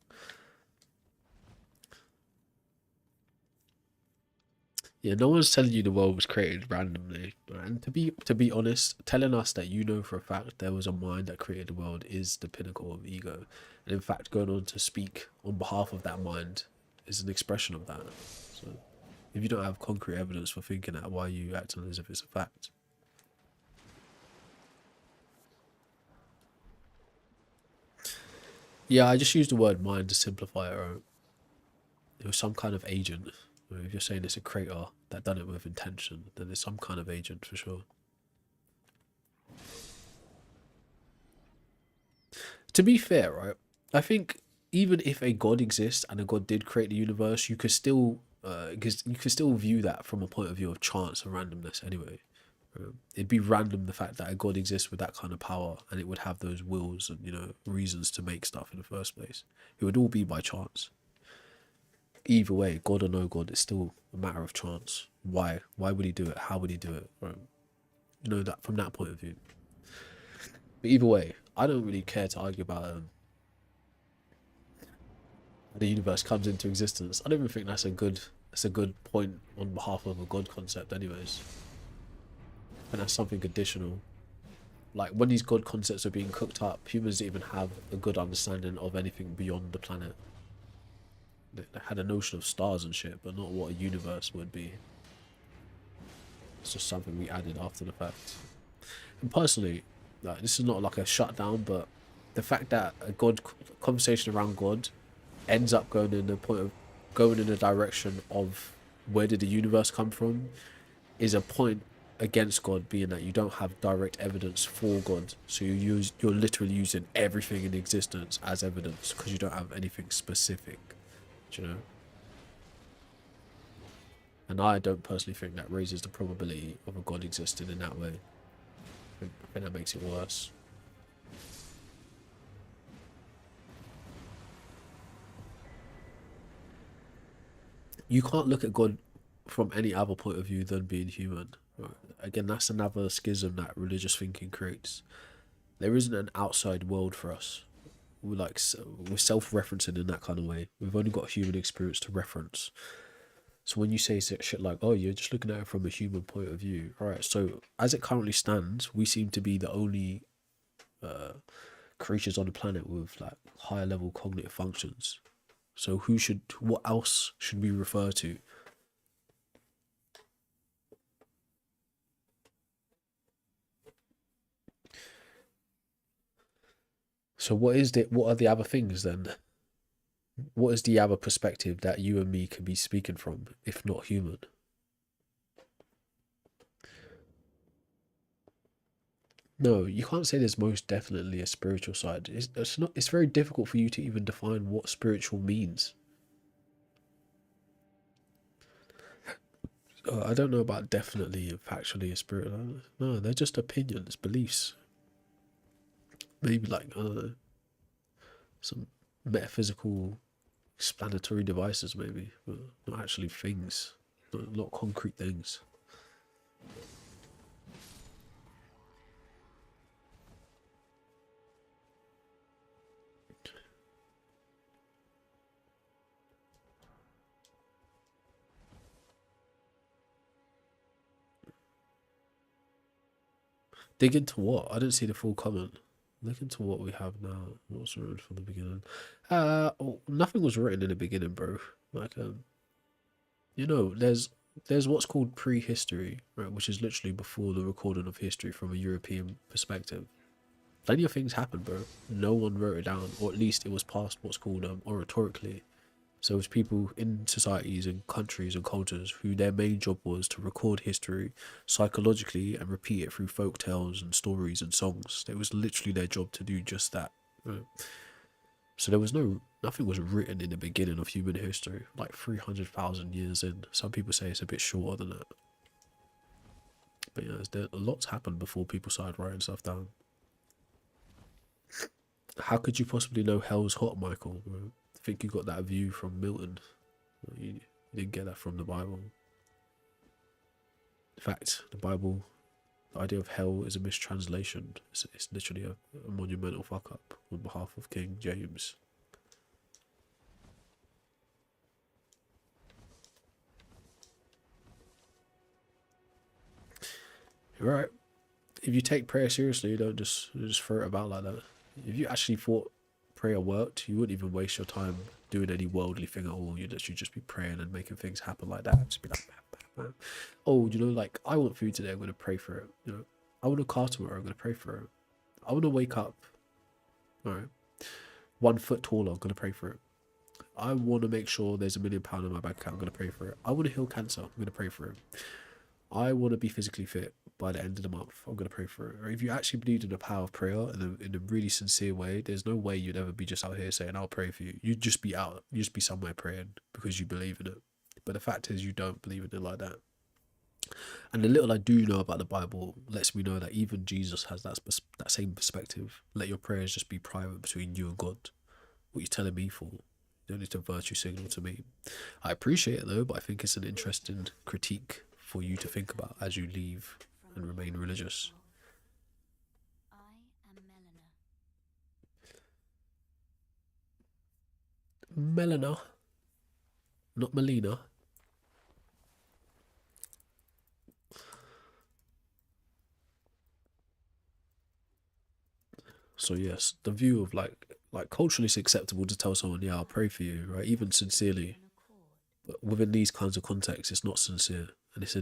Yeah, no one's telling you the world was created randomly. And to be honest, telling us that you know for a fact there was a mind that created the world is the pinnacle of ego. And in fact, going on to speak on behalf of that mind is an expression of that. So if you don't have concrete evidence for thinking that, why are you acting as if it's a fact? Yeah, I just used the word mind to simplify it. Right? It was some kind of agent. If you're saying it's a creator that done it with intention, then it's some kind of agent for sure. To be fair, right, I think even if a god exists and a god did create the universe, you could still because you could still view that from a point of view of chance and randomness anyway. It'd be random the fact that a god exists with that kind of power and it would have those wills and, you know, reasons to make stuff in the first place. It would all be by chance. Either way, god or no god, it's still a matter of chance. Why? Why would he do it? How would he do it? Right? You know, that from that point of view. But either way, I don't really care to argue about the universe comes into existence. I don't even think that's a good point on behalf of a god concept anyways. And that's something additional. Like when these god concepts are being cooked up, humans didn't even have a good understanding of anything beyond the planet. They had a notion of stars and shit, but not what a universe would be. It's just something we added after the fact. And personally, like, this is not like a shutdown, but the fact that a god conversation around God ends up going in the point of going in a direction of where did the universe come from is a point against God, being that you don't have direct evidence for God, so you're literally using everything in existence as evidence because you don't have anything specific, do you know? And I don't personally think that raises the probability of a God existing in that way. I think that makes it worse. You can't look at God from any other point of view than being human. Again, that's another schism that religious thinking creates. There isn't an outside world for us. We're self-referencing in that kind of way. We've only got human experience to reference. So when you say shit like, "Oh, you're just looking at it from a human point of view," all right. So as it currently stands, we seem to be the only creatures on the planet with like higher level cognitive functions. So what else should we refer to? So what are the other things then? What is the other perspective that you and me can be speaking from, if not human? No, you can't say there's most definitely a spiritual side. It's not. It's very difficult for you to even define what spiritual means. I don't know about definitely and factually a spirit. No, they're just opinions, beliefs. Maybe like I don't know, some metaphysical explanatory devices, maybe, but not actually things, not concrete things. Dig into what? I didn't see the full comment. Look into what we have now. What's written from the beginning? Nothing was written in the beginning, bro. Like, you know, there's what's called prehistory, right, which is literally before the recording of history from a European perspective. Plenty of things happened, bro. No one wrote it down, or at least it was passed what's called oratorically. So it was people in societies and countries and cultures who their main job was to record history psychologically and repeat it through folk tales and stories and songs. It was literally their job to do just that. Right? So there was nothing was written in the beginning of human history, like 300,000 years in. Some people say it's a bit shorter than that. But yeah, a lot's happened before people started writing stuff down. How could you possibly know hell's hot, Michael? I think you got that view from Milton. You didn't get that from the Bible. In fact, the Bible The idea of hell is a mistranslation. It's literally a monumental fuck up on behalf of King James. Right. If you take prayer seriously, you don't just throw it about like that. If you actually thought prayer worked, you wouldn't even waste your time doing any worldly thing at all. You'd literally just be praying and making things happen like that. Just be like, bam, bam, bam. Oh, you know, like, I want food today, I'm going to pray for it. You know, I want a car tomorrow, I'm going to pray for it. I want to wake up, all right, 1 foot taller, I'm going to pray for it. I want to make sure there's £1 million in my bank account, I'm going to pray for it. I want to heal cancer, I'm going to pray for it. I want to be physically fit by the end of the month, I'm going to pray for it. Or if you actually believe in the power of prayer in a really sincere way, there's no way you'd ever be just out here saying, I'll pray for you. You'd just be out, you'd just be somewhere praying because you believe in it. But the fact is, you don't believe in it like that. And the little I do know about the Bible lets me know that even Jesus has that same perspective. Let your prayers just be private between you and God. What are you telling me for? You don't need to virtue signal to me. I appreciate it though, but I think it's an interesting critique for you to think about as you leave and remain religious. Melina, not Melina. So yes, the view of like culturally it's acceptable to tell someone, yeah, I'll pray for you, right? Even sincerely. But within these kinds of contexts, it's not sincere. And it's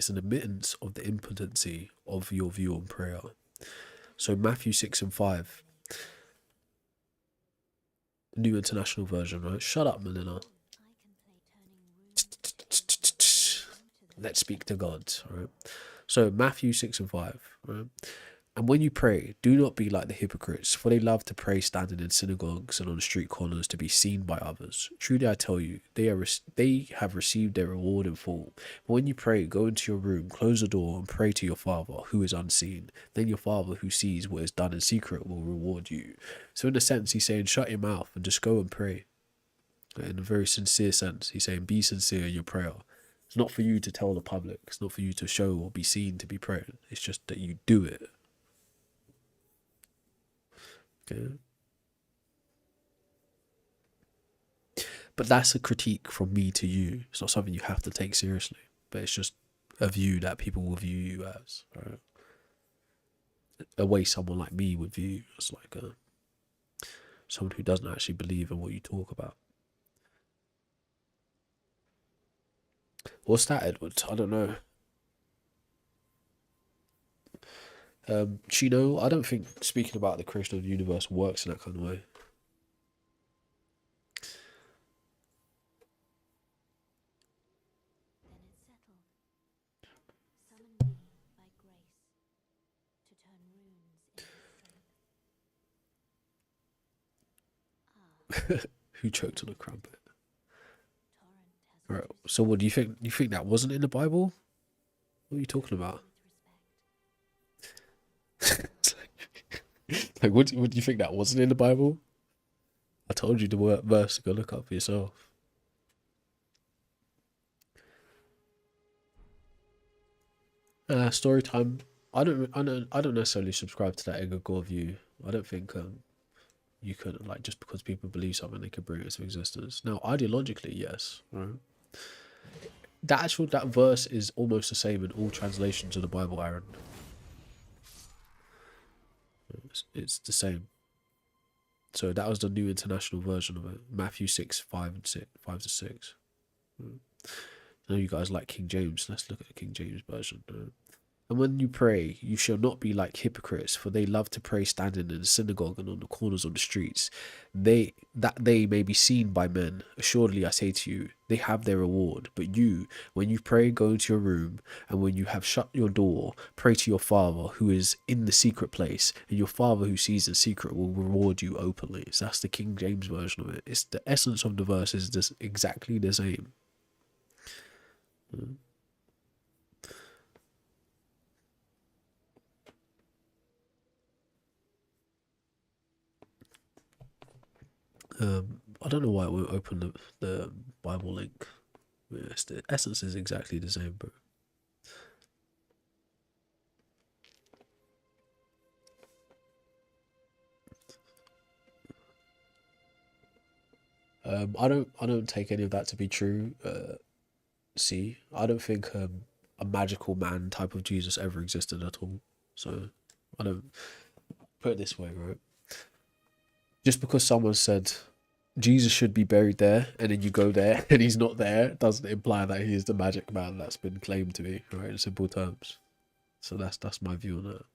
an admittance of the impotency of your view on prayer. So Matthew 6 and 5, New International Version, right? Shut up, Melina. Let's speak to God, right? So Matthew 6 and 5, right? And when you pray, do not be like the hypocrites, for they love to pray standing in synagogues and on street corners to be seen by others. Truly I tell you, they have received their reward in full. But when you pray, go into your room, close the door, and pray to your Father, who is unseen. Then your Father, who sees what is done in secret, will reward you. So in a sense, he's saying, shut your mouth and just go and pray. In a very sincere sense, he's saying, be sincere in your prayer. It's not for you to tell the public. It's not for you to show or be seen to be praying. It's just that you do it. Okay. But that's a critique from me to you. It's not something you have to take seriously, but it's just a view that people will view you as. Right? A way someone like me would view you as like someone who doesn't actually believe in what you talk about. What's that, Edward? I don't know. Chino, I don't think speaking about the creation of the universe works in that kind of way. Who choked on a crumpet? Right. So what do you think? You think that wasn't in the Bible? What are you talking about? Like, what do you think that wasn't in the Bible? I told you the word verse. Go look up for yourself. Story time. I don't necessarily subscribe to that egregore view. I don't think you can, like, just because people believe something, they can bring it into existence. Now, ideologically, yes, right? That verse is almost the same in all translations of the Bible, Aaron. It's the same. So that was the New International Version of it. Matthew 6, 5 and 6, 5 to 6. I know you guys like King James. Let's look at the King James Version. And when you pray, you shall not be like hypocrites, for they love to pray standing in the synagogue and on the corners of the streets, that they may be seen by men. Assuredly, I say to you, they have their reward. But you, when you pray, go into your room, and when you have shut your door, pray to your Father who is in the secret place, and your Father who sees in secret will reward you openly. So that's the King James Version of it. It's the essence of the verse is just exactly the same. I don't know why it won't open the Bible link. Yes, the essence is exactly the same, bro. I don't take any of that to be true. See, I don't think a magical man type of Jesus ever existed at all. So I don't put it this way, right? Just because someone said Jesus should be buried there, and then you go there and he's not there, doesn't imply that he is the magic man that's been claimed to be, right? In simple terms. So that's my view on that.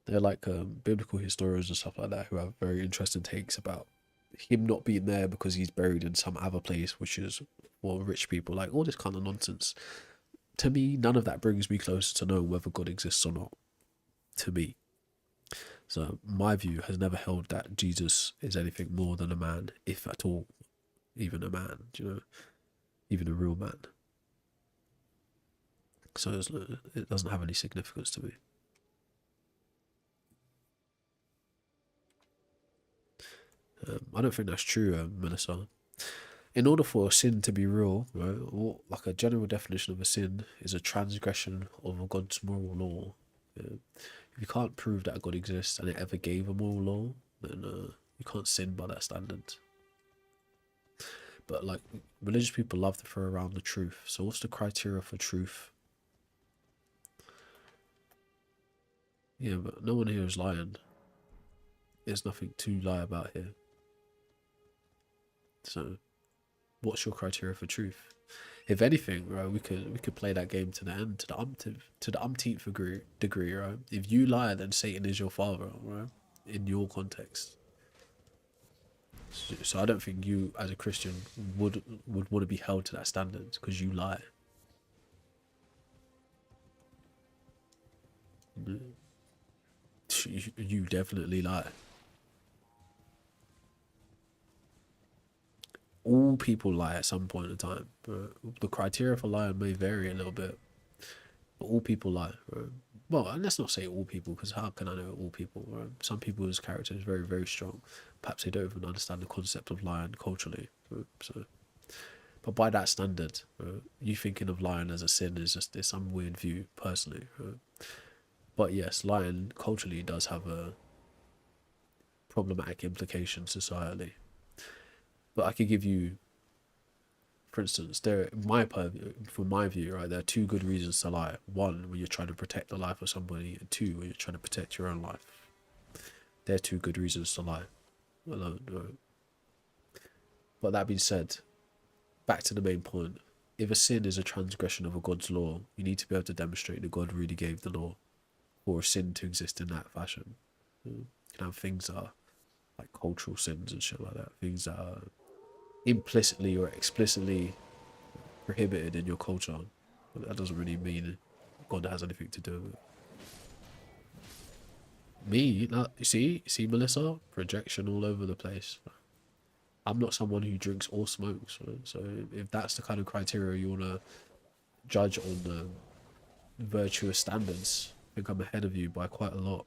They're like biblical historians and stuff like that who have very interesting takes about him not being there because he's buried in some other place, which is for rich people, like all this kind of nonsense. To me, none of that brings me closer to knowing whether God exists or not. To me. So my view has never held that Jesus is anything more than a man, if at all, even a man, you know, even a real man. So it doesn't have any significance to me. I don't think that's true, Melissa. In order for a sin to be real, right, like a general definition of a sin is a transgression of God's moral law. Yeah. If you can't prove that God exists and it ever gave a moral law, then you can't sin by that standard. But like religious people love to throw around the truth. So what's the criteria for truth? Yeah, but no one here is lying. There's nothing to lie about here. So what's your criteria for truth? If anything, right, we could play that game to the end, to the umpteenth degree, right? If you lie, then Satan is your father, right? In your context. So I don't think you, as a Christian, would want to be held to that standard because you lie. You definitely lie. All people lie at some point in time. The criteria for lying may vary a little bit, but all people lie. Right? Well, and let's not say all people, because how can I know all people? Right? Some people's character is very, very strong. Perhaps they don't even understand the concept of lying culturally. Right? So, but by that standard, right, you thinking of lying as a sin is just some weird view, personally. Right? But yes, lying culturally does have a problematic implication societally. But I could give you, for instance, from my view, right, there are two good reasons to lie. One, when you're trying to protect the life of somebody, and two, when you're trying to protect your own life. They're two good reasons to lie alone. Right? But that being said, back to the main point. If a sin is a transgression of a God's law, you need to be able to demonstrate that God really gave the law for a sin to exist in that fashion. You can have things that are like cultural sins and shit like that. Things that are implicitly or explicitly prohibited in your culture, but that doesn't really mean God has anything to do with it. Me, you see, Melissa, projection all over the place. I'm not someone who drinks or smokes, right? So if that's the kind of criteria you want to judge on the virtuous standards, I think I'm ahead of you by quite a lot.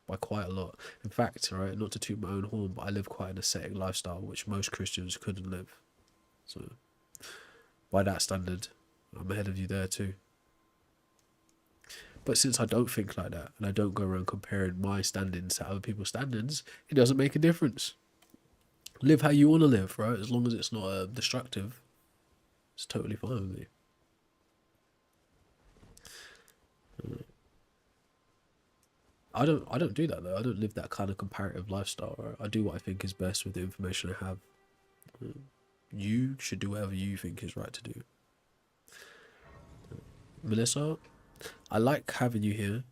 By quite a lot. In fact, right, not to toot my own horn, but I live quite an ascetic lifestyle, which most Christians couldn't live. So, by that standard, I'm ahead of you there too. But since I don't think like that, and I don't go around comparing my standings to other people's standings, it doesn't make a difference. Live how you want to live, right? As long as it's not destructive, it's totally fine with me. I don't do that though. I don't live that kind of comparative lifestyle. Right? I do what I think is best with the information I have. You should do whatever you think is right to do. Melissa, I like having you here,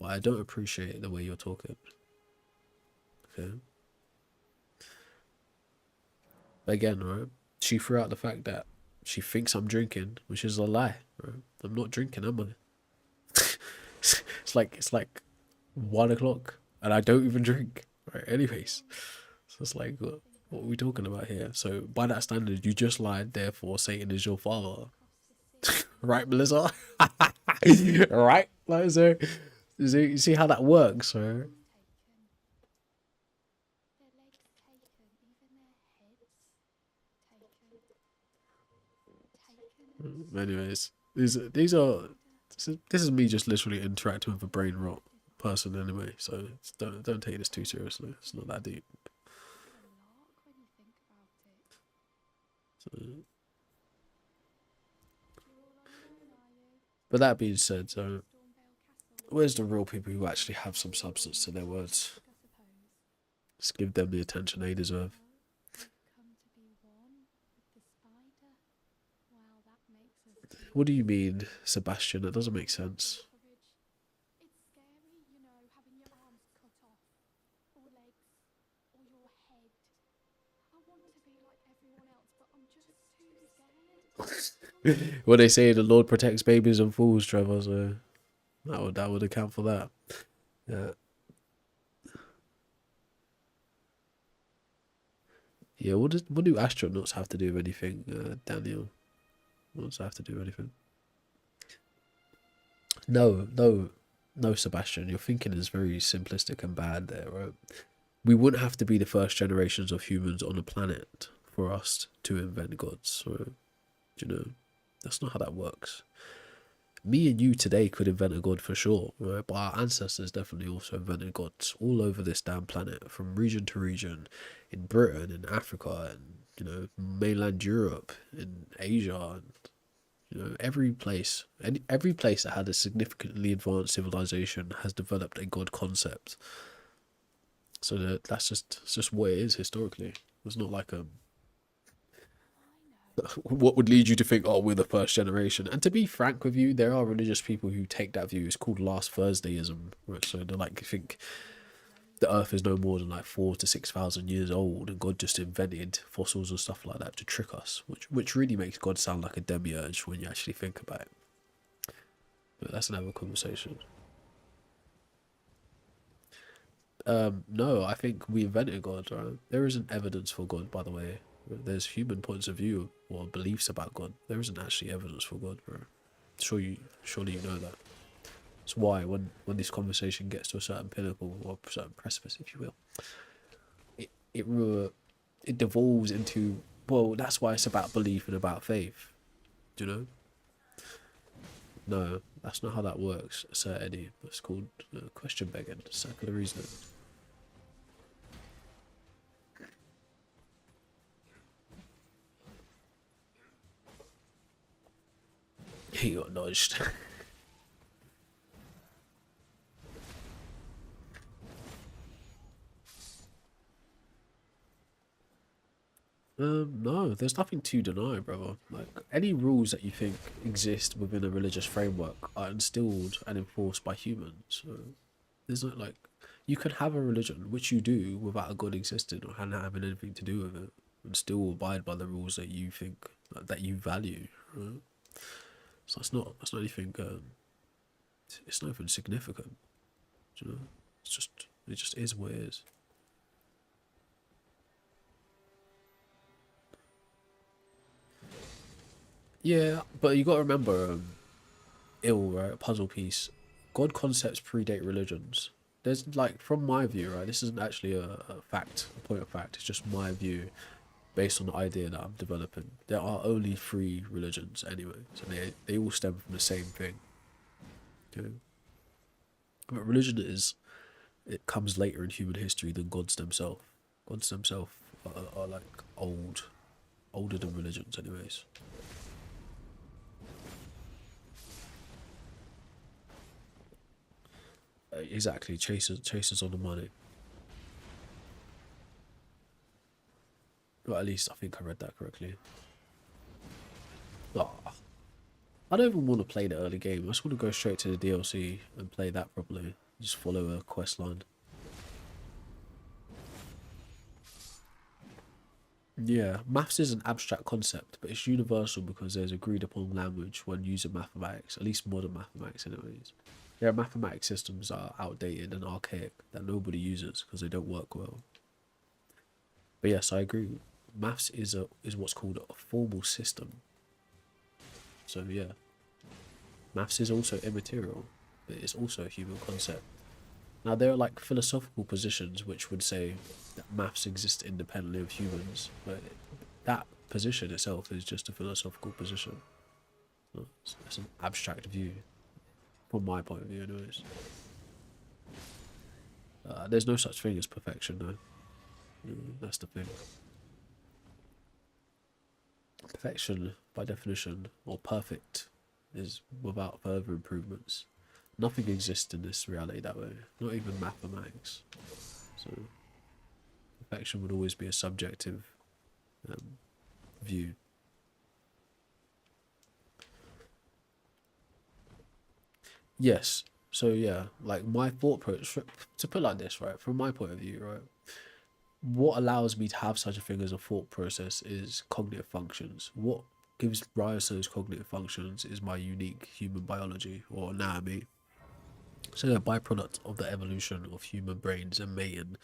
but I don't appreciate the way you're talking. Okay. Again, right? She threw out the fact that she thinks I'm drinking, which is a lie. Right? I'm not drinking, am I? it's like 1 o'clock, and I don't even drink. Right? Anyways, so it's like, what are we talking about here? So by that standard, you just lied. Therefore, Satan is your father, right, Melissa? Right, like so. You see how that works, right? Anyways, these are this is me just literally interacting with a brain rot person anyway. So don't take this too seriously. It's not that deep. So, but that being said, so where's the real people who actually have some substance to their words? Just give them the attention they deserve. What do you mean, Sebastian? That doesn't make sense. What they say, the Lord protects babies and fools, Trevor. So that would account for that. Yeah. Yeah. What do astronauts have to do with anything, Daniel? What does that have to do with anything? No, no, no, Sebastian. Your thinking is very simplistic and bad there, right? We wouldn't have to be the first generations of humans on the planet for us to invent gods. So, that's not how that works. Me and you today could invent a god for sure, right? But our ancestors definitely also invented gods all over this damn planet, from region to region, in Britain, in Africa, and mainland Europe, in Asia, and every place, every place that had a significantly advanced civilization has developed a god concept. So that's just what it is historically. It's not like what would lead you to think, oh, we're the first generation. And to be frank with you, there are religious people who take that view. It's called last Thursdayism. Right? So they like think the Earth is no more than like 4,000 to 6,000 years old, and God just invented fossils and stuff like that to trick us, which really makes God sound like a demiurge when you actually think about it. But that's another conversation. No, I think we invented God, right? There isn't evidence for God, by the way. There's human points of view or beliefs about God. There isn't actually evidence for God, bro. Surely you know that. That's why when this conversation gets to a certain pinnacle or a certain precipice, if you will, it devolves into, well, that's why it's about belief and about faith. Do you know? No, that's not how that works, Sir Eddie. It's called question begging, circular reasoning. He got nudged. No, there's nothing to deny, brother. Like, any rules that you think exist within a religious framework are instilled and enforced by humans. So there's not like, you can have a religion, which you do, without a god existing or having anything to do with it, and still abide by the rules that you think that you value. Right? So that's not anything. It's nothing significant. You know, it just is what it is. Yeah, but you got to remember, right? Puzzle piece. God concepts predate religions. There's like, from my view, right? This isn't actually a fact, a point of fact. It's just my view based on the idea that I'm developing. There are only three religions anyway, so they all stem from the same thing. Okay? But religion it comes later in human history than gods themselves. Gods themselves are like older than religions, anyways. Exactly, chasers on the money. Well, at least I think I read that correctly. Oh, I don't even want to play the early game. I just want to go straight to the DLC and play that properly. Just follow a quest line. Yeah, maths is an abstract concept, but it's universal because there's agreed upon language when using mathematics, at least modern mathematics anyways. There are mathematics systems that are outdated and archaic that nobody uses because they don't work well. But yes, I agree. Maths is what's called a formal system. So yeah, maths is also immaterial, but it's also a human concept. Now there are like philosophical positions which would say that maths exists independently of humans, but that position itself is just a philosophical position. It's an abstract view, from my point of view, anyways. There's no such thing as perfection, though. That's the thing. Perfection, by definition, or perfect, is without further improvements. Nothing exists in this reality that way, not even mathematics. So, perfection would always be a subjective view. Yes. So yeah, like my thought process, to put it like this, right? From my point of view, right? What allows me to have such a thing as a thought process is cognitive functions. What gives rise to those cognitive functions is my unique human biology or anatomy. So they're a byproduct of the evolution of human brains and mating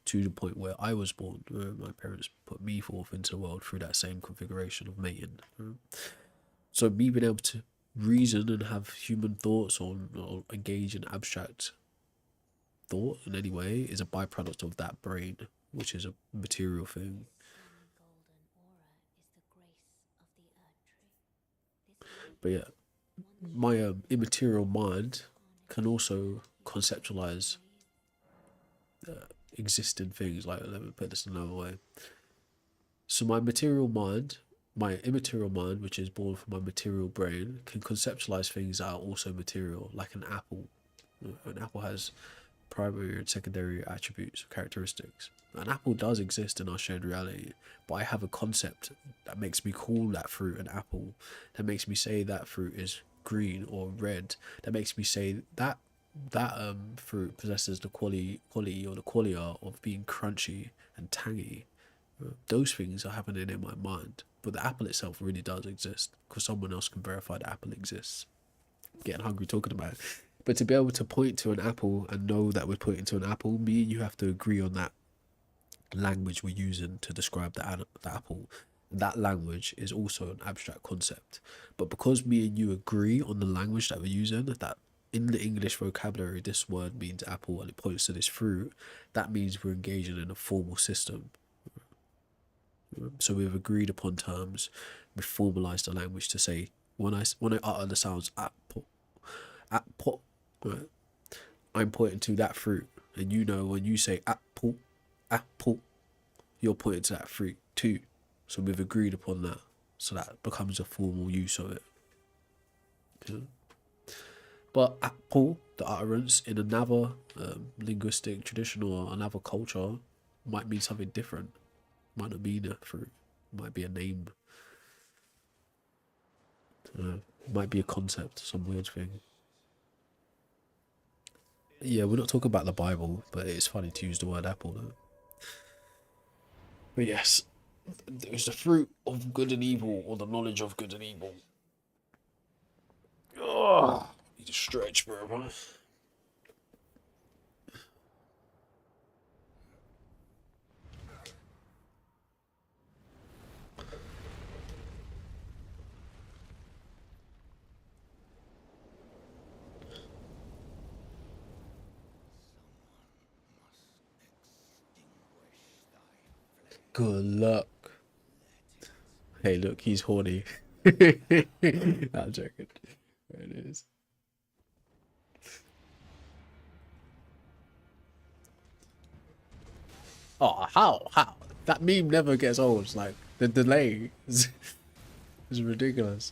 to the point where I was born, where my parents put me forth into the world through that same configuration of mating. So me being able to reason and have human thoughts or engage in abstract thought in any way is a byproduct of that brain, which is a material thing. But yeah, my immaterial mind can also conceptualize existing things. Like, let me put this another way. So my immaterial mind, which is born from my material brain, can conceptualize things that are also material, like an apple. An apple has primary and secondary attributes, characteristics. An apple does exist in our shared reality, but I have a concept that makes me call that fruit an apple, that makes me say that fruit is green or red, that makes me say that fruit possesses the quality or the qualia of being crunchy and tangy. Those things are happening in my mind, but the apple itself really does exist because someone else can verify the apple exists. Getting hungry talking about it. But to be able to point to an apple and know that we're pointing to an apple, me and you have to agree on that language we're using to describe the apple. That language is also an abstract concept. But because me and you agree on the language that we're using, that in the English vocabulary this word means apple and it points to this fruit, that means we're engaging in a formal system. So we've agreed upon terms, we've formalized the language to say when I utter the sounds apple, right, I'm pointing to that fruit, and you know when you say apple, you're pointing to that fruit too. So we've agreed upon that, so that becomes a formal use of it. Yeah. But apple, the utterance in another linguistic tradition or another culture, might mean something different. Might not mean a fruit. Might be a name. Might be a concept, some weird thing. Yeah, we're not talking about the Bible, but it's funny to use the word apple though. But yes, there's the fruit of good and evil, or the knowledge of good and evil. Oh, need to stretch, bro. Good luck. Hey, look, he's horny. I'm joking. There it is. Oh, how? That meme never gets old. Like, the delay is ridiculous.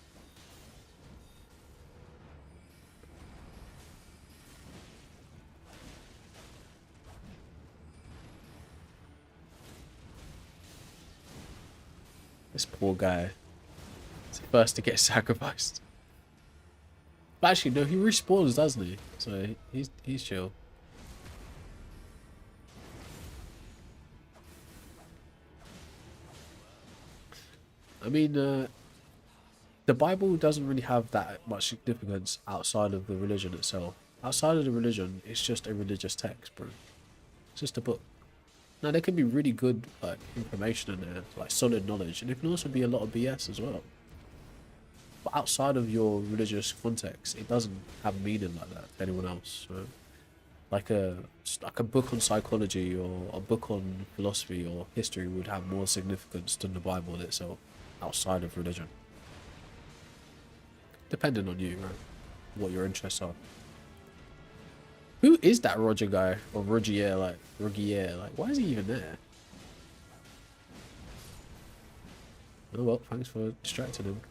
This poor guy. He's the first to get sacrificed. But actually, no, he respawns, doesn't he? So he's chill. I mean, the Bible doesn't really have that much significance outside of the religion itself. Outside of the religion, it's just a religious text, bro. It's just a book. Now, there can be really good like information in there, like solid knowledge, and it can also be a lot of BS as well. But outside of your religious context, it doesn't have meaning like that to anyone else. Right? Like a book on psychology or a book on philosophy or history would have more significance than the Bible itself, outside of religion. Depending on you, right? What your interests are. Who is that Roger guy? Or Rogier, like, Rogier? Like, why is he even there? Oh well, thanks for distracting him.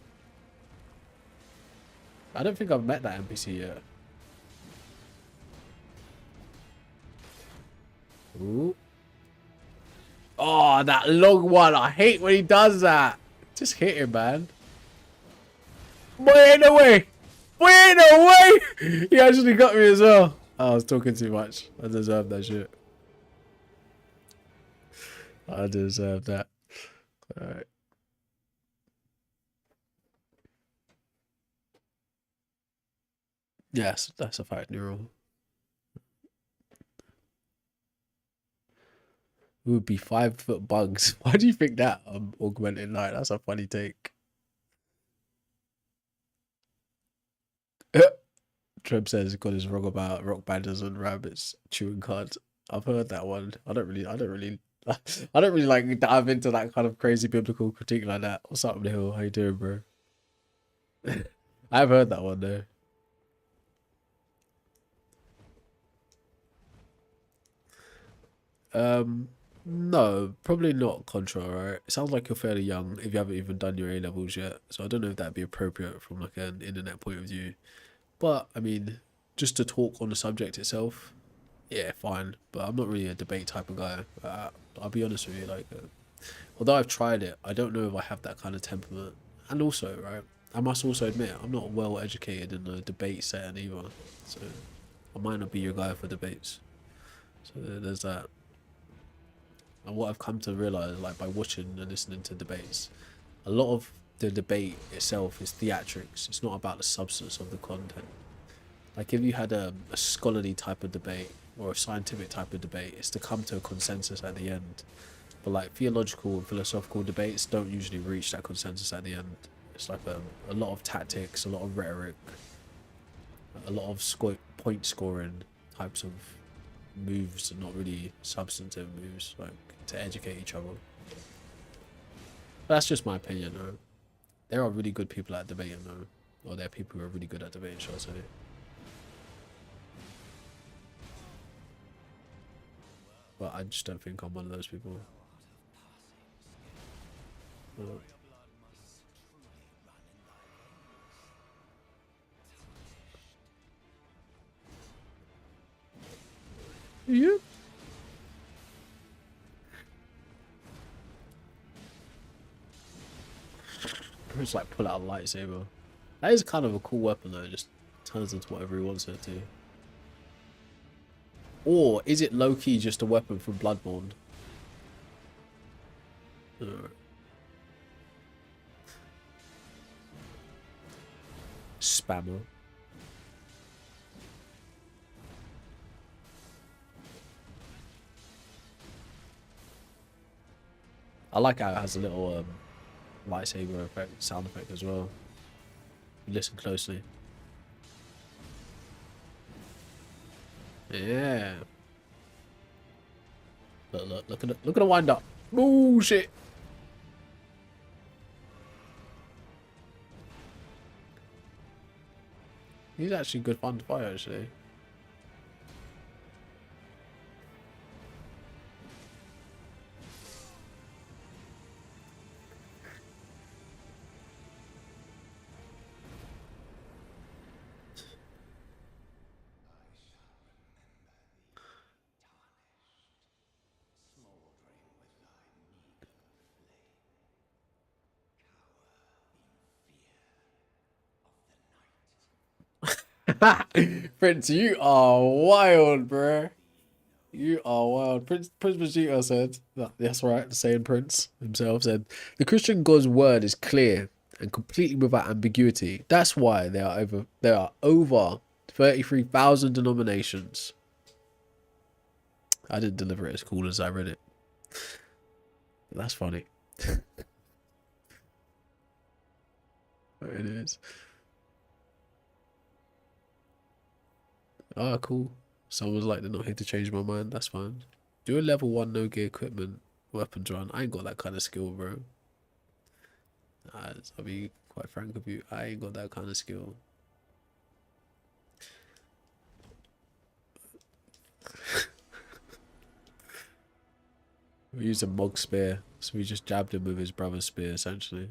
I don't think I've met that NPC yet. Ooh. Oh, that long one. I hate when he does that. Just hit him, man. Boy, ain't no way. Boy, ain't no way. He actually got me as well. I was talking too much. I deserve that shit. I deserve that. Alright. Yes, that's a fact, neural. We would be 5-foot bugs. Why do you think that? Augmented light. That's a funny take. Trump says God is wrong about rock banders and rabbits chewing cud. I've heard that one. I don't really I don't really like dive into that kind of crazy biblical critique like that. What's up, Neil? How you doing, bro? I've heard that one though. No, probably not Contra, right? It sounds like you're fairly young if you haven't even done your A levels yet. So I don't know if that'd be appropriate from like an internet point of view. But I mean, just to talk on the subject itself, yeah, fine. But I'm not really a debate type of guy. I'll be honest with you, like, although I've tried it, I don't know if I have that kind of temperament. And also, right, I must also admit, I'm not well educated in the debate setting either. So I might not be your guy for debates. So there's that. And what I've come to realize, like by watching and listening to debates, a lot of the debate itself is theatrics. It's not about the substance of the content. Like if you had a scholarly type of debate or a scientific type of debate, it's to come to a consensus at the end. But like theological and philosophical debates don't usually reach that consensus at the end. It's like a lot of tactics, a lot of rhetoric, a lot of point scoring types of moves, and not really substantive moves, like to educate each other. But that's just my opinion, though. There are really good people at debating, though. Or there are people who are really good at debating, shall I say. But I just don't think I'm one of those people. Yeah. Just like pull out a lightsaber. That is kind of a cool weapon though, it just turns into whatever he wants it to. Or is it low-key just a weapon from Bloodborne? Spammer. I like how it has a little lightsaber effect, sound effect as well. Listen closely. Yeah. Look at the wind up. Bullshit. He's actually good fun to fight, actually. Prince, you are wild, bruh. You are wild. Prince Vegeta said, that's right, the same Prince himself said, the Christian God's word is clear and completely without ambiguity. That's why there are over 33,000 denominations. I didn't deliver it as cool as I read it. But that's funny. It is. Ah, cool. Someone's like, they're not here to change my mind. That's fine. Do a level 1 no gear equipment weapons run. I ain't got that kind of skill, bro. I'll be quite frank with you. I ain't got that kind of skill. We use a Mog Spear. So he just jabbed him with his brother's spear, essentially.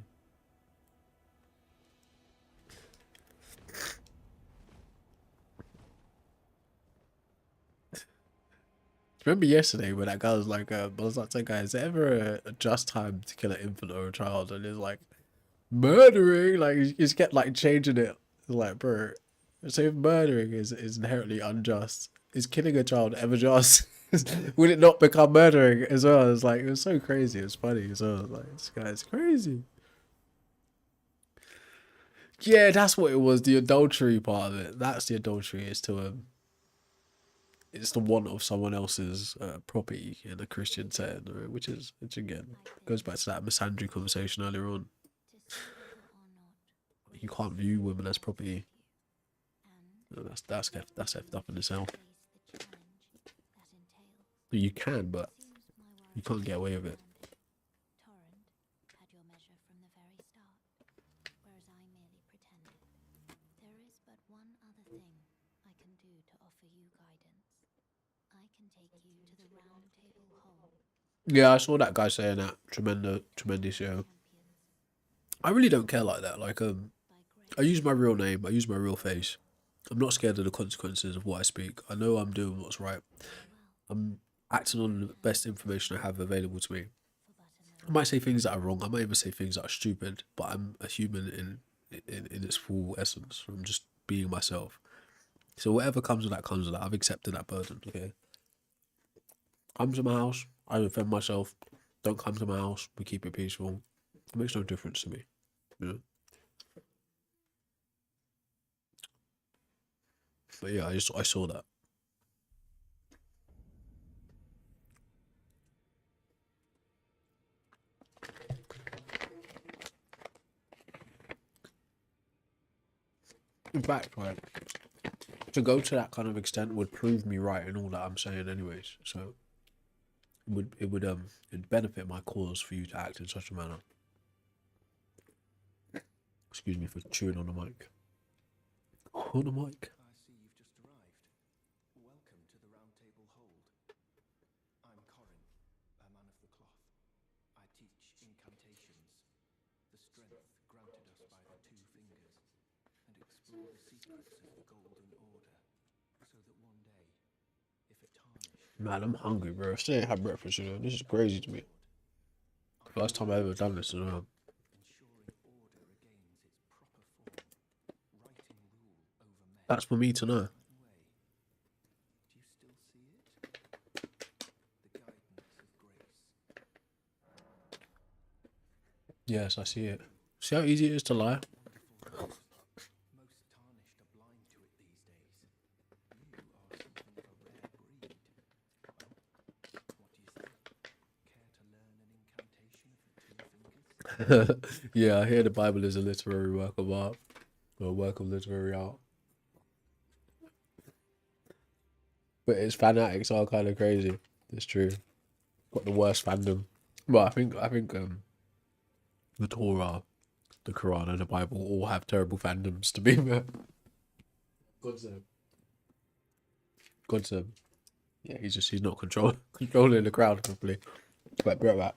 Remember yesterday when that guy was like, I was like, "Hey guys, is there ever a just time to kill an infant or a child?" And it's like, murdering, like, you just kept like changing it. It's like, bro, so if murdering is inherently unjust, is killing a child ever just? Would it not become murdering as well? It's like, it was so crazy. It's funny as well. Like, this guy's crazy. Yeah, that's what it was. The adultery part of it. That's the adultery. Is to it's the want of someone else's property in a Christian setting, right? Which again goes back to that misandry conversation earlier on. You can't view women as property. No, that's effed up in itself. You can, but you can't get away with it. Yeah, I saw that guy saying that tremendous show. I really don't care like that. Like I use my real name. I use my real face. I'm not scared of the consequences of what I speak. I know I'm doing what's right. I'm acting on the best information I have available to me. I might say things that are wrong. I might even say things that are stupid. But I'm a human in its full essence. I'm just being myself. So whatever comes with that comes with that. I've accepted that burden. Okay. Come to my house. I defend myself. Don't come to my house. We keep it peaceful. It makes no difference to me. You know. But yeah, I saw that. In fact, right, to go to that kind of extent would prove me right in all that I'm saying, anyways. So it'd benefit my cause for you to act in such a manner. Excuse me for chewing on the mic. On the mic. I see you've just arrived. Welcome to the Round Table Hold. I'm Corin, a man of the cloth. I teach incantations, the strength granted us by the two fingers, and explore the secrets of the Golden Order, so that one day, if a tarnished... Man, I'm hungry, bro. I still ain't had breakfast, you know. This is crazy to me. First time I've ever done this, you know. ensuring order regains its proper form, writing rule over men. That's for me to know. Do you still see it? The guidance of grace. Yes, I see it. See how easy it is to lie? Most tarnished are blind to it these days. You are something of a rare breed. Well, what do you say? Care to learn an incantation of the two fingers? Yeah, I hear the Bible is a literary work of art. Or a work of literary art. But its fanatics are kind of crazy. It's true. Got the worst fandom. But I think the Torah, the Quran, and the Bible all have terrible fandoms. To be fair, God's yeah, he's not controlling the crowd properly. But bro, that.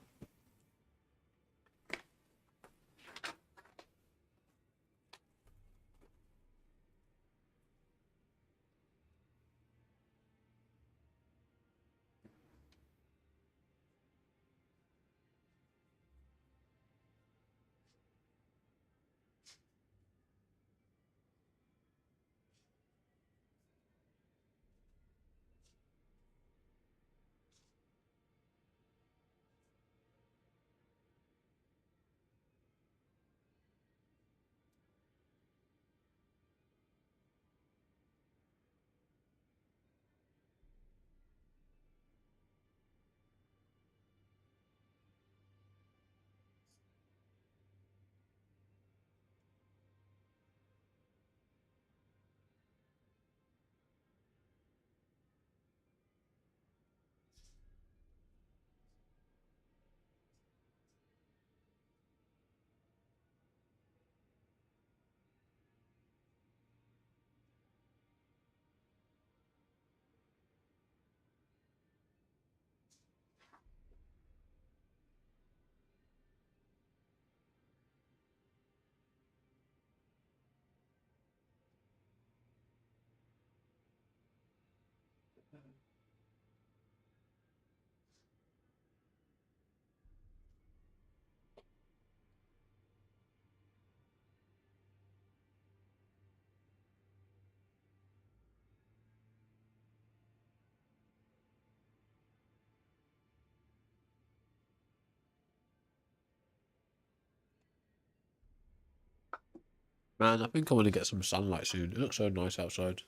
Man, I think I want to get some sunlight soon. It looks so nice outside.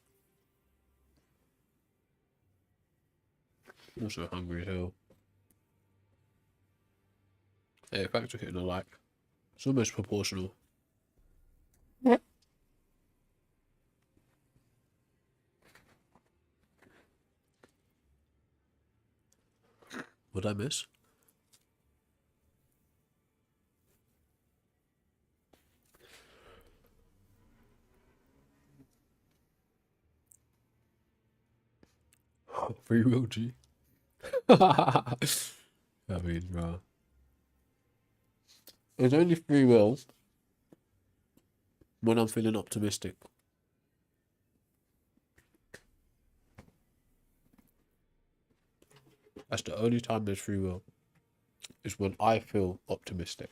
I'm also hungry as hell. Hey, thanks for hitting a like. It's almost proportional. What'd I miss? Free will, G. I mean, bro. It's only free will when I'm feeling optimistic. That's the only time there's free will. Is when I feel optimistic.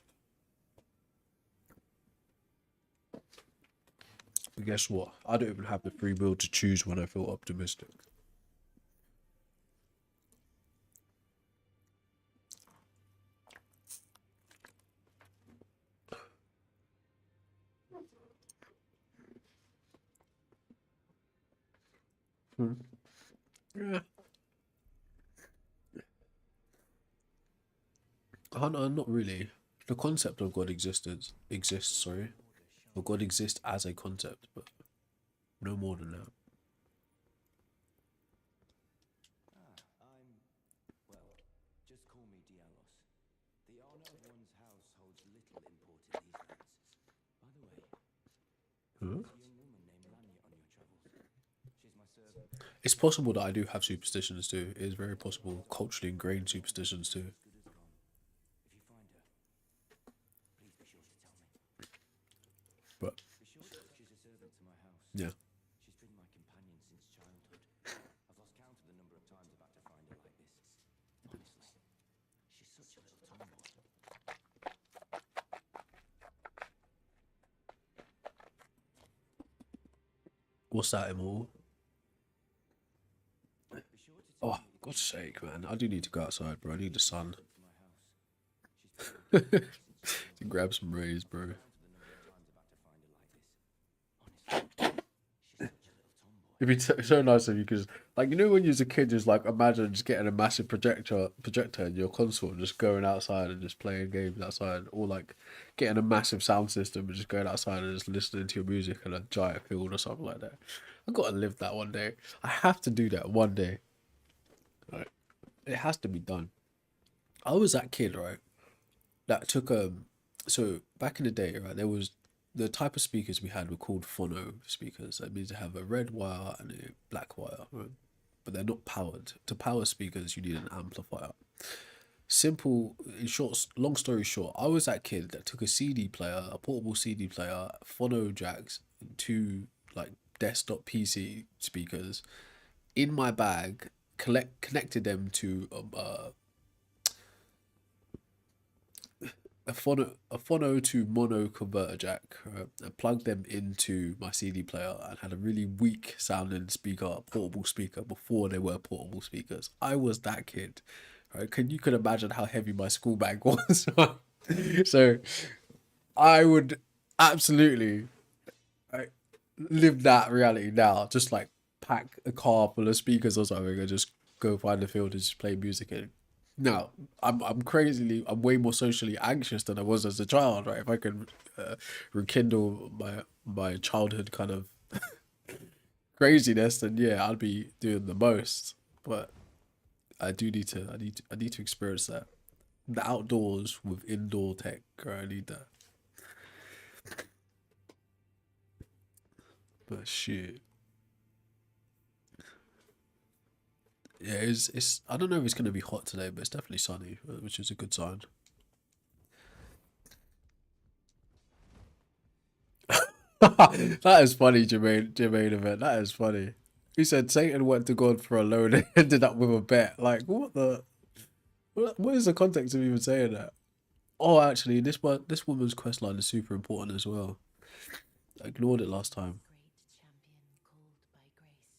But guess what? I don't even have the free will to choose when I feel optimistic. Yeah. No, not really. The concept of God exists, sorry. Or God exists as a concept, but no more than that. Well, just call me Dialos. The honor of one's house holds little import in these lands. By the way, Huh? there's a young woman named Lanya on your travels. She's my servant. It's possible that I do have superstitions too. It is very possible. Culturally ingrained superstitions too. Good as gone. If you find her, please be sure to tell me. But Be sure to... She's a servant to my house. yeah. She's been my companion since childhood. I've lost count of the number of times I've had to find her like this. Honestly, she's such a little tomboy. What's that, Immortal? Be sure to tell Oh, me God's sake, man. I do need to go outside, bro. I need the sun. to my house. She's been my companion since childhood. To grab some rays, bro. Count of the number of times I've had to find her like this. Honestly, she's such a little tomboy. It'd be so nice if you could, like, you know, when you was a kid, just like imagine just getting a massive projector in your console, and just going outside and just playing games outside, or like getting a massive sound system and just going outside and just listening to your music in a giant field or something like that. I gotta live that one day. I have to do that one day. Right? It has to be done. I was that kid, right? That took so back in the day, right, there was the type of speakers we had were called phono speakers. That means they have a red wire and a black wire, right? But they're not powered. To power speakers, you need an amplifier. Simple, in short, long story short, I was that kid that took a CD player, a portable CD player, phono jacks, two like desktop PC speakers in my bag, connected them to a phono to mono converter jack, right? And plugged them into my CD player and had a really weak sounding speaker, portable speaker before they were portable speakers. I was that kid, right? You could imagine how heavy my school bag was. So I would absolutely live that reality now. Just like pack a car full of speakers or something and just go find a field and just play music in. No, I'm way more socially anxious than I was as a child, right? If I could rekindle my childhood kind of craziness, then yeah, I'd be doing the most. But I need to experience that. The outdoors with indoor tech, right? I need that. But shit. Yeah, it's I don't know if it's gonna be hot today, but it's definitely sunny, which is a good sign. That is funny, Jermaine event. That is funny. He said Satan went to God for a loan and ended up with a bet. Like what the what is the context of even saying that? Oh, actually, this woman's quest line is super important as well. I ignored it last time. Great champion called by grace.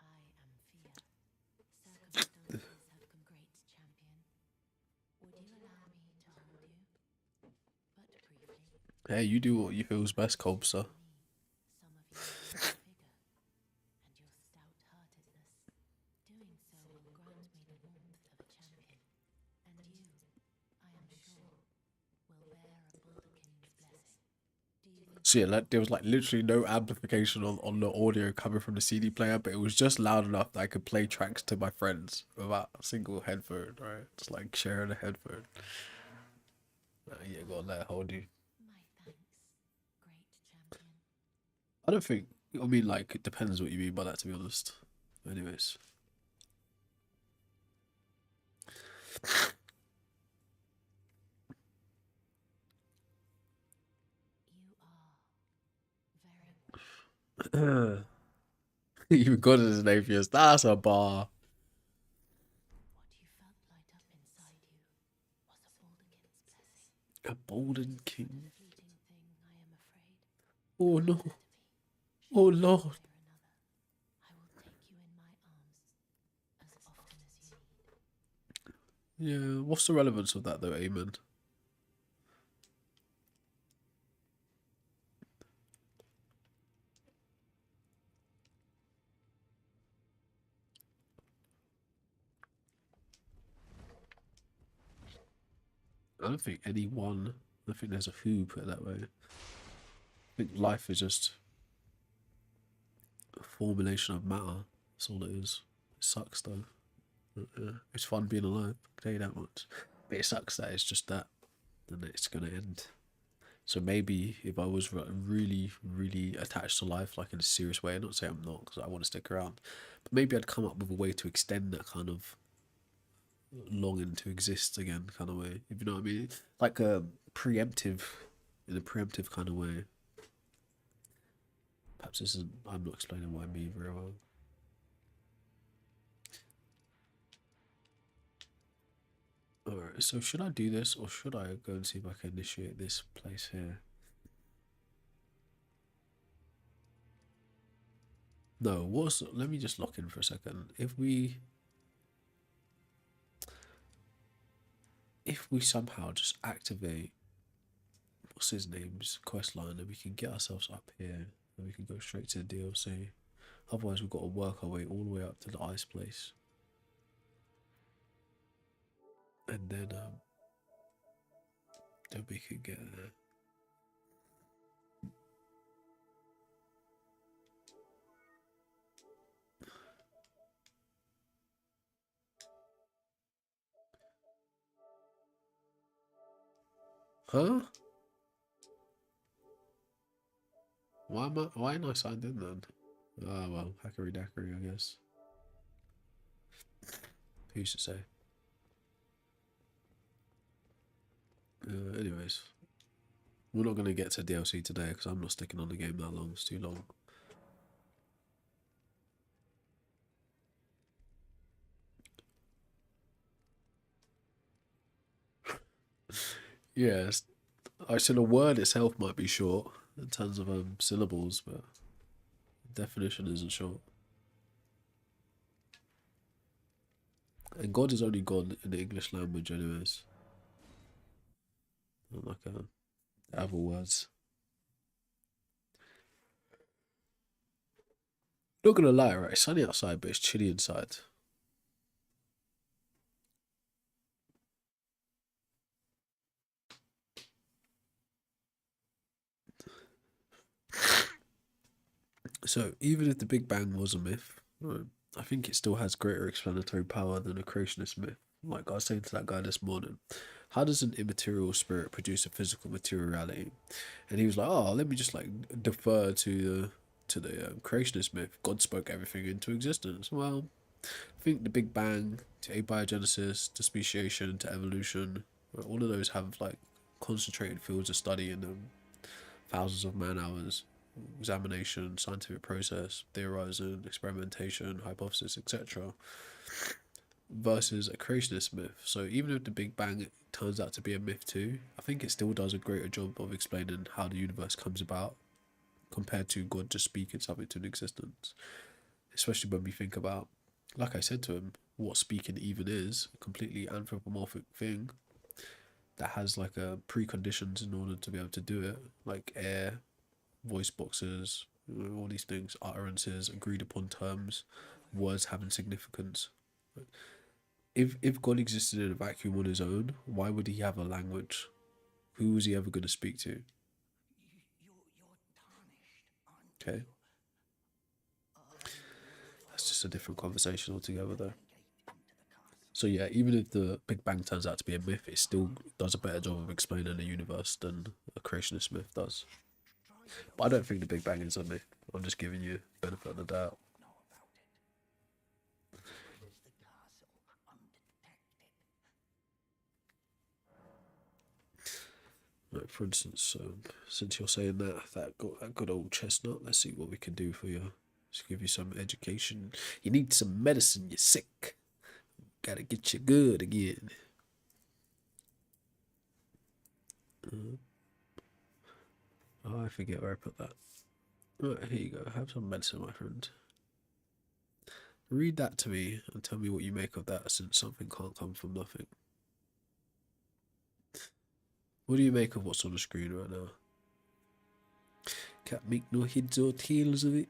I am fear. Circumstances have come, great champion. Would you allow me to hold you? But briefly. Hey, you do what you feels best, Cobster. So yeah, like there was like literally no amplification on the audio coming from the CD player, but it was just loud enough that I could play tracks to my friends without a single headphone, right? Just like sharing a headphone. Yeah, gotta let it hold you. My thanks, great champion. I don't think. I mean, like it depends what you mean by that, to be honest. Anyways, You are very even God is an atheist. That's a bar. what you felt light up inside you was a Baldakin's blessing. A Bolden But a King. fleeting thing, I am afraid. Oh Come no. back to me. Oh Should you Lord. desire another, I will take you in my arms as often as you need. Yeah. What's the relevance of that though, Amen? I don't think anyone. I think there's a who put it that way. I think life is just a formulation of matter. That's all it is. It sucks though. It's fun being alive. I can tell you that much. But it sucks that it's just that, and it's gonna end. So maybe if I was really, really attached to life, like in a serious way, not say I'm not because I want to stick around, but maybe I'd come up with a way to extend that kind of longing to exist again, kind of way. If you know what I mean, like a preemptive, in a preemptive kind of way. Perhaps this isn't. I'm not explaining what I mean very well. Alright, so should I do this or should I go and see if I can initiate this place here? No, let me just lock in for a second. If we somehow just activate what's his name's quest line and we can get ourselves up here and we can go straight to the DLC. Otherwise we've got to work our way all the way up to the ice place. And then we can get there. Huh? Why am I signed in then? Ah well, hackery dackery I guess. Who's to say? Anyways, we're not gonna get to DLC today because I'm not sticking on the game that long. It's too long. Yes, I said a word itself might be short in terms of syllables, but definition isn't short. And God is only God in the English language, anyways. Not like other words. Not gonna lie, right? It's sunny outside, but it's chilly inside. So even if the Big Bang was a myth, right, I think it still has greater explanatory power than a creationist myth. Like I was saying to that guy this morning, how does an immaterial spirit produce a physical material reality? And he was like, "Oh, let me just like defer to the creationist myth. God spoke everything into existence." Well, I think the Big Bang to abiogenesis to speciation to evolution, all of those have like concentrated fields of study in them, thousands of man hours, examination, scientific process, theorizing, experimentation, hypothesis, etc. Versus a creationist myth. So even if the Big Bang turns out to be a myth too, I think it still does a greater job of explaining how the universe comes about compared to God just speaking something to existence. Especially when we think about, like I said to him, what speaking even is, a completely anthropomorphic thing that has like a preconditions in order to be able to do it, like air, voice boxes, all these things, utterances, agreed upon terms, words having significance. If God existed in a vacuum on his own, why would he have a language? Who was he ever going to speak to? Okay. That's just a different conversation altogether, though. So yeah, even if the Big Bang turns out to be a myth, it still does a better job of explaining the universe than a creationist myth does. But I don't think the Big Bang is a myth. I'm just giving you benefit of the doubt. Like for instance, since you're saying that good old chestnut, let's see what we can do for you. Let's give you some education. You need some medicine. You're sick. Gotta get you good again. Oh, I forget where I put that. Right, here you go. Have some medicine, my friend. Read that to me and tell me what you make of that, since something can't come from nothing. What do you make of what's on the screen right now? Can't make no heads or tails of it.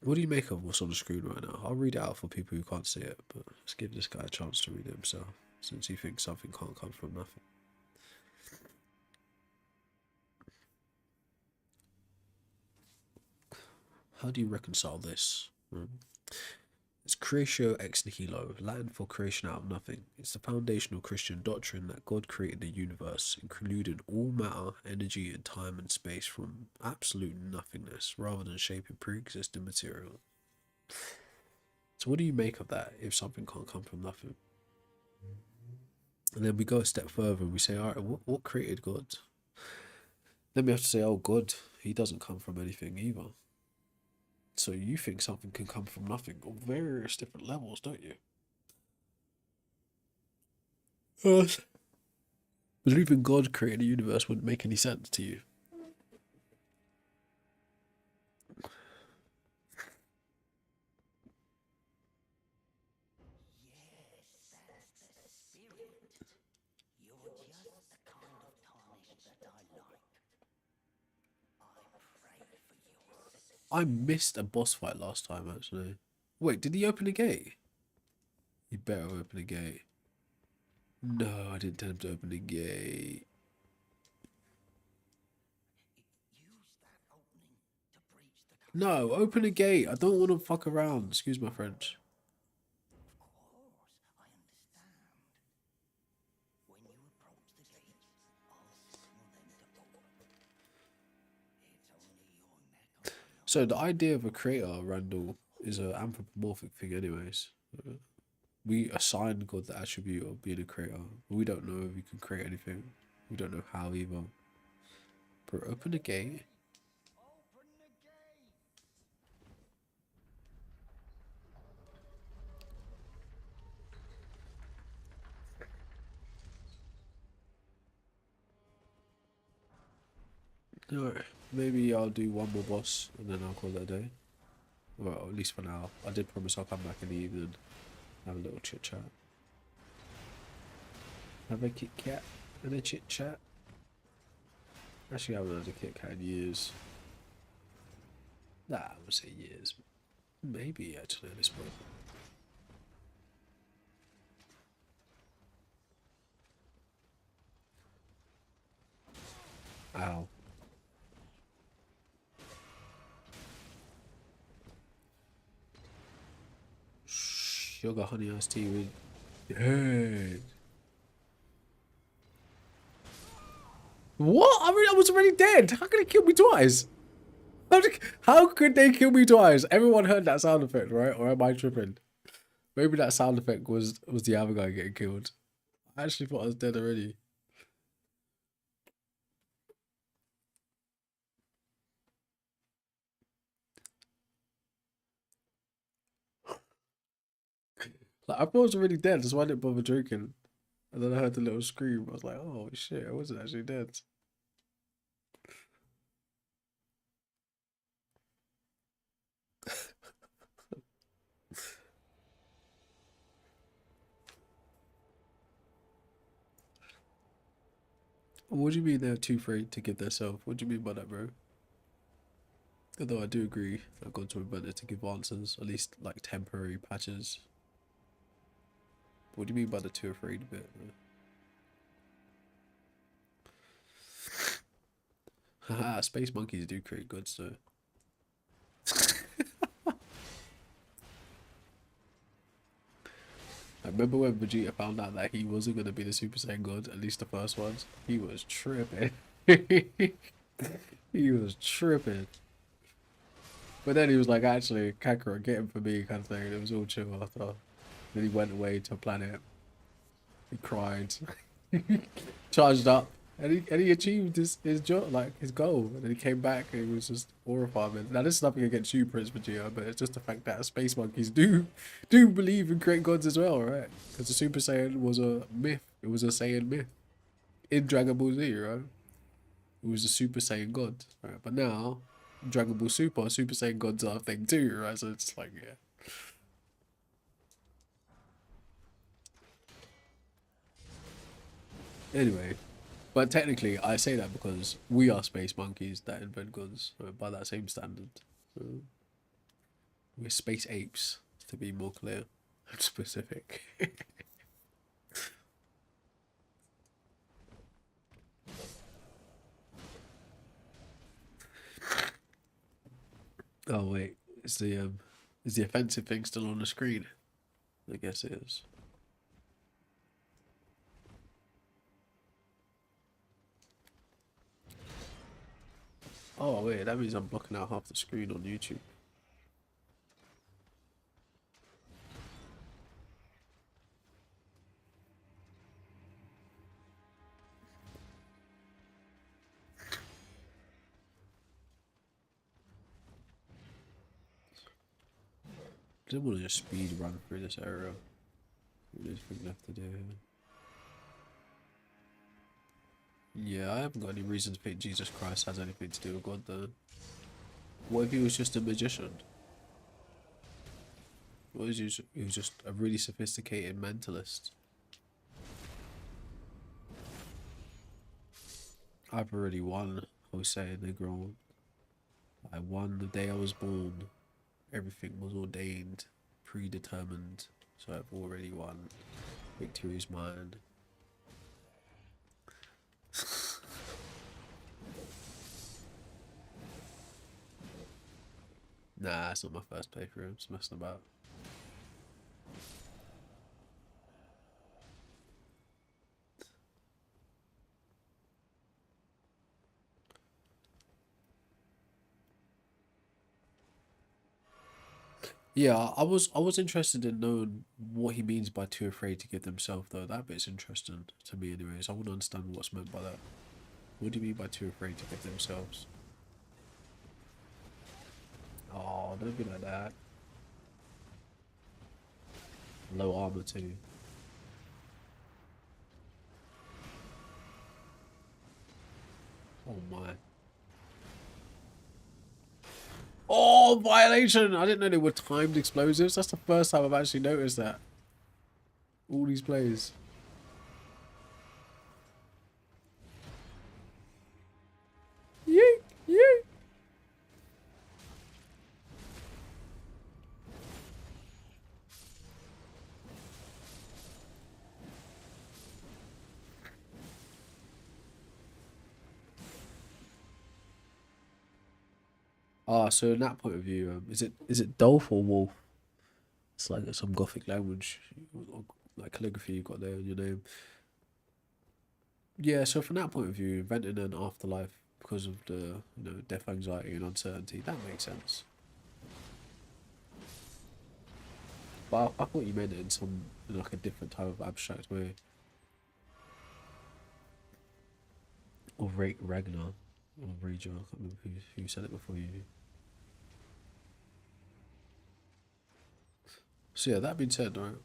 What do you make of what's on the screen right now? I'll read it out for people who can't see it, but let's give this guy a chance to read it himself, since he thinks something can't come from nothing. How do you reconcile this? It's creatio ex nihilo, Latin for creation out of nothing. It's the foundational Christian doctrine that God created the universe, including all matter, energy, and time and space from absolute nothingness, rather than shaping pre-existing material. So what do you make of that, if something can't come from nothing? And then we go a step further and we say, alright, what created God? Then we have to say, oh, God, he doesn't come from anything either. So you think something can come from nothing on various different levels, don't you? Believing God created the universe wouldn't make any sense to you. I missed a boss fight last time, actually. Wait, did he open a gate? He better open a gate. No, I didn't tell him to open the gate. No, open a gate. I don't want to fuck around. Excuse my French. So the idea of a creator, Randall, is an anthropomorphic thing anyways. We assign God the attribute of being a creator. We don't know if he can create anything. We don't know how either. But open the gate. Alright, maybe I'll do one more boss and then I'll call that a day. Well, at least for now. I did promise I'll come back in the evening, have a little chit chat. Have a Kit Kat and a chit chat. Actually, I haven't had a Kit Kat in years. Nah, I would say years. Maybe actually at this point. Ow. Sugar honey iced tea with head. What? I mean, I was already dead. How could it kill me twice? How could they kill me twice? Everyone heard that sound effect, right? Or am I tripping? Maybe that sound effect was the other guy getting killed. I actually thought I was dead already. Like, I thought I was already dead. That's why I didn't bother drinking. And then I heard the little scream. I was like, oh shit, I wasn't actually dead. What do you mean they're too afraid to give themselves? What do you mean by that, bro? Although I do agree that God's invented to give answers, at least like temporary patches. What do you mean by the too afraid bit? Bro? Space monkeys do create goods though. I remember when Vegeta found out that he wasn't gonna be the Super Saiyan God, at least the first ones. He was tripping. He was tripping. But then he was like, actually, Kakarot, get him for me, kind of thing. And it was all chill after. Then he went away to a planet. He cried. Charged up. And he achieved his job, like his goal. And then he came back and it was just horrifying. Now this is nothing against you, Prince Vegeta, but it's just the fact that space monkeys do believe in great gods as well, right? Because the Super Saiyan was a myth. It was a Saiyan myth in Dragon Ball Z, right? It was a Super Saiyan god, right? But now Dragon Ball Super Saiyan gods are a thing too, right? So it's like, yeah. Anyway, but technically, I say that because we are space monkeys that invent guns, right, by that same standard. We're space apes, to be more clear and specific. Oh wait, is the offensive thing still on the screen? I guess it is. Oh wait, that means I'm blocking out half the screen on YouTube. I didn't want to just speed run through this area. There's anything left to do here. Yeah, I haven't got any reason to think Jesus Christ has anything to do with God though. What if he was just a magician? What if he was just a really sophisticated mentalist? I've already won, Jose Negron. I won the day I was born. Everything was ordained, predetermined, so I've already won. Victory is mine. Nah, it's not my first playthrough. I'm just messing about. Yeah, I was interested in knowing what he means by too afraid to give themselves though. That bit's interesting to me anyways. I want to understand what's meant by that. What do you mean by too afraid to give themselves? Oh, don't be like that. Low armor too. Oh my. Oh, violation! I didn't know they were timed explosives. That's the first time I've actually noticed that. All these plays. Yeet! Yeet! Ah, so in that point of view, is it Dolph or Wolf? It's like some Gothic language, or like calligraphy you got there in your name. Yeah, so from that point of view, inventing an afterlife because of the death anxiety and uncertainty, that makes sense. But I thought you meant it in like a different type of abstract way. Or Ragnar, or Regia, I can't remember who said it before you. So yeah, that being said, right,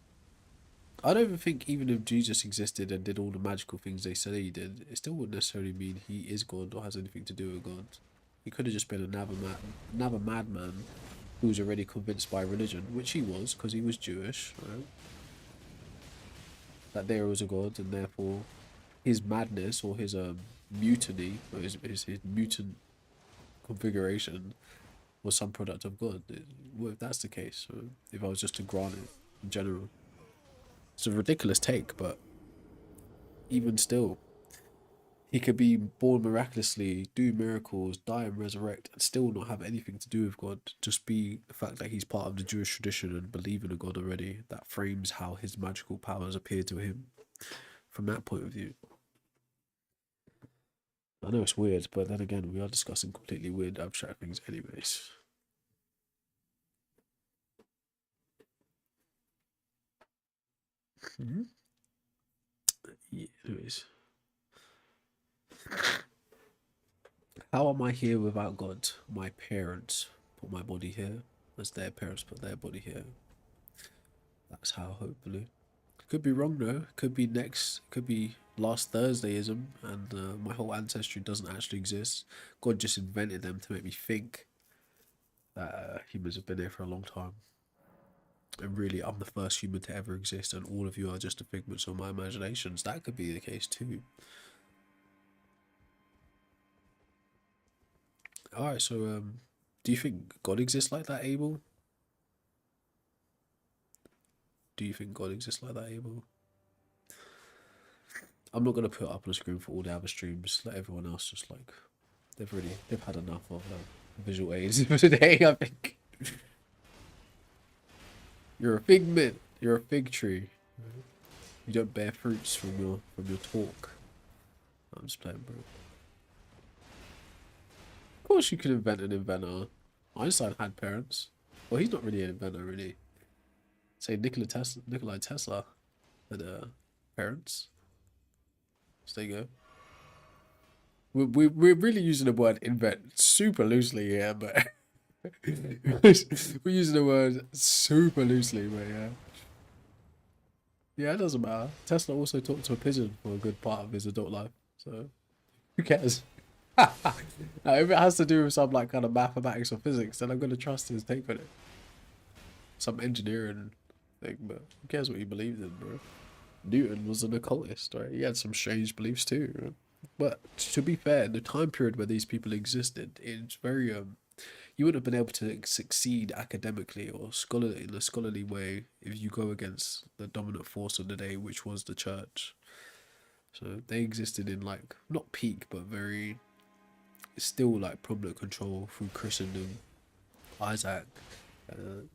I don't even think even if Jesus existed and did all the magical things they said he did, it still wouldn't necessarily mean he is God or has anything to do with God. He could have just been another madman who was already convinced by religion, which he was because he was Jewish, right? That there was a God, and therefore his madness or his mutiny or his mutant configuration was some product of God. What if that's the case? Right? If I was just to grant it in general. It's a ridiculous take, but even still, He could be born miraculously, do miracles, die and resurrect, and still not have anything to do with God. Just be the fact that he's part of the Jewish tradition and believe in a God already. That frames how his magical powers appear to him from that point of view. I know it's weird, but then again, we are discussing completely weird, abstract things anyways. Yeah, anyways. How am I here without God? My parents put my body here, as their parents put their body here. That's how, hopefully. Could be wrong though. Could be next. Could be last Thursdayism, and my whole ancestry doesn't actually exist. God just invented them to make me think that humans have been here for a long time. And really, I'm the first human to ever exist, and all of you are just a figments of my imaginations. That could be the case too. Alright, so do you think God exists like that, Abel? Do you think God exists like that, Abel? I'm not gonna put it up on the screen for all the other streams. Let everyone else just like they've had enough of visual aids for today. I think you're a figment. You're a fig tree. You don't bear fruits from your talk. I'm just playing, bro. Of course, you could invent an inventor. Einstein had parents. Well, he's not really an inventor, really. Say Nikola Tesla had parents. So there you go. We're really using the word invent super loosely here, but we're using the word super loosely, but yeah. Yeah, it doesn't matter. Tesla also talked to a pigeon for a good part of his adult life, so who cares? Now, if it has to do with some like kind of mathematics or physics, then I'm gonna trust his take on it. Some engineering thing, but who cares what he believed in, bro? Newton was an occultist, right? He had some strange beliefs too. Right? But to be fair, the time period where these people existed, it's very you wouldn't have been able to succeed academically or in a scholarly way if you go against the dominant force of the day, which was the church. So they existed in like not peak, but very still like prominent control through Christendom. Isaac,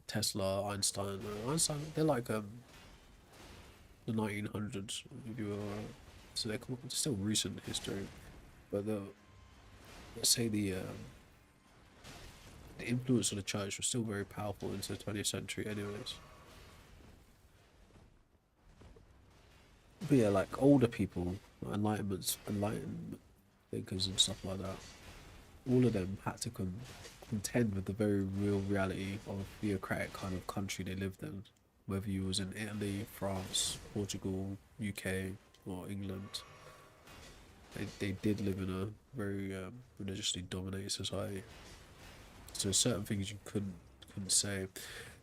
Tesla, Einstein. Einstein, they're like the 1900s. If you were, so they're still recent history, but let's say the influence of the church was still very powerful into the 20th century, anyways. But yeah, like older people, enlightenment thinkers and stuff like that. All of them had to contend with the very real reality of a theocratic kind of country they lived in, whether you was in Italy, France, Portugal, UK, or England. They did live in a very religiously dominated society. So certain things you couldn't say.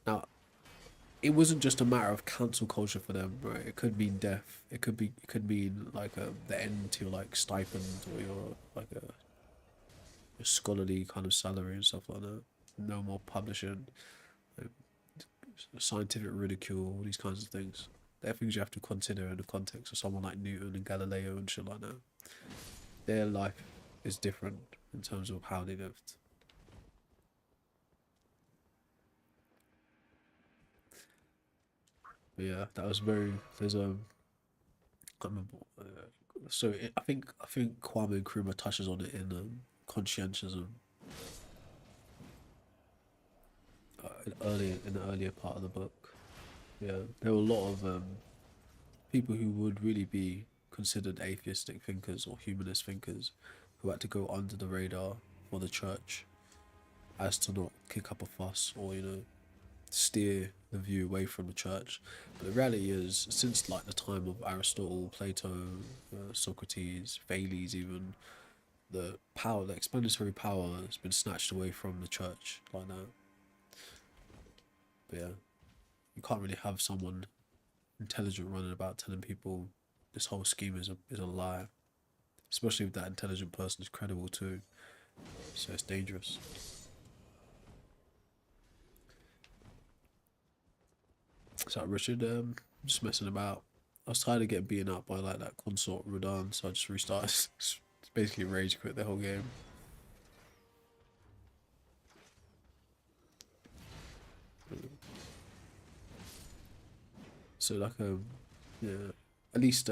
Now, it wasn't just a matter of cancel culture for them, right? It could mean death. It could mean like the end to your like stipend or your like a scholarly kind of salary and stuff like that. No more publishing, like, scientific ridicule, all these kinds of things. They're things you have to consider in the context of someone like Newton and Galileo and shit like that. Their life is different in terms of how they lived. But yeah, that was very. There's I can't remember. So I think Kwame Nkrumah touches on it in conscientism in the earlier part of the book. Yeah, there were a lot of people who would really be considered atheistic thinkers or humanist thinkers who had to go under the radar for the church as to not kick up a fuss or steer the view away from the church. But the reality is, since like the time of Aristotle, Plato, Socrates, Thales, even the explanatory power has been snatched away from the church like that. But yeah, you can't really have someone intelligent running about telling people this whole scheme is a lie, especially if that intelligent person is credible too. So it's dangerous. So Richard, just messing about. I was tired of getting beaten up by like that consort Rodan, so I just restarted. Basically rage quit the whole game. So like yeah, at least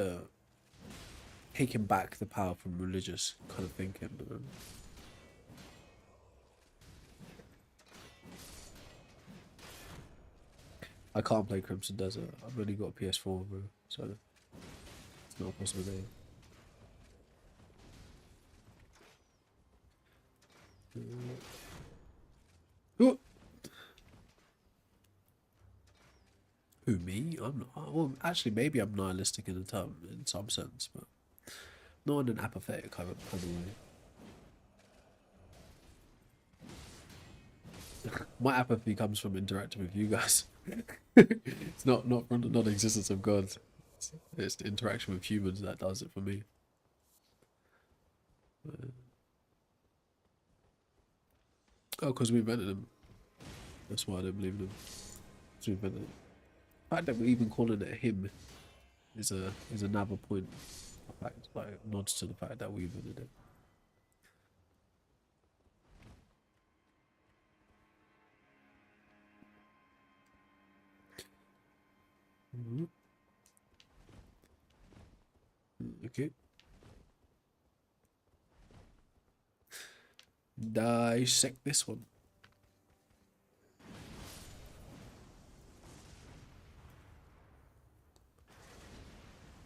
taking back the power from religious kind of thinking. I can't play Crimson Desert. I've only got a PS4, bro, so it's not a possibility. Oh! Who, me? I'm not. Well, actually, maybe I'm nihilistic in some sense, but not in an apathetic kind of way. My apathy comes from interacting with you guys. It's not from the non-existence of God. It's the interaction with humans that does it for me. Oh, because we invented them. That's why I don't believe in them. Because we invented it. The fact that we're even calling it him is another point. In fact, like nods to the fact that we invented it. Okay. Dissect this one.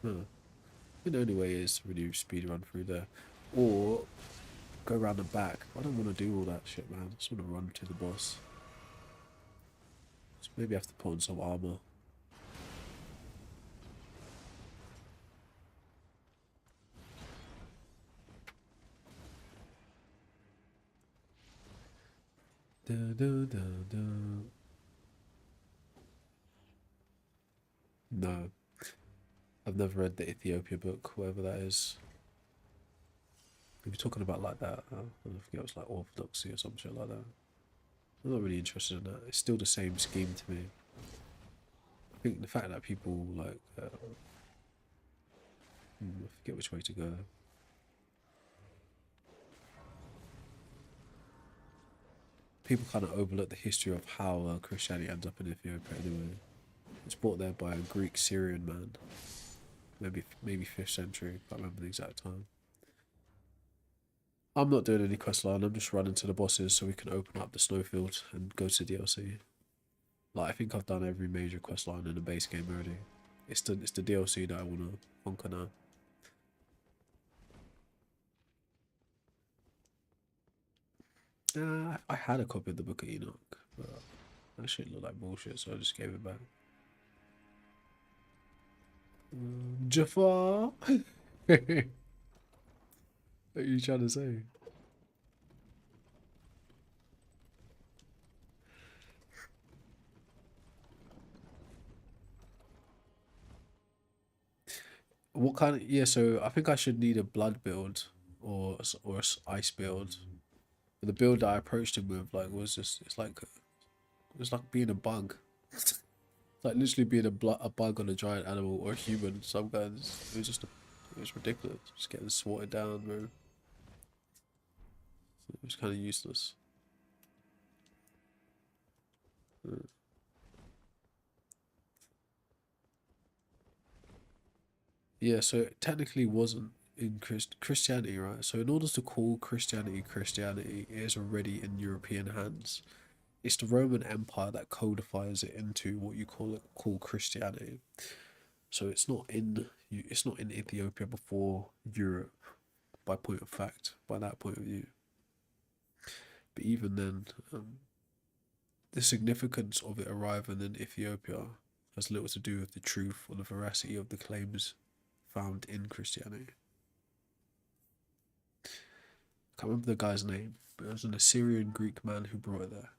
The only way is to really speed run through there, or go around the back. I don't want to do all that shit, man. I just want to run to the boss. So maybe I have to put on some armor. Da, da, da, da. No, I've never read the Ethiopia book, whatever that is. If you're talking about like that, I forget it was like orthodoxy or some shit like that. I'm not really interested in that. It's still the same scheme to me. I think the fact that people like, I forget which way to go. People kind of overlook the history of how Christianity ends up in Ethiopia anyway. It's brought there by a Greek Syrian man. Maybe 5th century, can't remember the exact time. I'm not doing any quest line, I'm just running to the bosses so we can open up the snowfield and go to DLC. Like, I think I've done every major quest line in the base game already. It's the DLC that I want to conquer now. I had a copy of the Book of Enoch, but that shit looked like bullshit, so I just gave it back. Jafar! What are you trying to say? What kind of... Yeah, so I think I should need a blood build or ice build. But the build that I approached him with like was just... It's like being a bug. It's like literally being a bug on a giant animal or a human. Some guys... It was ridiculous. Just getting swatted down, bro. It was kind of useless. Yeah, so it technically wasn't in Christianity, right? So in order to call Christianity Christianity, it is already in European hands. It's the Roman Empire that codifies it into what you call Christianity. So it's not in Ethiopia before Europe, by point of fact, by that point of view. But even then, the significance of it arriving in Ethiopia has little to do with the truth or the veracity of the claims found in Christianity. I can't remember the guy's name, but it was an Assyrian Greek man who brought it there.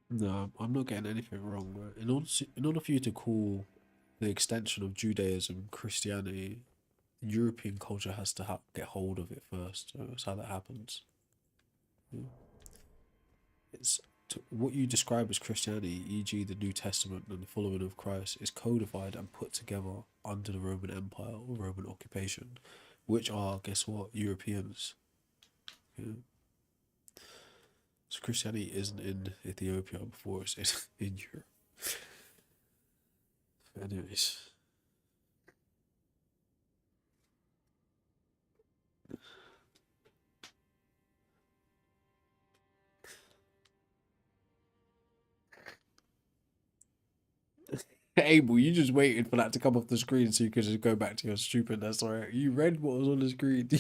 No, I'm not getting anything wrong. Right? In order for you to call the extension of Judaism Christianity, European culture has to get hold of it first. So that's how that happens. Yeah. It's What you describe as Christianity, e.g., the New Testament and the following of Christ, is codified and put together under the Roman Empire or Roman occupation, which are, guess what, Europeans. Yeah. So Christianity isn't in Ethiopia before it's in Europe. Anyways. Abel, you just waited for that to come off the screen so you could just go back to your stupidness. Alright, you read what was on the screen.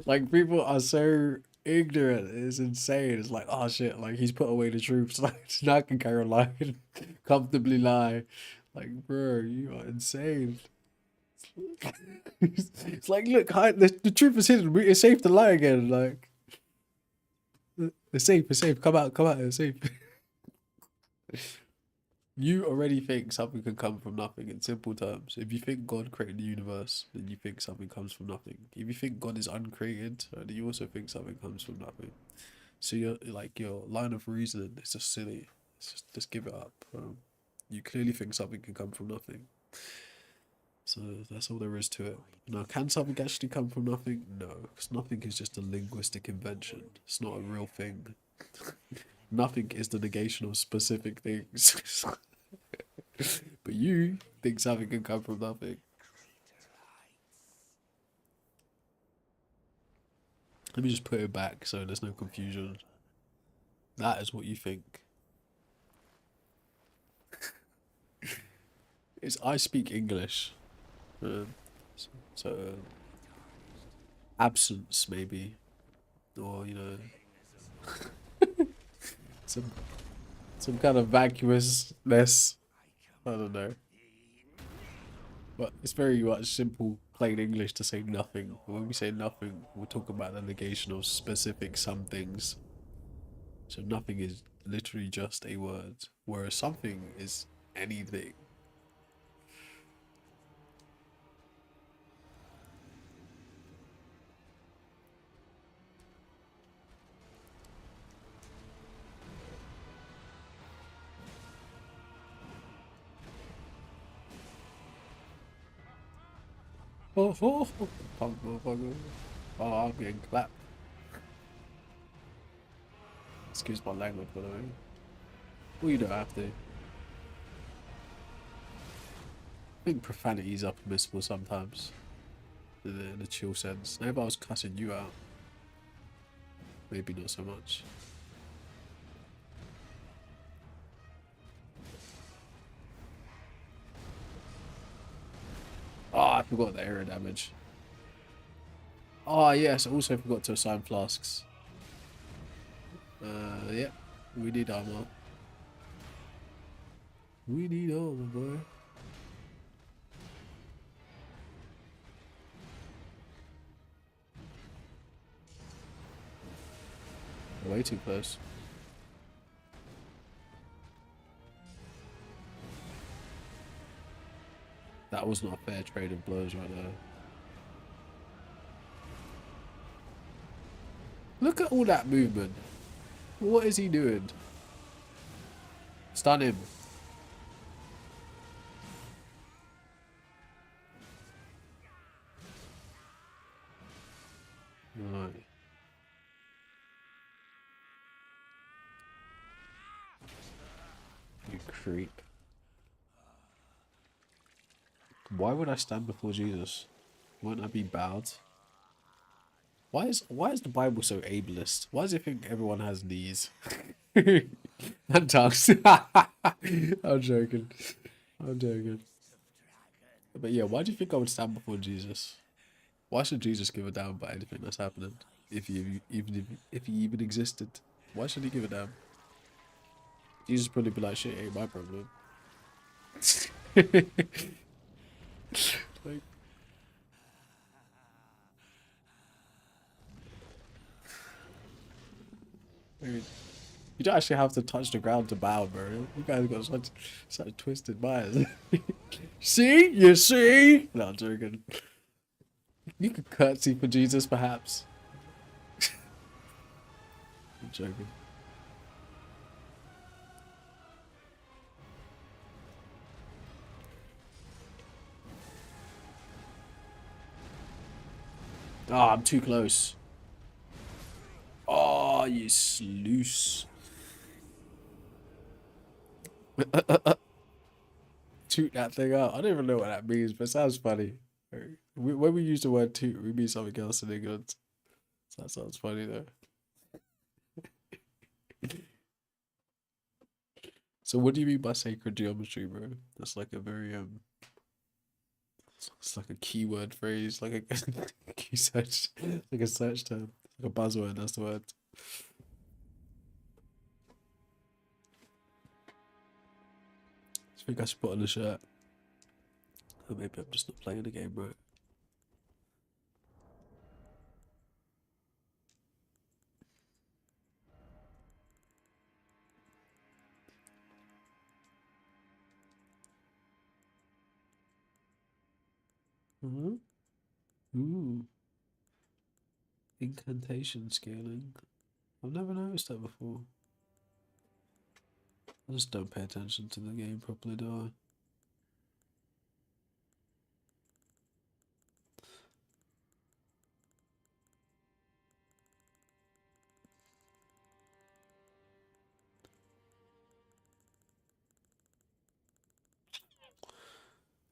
Like, people are so ignorant. It's insane. It's like, oh shit, like he's put away the troops. Like, now I can carry on lying, comfortably lie. Like, bro, you are insane. It's like, look, the truth is hidden. It's safe to lie again. Like, it's safe. It's safe. Come out. It's safe. You already think something can come from nothing in simple terms. If you think God created the universe, then you think something comes from nothing. If you think God is uncreated, then you also think something comes from nothing. So your line of reasoning is just silly. It's just give it up. You clearly think something can come from nothing. So that's all there is to it. Now, can something actually come from nothing? No, because nothing is just a linguistic invention. It's not a real thing. Nothing is the negation of specific things. But you think something can come from nothing. Let me just put it back so there's no confusion. That is what you think. I speak English. So absence maybe. Or, you know, some kind of vacuousness. I don't know. But it's very much simple, plain English to say nothing. When we say nothing, we're talking about the negation of specific some things. So nothing is literally just a word, whereas something is anything. Oh, punk motherfucker. Oh, I'm getting clapped. Excuse my language, by the way. Well, you don't have to. I think profanity is permissible sometimes. In a chill sense. Now, if I was cussing you out, maybe not so much. Oh, I forgot the area damage. Oh, yes, I also forgot to assign flasks. Yeah, we need armor. We need armor, boy. Way too close. That was not a fair trade of blows right there. Look at all that movement. What is he doing? Stun him. Right. You creep. Why would I stand before Jesus? Wouldn't I be bowed? Why is the Bible so ableist? Why does it think everyone has knees? And tongues. I'm joking. I'm joking. But yeah, why do you think I would stand before Jesus? Why should Jesus give a damn about anything that's happening? If he even existed, why should he give a damn? Jesus probably be like, shit, ain't my problem. Like, I mean, you don't actually have to touch the ground to bow, bro. You guys got such twisted minds. See? You see? No, I'm joking. You could curtsy for Jesus, perhaps. I'm joking. Oh, I'm too close. Oh, you sluice. Toot that thing out. I don't even know what that means, but it sounds funny. When we use the word toot, we mean something else in England. So that sounds funny though. So what do you mean by sacred geometry, bro? That's like a very it's like a keyword phrase, like a key search, like a search term, like a buzzword. That's the word. I think I should put on a shirt. Or maybe I'm just not playing the game right. Mm-hmm. Ooh, incantation scaling. I've never noticed that before. I just don't pay attention to the game properly, do I?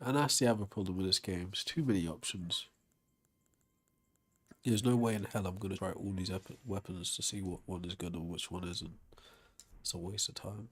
And that's the other problem with this game. There's too many options. There's no way in hell I'm going to try all these weapons to see what one is good and which one isn't. It's a waste of time.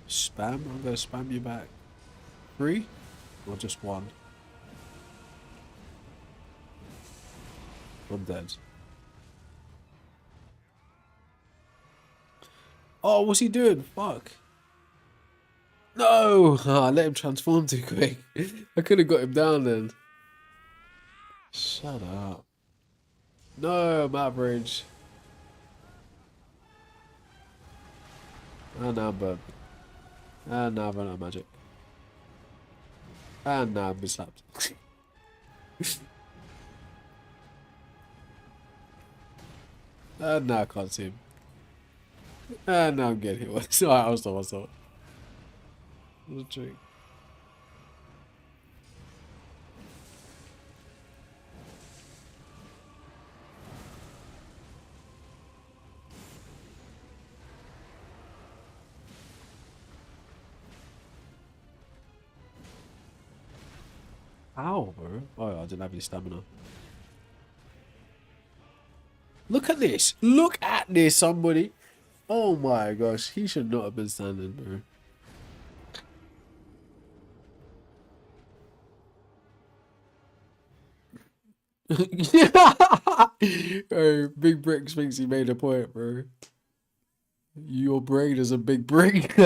Spam? I'm going to spam you back. 3? Or just 1? I'm dead. Oh, what's he doing? Fuck. No! I let him transform too quick. I could have got him down then. Shut up. No, I'm average. And now I'm burnt. And now I've run out of magic. And now I've been slapped. And now I can't see him. And now I'm getting hit. Alright, I'll stop, I'll stop. What a trick. Ow, bro. Oh, I didn't have any stamina. Look at this. Look at this, somebody. Oh my gosh. He should not have been standing, bro. Oh, Big Bricks thinks he made a point, bro. Your brain is a big brick.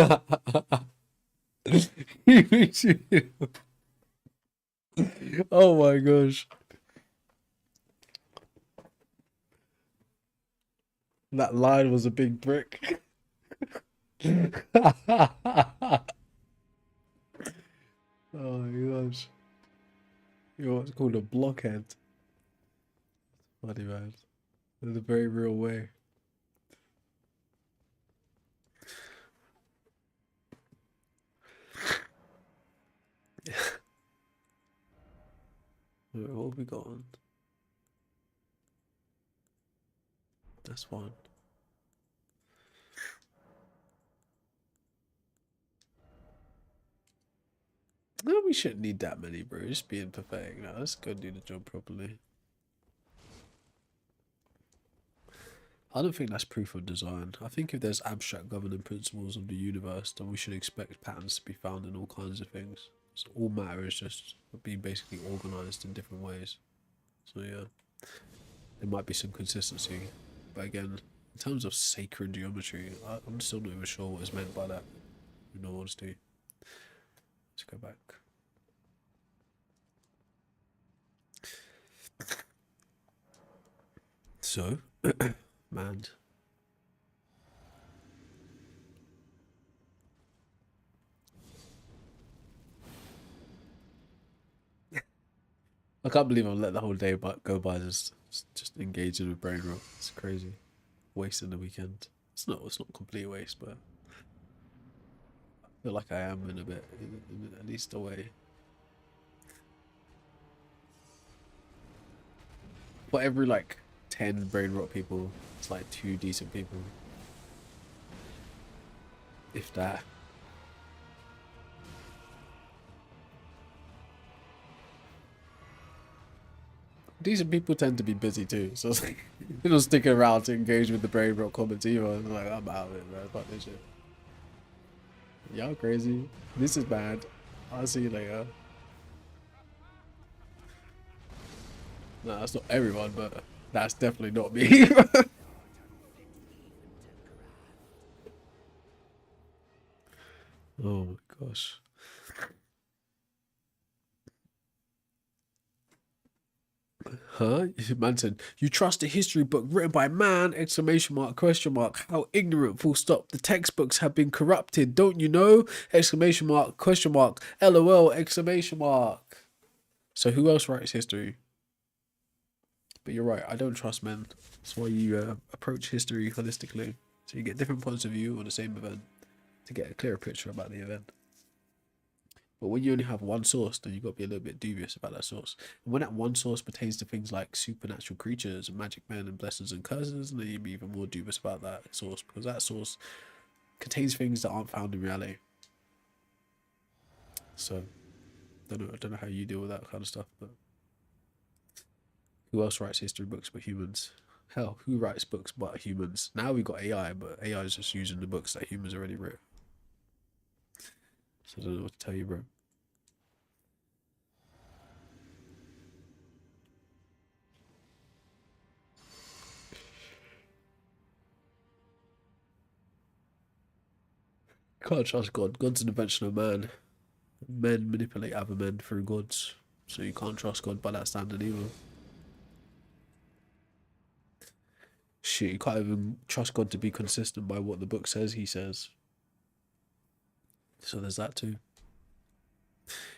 Oh my gosh. That line was a big brick. Oh my gosh. You're what's called a blockhead. Funny man. In a very real way. Wait, what have we got on? That's one. No, we shouldn't need that many, bro. Just being pathetic. Now, let's go do the job properly. I don't think that's proof of design. I think if there's abstract governing principles of the universe, then we should expect patterns to be found in all kinds of things. So all matter is just being basically organized in different ways. So yeah, there might be some consistency. But again, in terms of sacred geometry, I'm still not even sure what is meant by that, in all honesty. Let's go back. So, man. I can't believe I've let the whole day go by just engaging with brain rot. It's crazy. Wasting the weekend. It's not a complete waste, but I feel like I am in a bit, in at least a way. For every like 10 brain rot people, it's like 2 decent people. If that. Decent people tend to be busy too, so it's like, they don't stick around to engage with the brain rot comments either. I'm like, I'm out of it, man. Fuck this shit. Y'all crazy. This is bad. I'll see you later. No, that's not everyone, but that's definitely not me. Oh my gosh. Huh? Man said, you trust a history book written by man, exclamation mark, question mark, how ignorant, full stop. The textbooks have been corrupted, don't you know? Exclamation mark, question mark, LOL, exclamation mark. So who else writes history? But you're right, I don't trust men. That's why you approach history holistically. So you get different points of view on the same event to get a clearer picture about the event. But when you only have one source, then you've got to be a little bit dubious about that source. And when that one source pertains to things like supernatural creatures and magic men and blessings and curses, then you'd be even more dubious about that source, because that source contains things that aren't found in reality. So, I don't know how you deal with that kind of stuff, but who else writes history books but humans? Hell, who writes books but humans? Now we've got AI, but AI is just using the books that humans already wrote. So I don't know what to tell you, bro. Can't trust God. God's an invention of man. Men manipulate other men through gods. So you can't trust God by that standard either. Shit, you can't even trust God to be consistent by what the book says he says. So there's that too.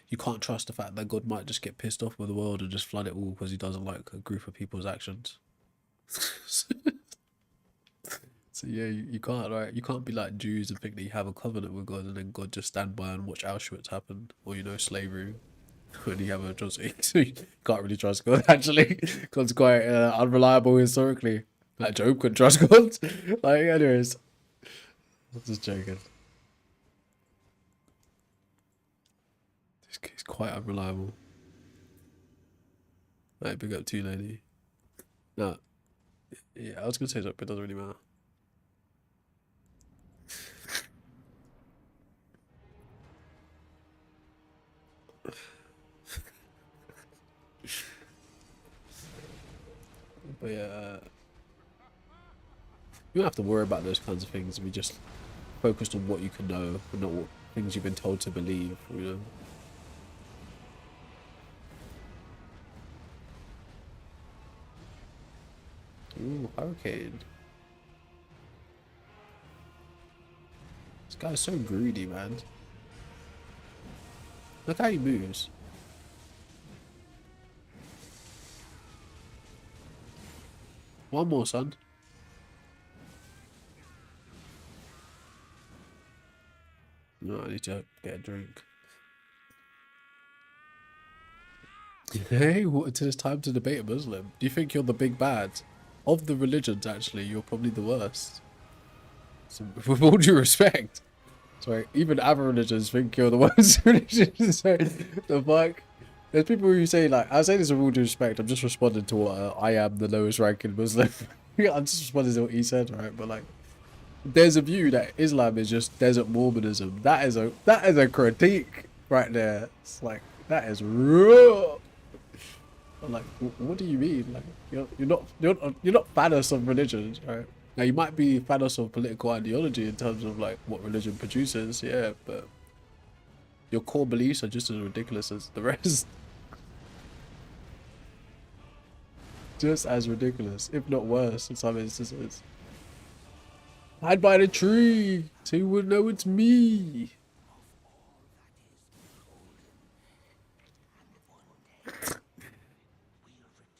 You can't trust the fact that God might just get pissed off with the world and just flood it all because he doesn't like a group of people's actions. So yeah, you can't, right? You can't be like Jews and think that you have a covenant with God and then God just stand by and watch Auschwitz happen, or slavery when you have a atrocity. So you can't really trust God. Actually, God's quite unreliable historically. Like Job couldn't trust God. Like, anyways, I'm just joking. He's quite unreliable. Right, big up to you, lady. No, yeah, I was gonna say something, but it doesn't really matter. But yeah, you don't have to worry about those kinds of things. We just focused on what you can know, and not what things you've been told to believe. Ooh, hurricane. This guy's so greedy, man. Look how he moves. One more, son. No, I need to get a drink. Hey, it's time to debate a Muslim. Do you think you're the big bad? Of the religions, actually, you're probably the worst. So, with all due respect. Sorry, even other religions think you're the worst religion. So, the fuck? There's people who say, like, I say this with all due respect, I'm just responding to what I am the lowest ranking Muslim. I'm just responding to what he said, right? But, like, there's a view that Islam is just desert Mormonism. That is a critique right there. It's like, that is raw. I'm like, what do you mean? Like, you're not Thanos of religion, right? Now you might be Thanos of political ideology in terms of like what religion produces, yeah, but your core beliefs are just as ridiculous as the rest. just as ridiculous, if not worse, in some instances. Hide by the tree, so you wouldn't know it's me.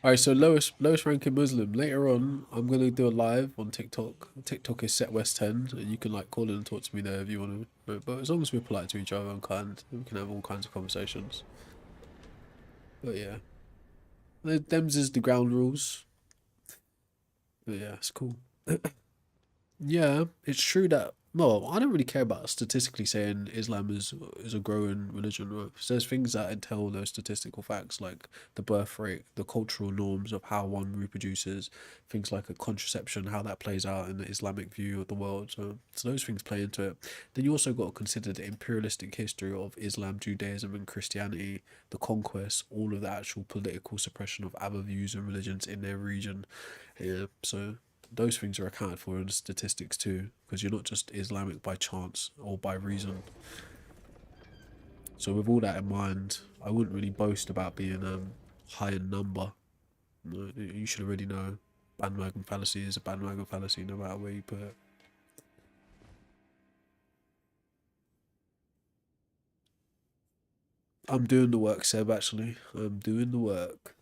Alright, so lowest ranking Muslim. Later on, I'm gonna do a live on TikTok. TikTok is Set West 10, and you can like call in and talk to me there if you want to. But as long as we're polite to each other and kind, we can have all kinds of conversations. But yeah, them's is the ground rules. But yeah, it's cool. Yeah, it's true that no, I don't really care about statistically saying Islam is a growing religion. Right? So there's things that entail those statistical facts, like the birth rate, the cultural norms of how one reproduces, things like a contraception, how that plays out in the Islamic view of the world. So those things play into it. Then you also got to consider the imperialistic history of Islam, Judaism, and Christianity, the conquest, all of the actual political suppression of other views and religions in their region. Yeah, so those things are accounted for in the statistics too, because you're not just Islamic by chance or by reason. So with all that in mind, I wouldn't really boast about being high in number. You should already know bandwagon fallacy is a bandwagon fallacy no matter where you put it. I'm doing the work, Seb, actually. I'm doing the work.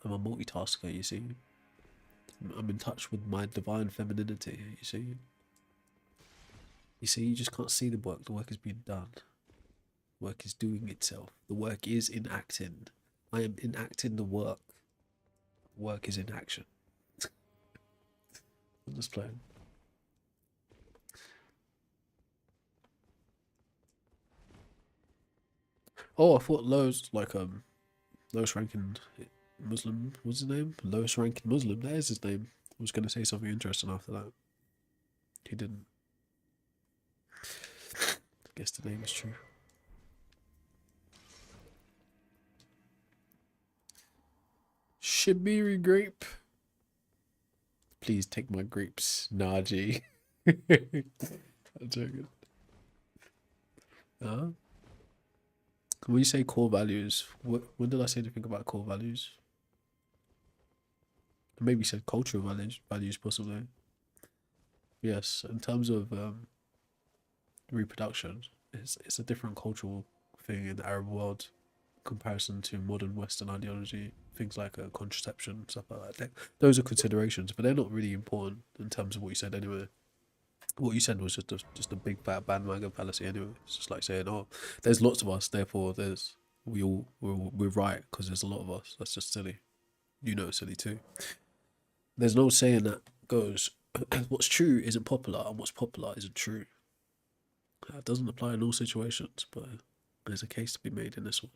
I'm a multitasker, you see. I'm in touch with my divine femininity, you see. You see, you just can't see the work. The work is being done. Work is doing itself. The work is enacting. I am enacting the work. Work is in action. I'm just playing. Oh, I thought lowest ranking Muslim. What's his name? Lowest ranking Muslim. There's his name. I was gonna say something interesting after that. He didn't. I guess the name is true. Shibiri grape. Please take my grapes, Naji. I'm joking. When you say core values, when did I say anything about core values? Maybe said cultural values possibly. Yes, in terms of reproduction, it's a different cultural thing in the Arab world in comparison to modern Western ideology. Things like contraception, stuff like that. Those are considerations, but they're not really important in terms of what you said anyway. What you said was just a big fat bandwagon fallacy anyway. It's just like saying, oh, there's lots of us, therefore we're right because there's a lot of us. That's just silly. You know it's silly too. There's no saying that goes, what's true isn't popular and what's popular isn't true. That doesn't apply in all situations, but there's a case to be made in this one.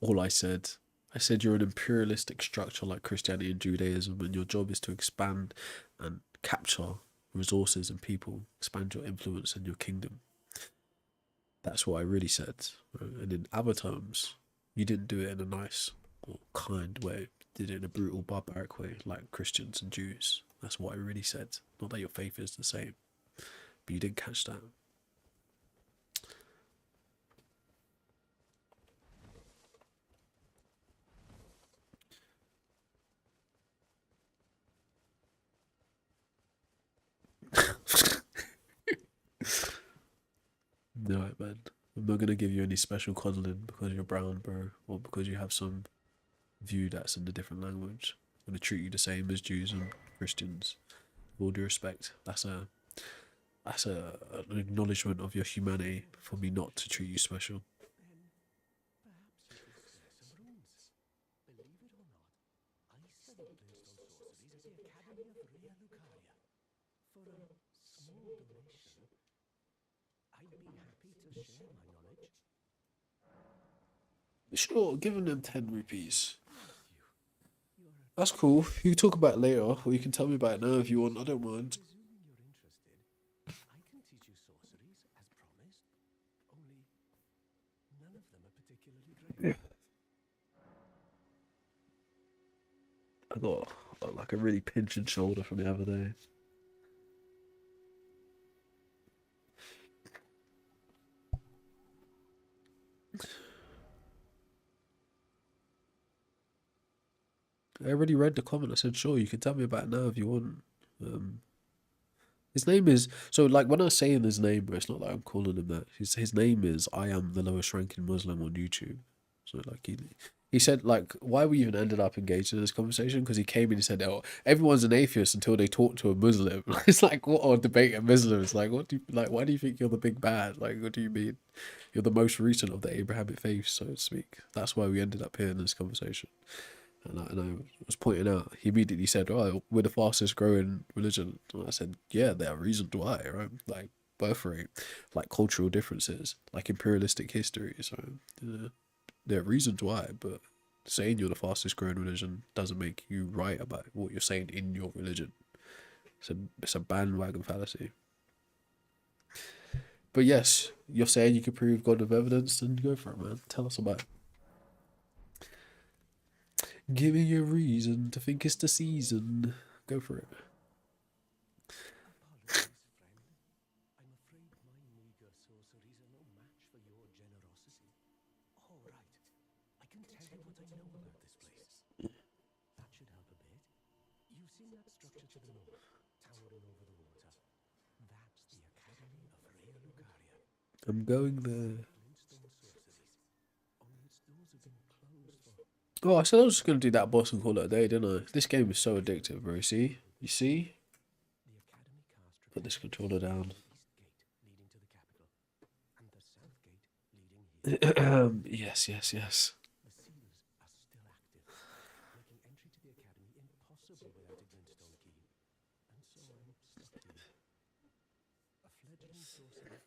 All I said you're an imperialistic structure like Christianity and Judaism, and your job is to expand and capture resources and people, expand your influence and your kingdom. That's what I really said. And in other terms, you didn't do it in a nice or kind way. You did it in a brutal, barbaric way, like Christians and Jews. That's what I really said. Not that your faith is the same, but you didn't catch that. No, man. I'm not gonna give you any special coddling because you're brown, bro, or because you have some view that's in a different language. I'm gonna treat you the same as Jews and Christians. With all due respect, that's an acknowledgement of your humanity for me not to treat you special. Sure, giving them 10 rupees. That's cool. You can talk about it later, or you can tell me about it now if you want. I don't mind. I got like a really pinching shoulder from the other day. I already read the comment. I said, sure, you can tell me about it now if you want. Um, his name is so like when I was saying his name, bro, it's not like I'm calling him that. His name is I am the lowest ranking Muslim on YouTube. So like he said like why we even ended up engaged in this conversation because he came in and he said, oh, everyone's an atheist until they talk to a Muslim. It's like what or debate a Muslim. It's like what do you like why do you think you're the big bad? Like what do you mean? You're the most recent of the Abrahamic faith, so to speak. That's why we ended up here in this conversation. And I was pointing out, he immediately said, "Oh, we're the fastest growing religion." And I said, "Yeah, there are reasons why, right? Like birth rate, like cultural differences, like imperialistic history. So there are reasons why. But saying you're the fastest growing religion doesn't make you right about what you're saying in your religion. It's a bandwagon fallacy. But yes, you're saying you can prove God with evidence, then go for it, man. Tell us about it. Give me a reason to think it's the season. Go for it." Apologies, friend. I'm afraid my meager sorceries are no match for your generosity. All right. I can tell you what I know about this place. That should help a bit. You've seen that structure to the north, towering over the water. That's the Academy of Rhea Lucaria. I'm going there. Glintstone sorceries. Only its doors have been closed for... Oh, I said I was just gonna do that boss and call it a day, didn't I? This game is so addictive, bro. See? You see? The Academy cast Put this controller down. the east gate leading to the capital, and the south gate leading here. Yes, yes, yes. The seals are still active, making entry to the Academy impossible without a glintstone key. And so I'm stuck here. A fledgling sorcerer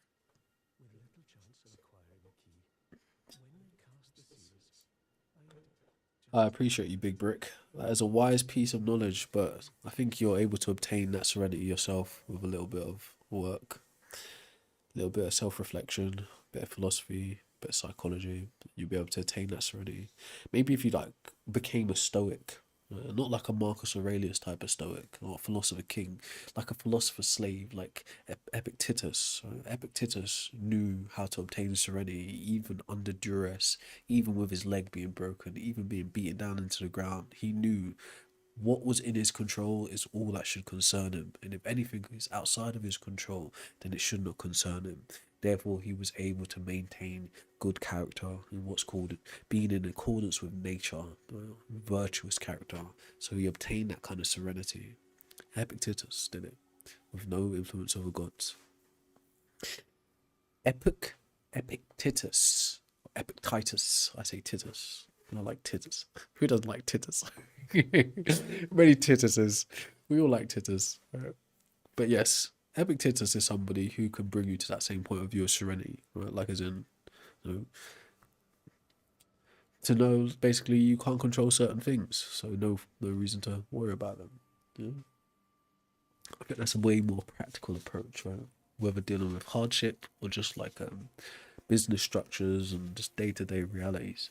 with little chance of acquiring a key. When they cast the seals, I appreciate you, Big Brick. That is a wise piece of knowledge, but I think you're able to obtain that serenity yourself with a little bit of work, a little bit of self-reflection, a bit of philosophy, a bit of psychology. You'll be able to attain that serenity. Maybe if you like became a stoic, not like a Marcus Aurelius type of stoic or a philosopher king, like a philosopher slave, like Epictetus. Epictetus knew how to obtain serenity even under duress, even with his leg being broken, even being beaten down into the ground. He knew what was in his control is all that should concern him, and if anything is outside of his control, then it should not concern him. Therefore, he was able to maintain good character and what's called being in accordance with nature, virtuous character. So he obtained that kind of serenity. Epictetus did it with no influence over gods. Epictetus, Epictetus. I say Titus. I like Titus. Who doesn't like Titus? Many Tituses. We all like Titus. Right? But yes, Epictetus is somebody who can bring you to that same point of view of serenity, right? Like as in, you know, to know basically you can't control certain things, so no reason to worry about them. Yeah? I think that's a way more practical approach, right? Whether dealing with hardship or just like business structures and just day-to-day realities.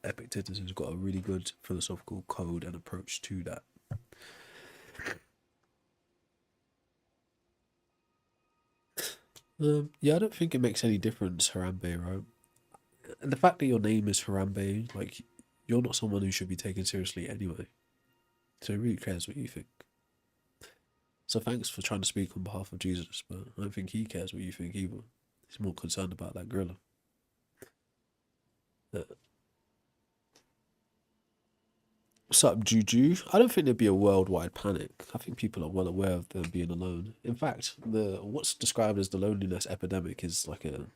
Epictetus has got a really good philosophical code and approach to that. Yeah, I don't think it makes any difference, Harambe, right? And the fact that your name is Harambe, like, you're not someone who should be taken seriously anyway. So it really cares what you think. So thanks for trying to speak on behalf of Jesus, but I don't think he cares what you think either. He's more concerned about that gorilla. What's up, Juju? I don't think there'd be a worldwide panic. I think people are well aware of them being alone. In fact, what's described as the loneliness epidemic is like a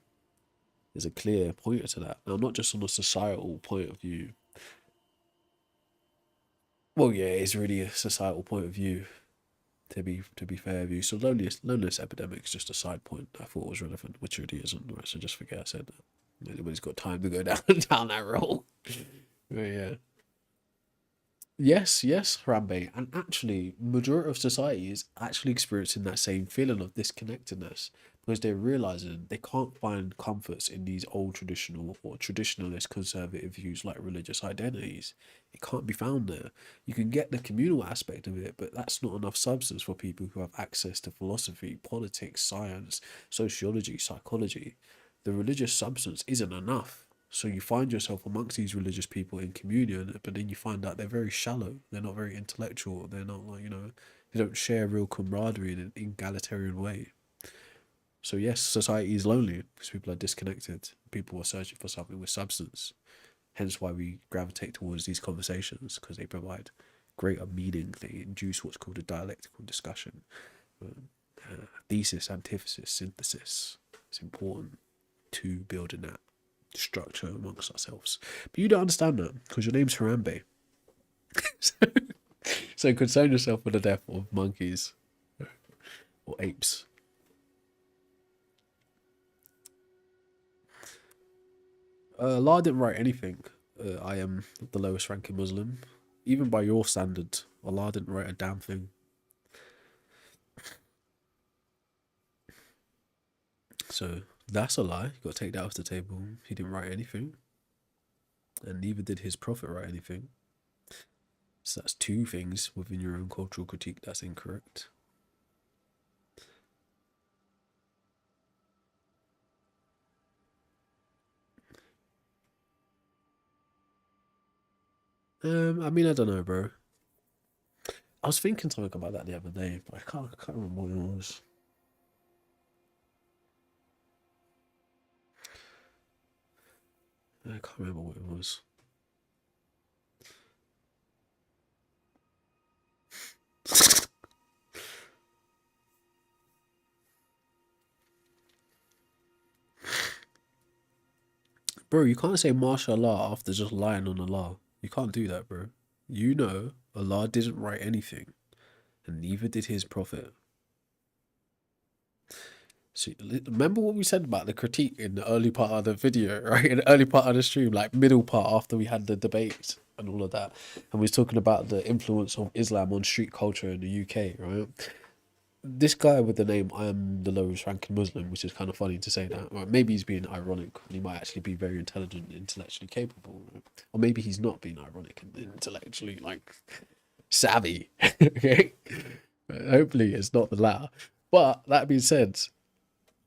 clear pointer to that. Now, not just on a societal point of view. Well, yeah, it's really a societal point of view. To be fair with you, so loneliness epidemic is just a side point I thought was relevant, which really isn't. Right, so just forget I said that. Anybody's got time to go down that road. But yeah. Yes, Harambe. And actually, majority of society is actually experiencing that same feeling of disconnectedness because they're realizing they can't find comforts in these old traditional or traditionalist conservative views like religious identities. It can't be found there. You can get the communal aspect of it, but that's not enough substance for people who have access to philosophy, politics, science, sociology, psychology. The religious substance isn't enough. So you find yourself amongst these religious people in communion, but then you find out they're very shallow. They're not very intellectual. They're not like, they don't share real camaraderie in an egalitarian way. So yes, society is lonely because people are disconnected. People are searching for something with substance. Hence why we gravitate towards these conversations, because they provide greater meaning. They induce what's called a dialectical discussion. Thesis, antithesis, synthesis. It's important to building that structure amongst ourselves. But you don't understand that because your name's Harambe. So concern yourself with the death of monkeys or apes. Allah didn't write anything. I am the lowest ranking Muslim. Even by your standard, Allah didn't write a damn thing. So that's a lie. You got to take that off the table. He didn't write anything. And neither did his prophet write anything. So that's two things within your own cultural critique that's incorrect. I mean, I don't know, bro. I was thinking something about that the other day, but I can't remember what it was. I can't remember what it was. Bro, you can't say mashallah after just lying on Allah. You can't do that, bro. You know Allah didn't write anything, and neither did his prophet. So remember what we said about the critique in the early part of the video, right? In the early part of the stream, like middle part after we had the debate and all of that. And we was talking about the influence of Islam on street culture in the UK, right? This guy with the name I am the lowest ranking Muslim, which is kind of funny to say that. Right? Maybe he's being ironic and he might actually be very intelligent and intellectually capable. Right? Or maybe he's not being ironic and intellectually like savvy. Okay? Hopefully it's not the latter. But that being said,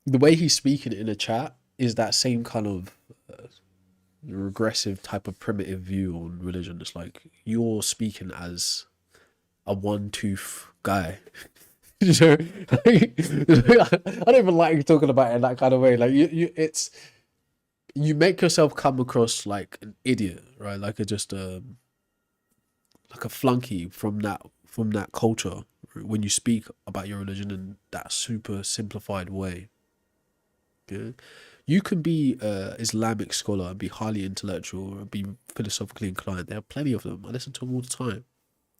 the way he's speaking in a chat is that same kind of regressive type of primitive view on religion. It's like you're speaking as a one-tooth guy. You know, I don't even like talking about it in that kind of way. Like you make yourself come across like an idiot, right? Like like a flunky from that culture when you speak about your religion in that super simplified way. Yeah. You can be an Islamic scholar and be highly intellectual and be philosophically inclined. There are plenty of them. I listen to them all the time.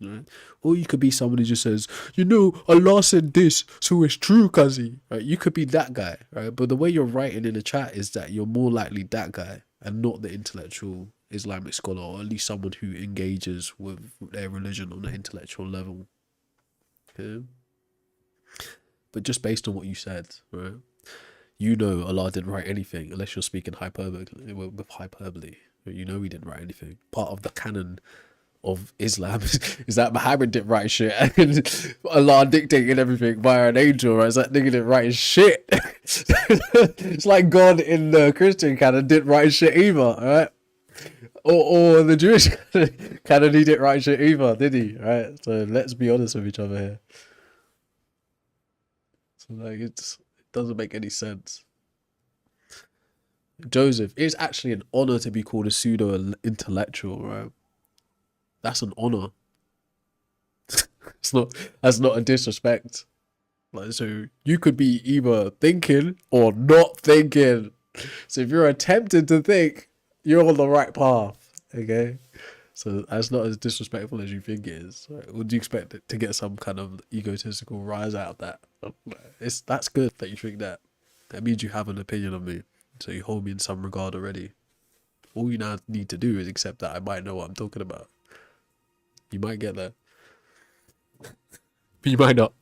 Right? Or you could be someone who just says, Allah said this, so it's true, Kazi. Right? You could be that guy, right? But the way you're writing in the chat is that you're more likely that guy and not the intellectual Islamic scholar, or at least someone who engages with their religion on an intellectual level. Okay? But just based on what you said, right? Allah didn't write anything unless you're speaking with hyperbole. He didn't write anything. Part of the canon of Islam is that Muhammad didn't write shit and Allah dictated everything via an angel, right? It's like nigga didn't write shit. It's like God in the Christian canon didn't write shit either, right? Or the Jewish canon, he didn't write shit either, did he? Right? So let's be honest with each other here. So like it doesn't make any sense. Joseph, it's actually an honor to be called a pseudo intellectual, right? That's an honor. That's not a disrespect. Like, so you could be either thinking or not thinking. So if you're attempting to think, you're on the right path. Okay? So that's not as disrespectful as you think it is. Right? Would you expect it to get some kind of egotistical rise out of that? That's good that you think that. That means you have an opinion of me. So you hold me in some regard already. All you now need to do is accept that I might know what I'm talking about. You might get there. But you might not.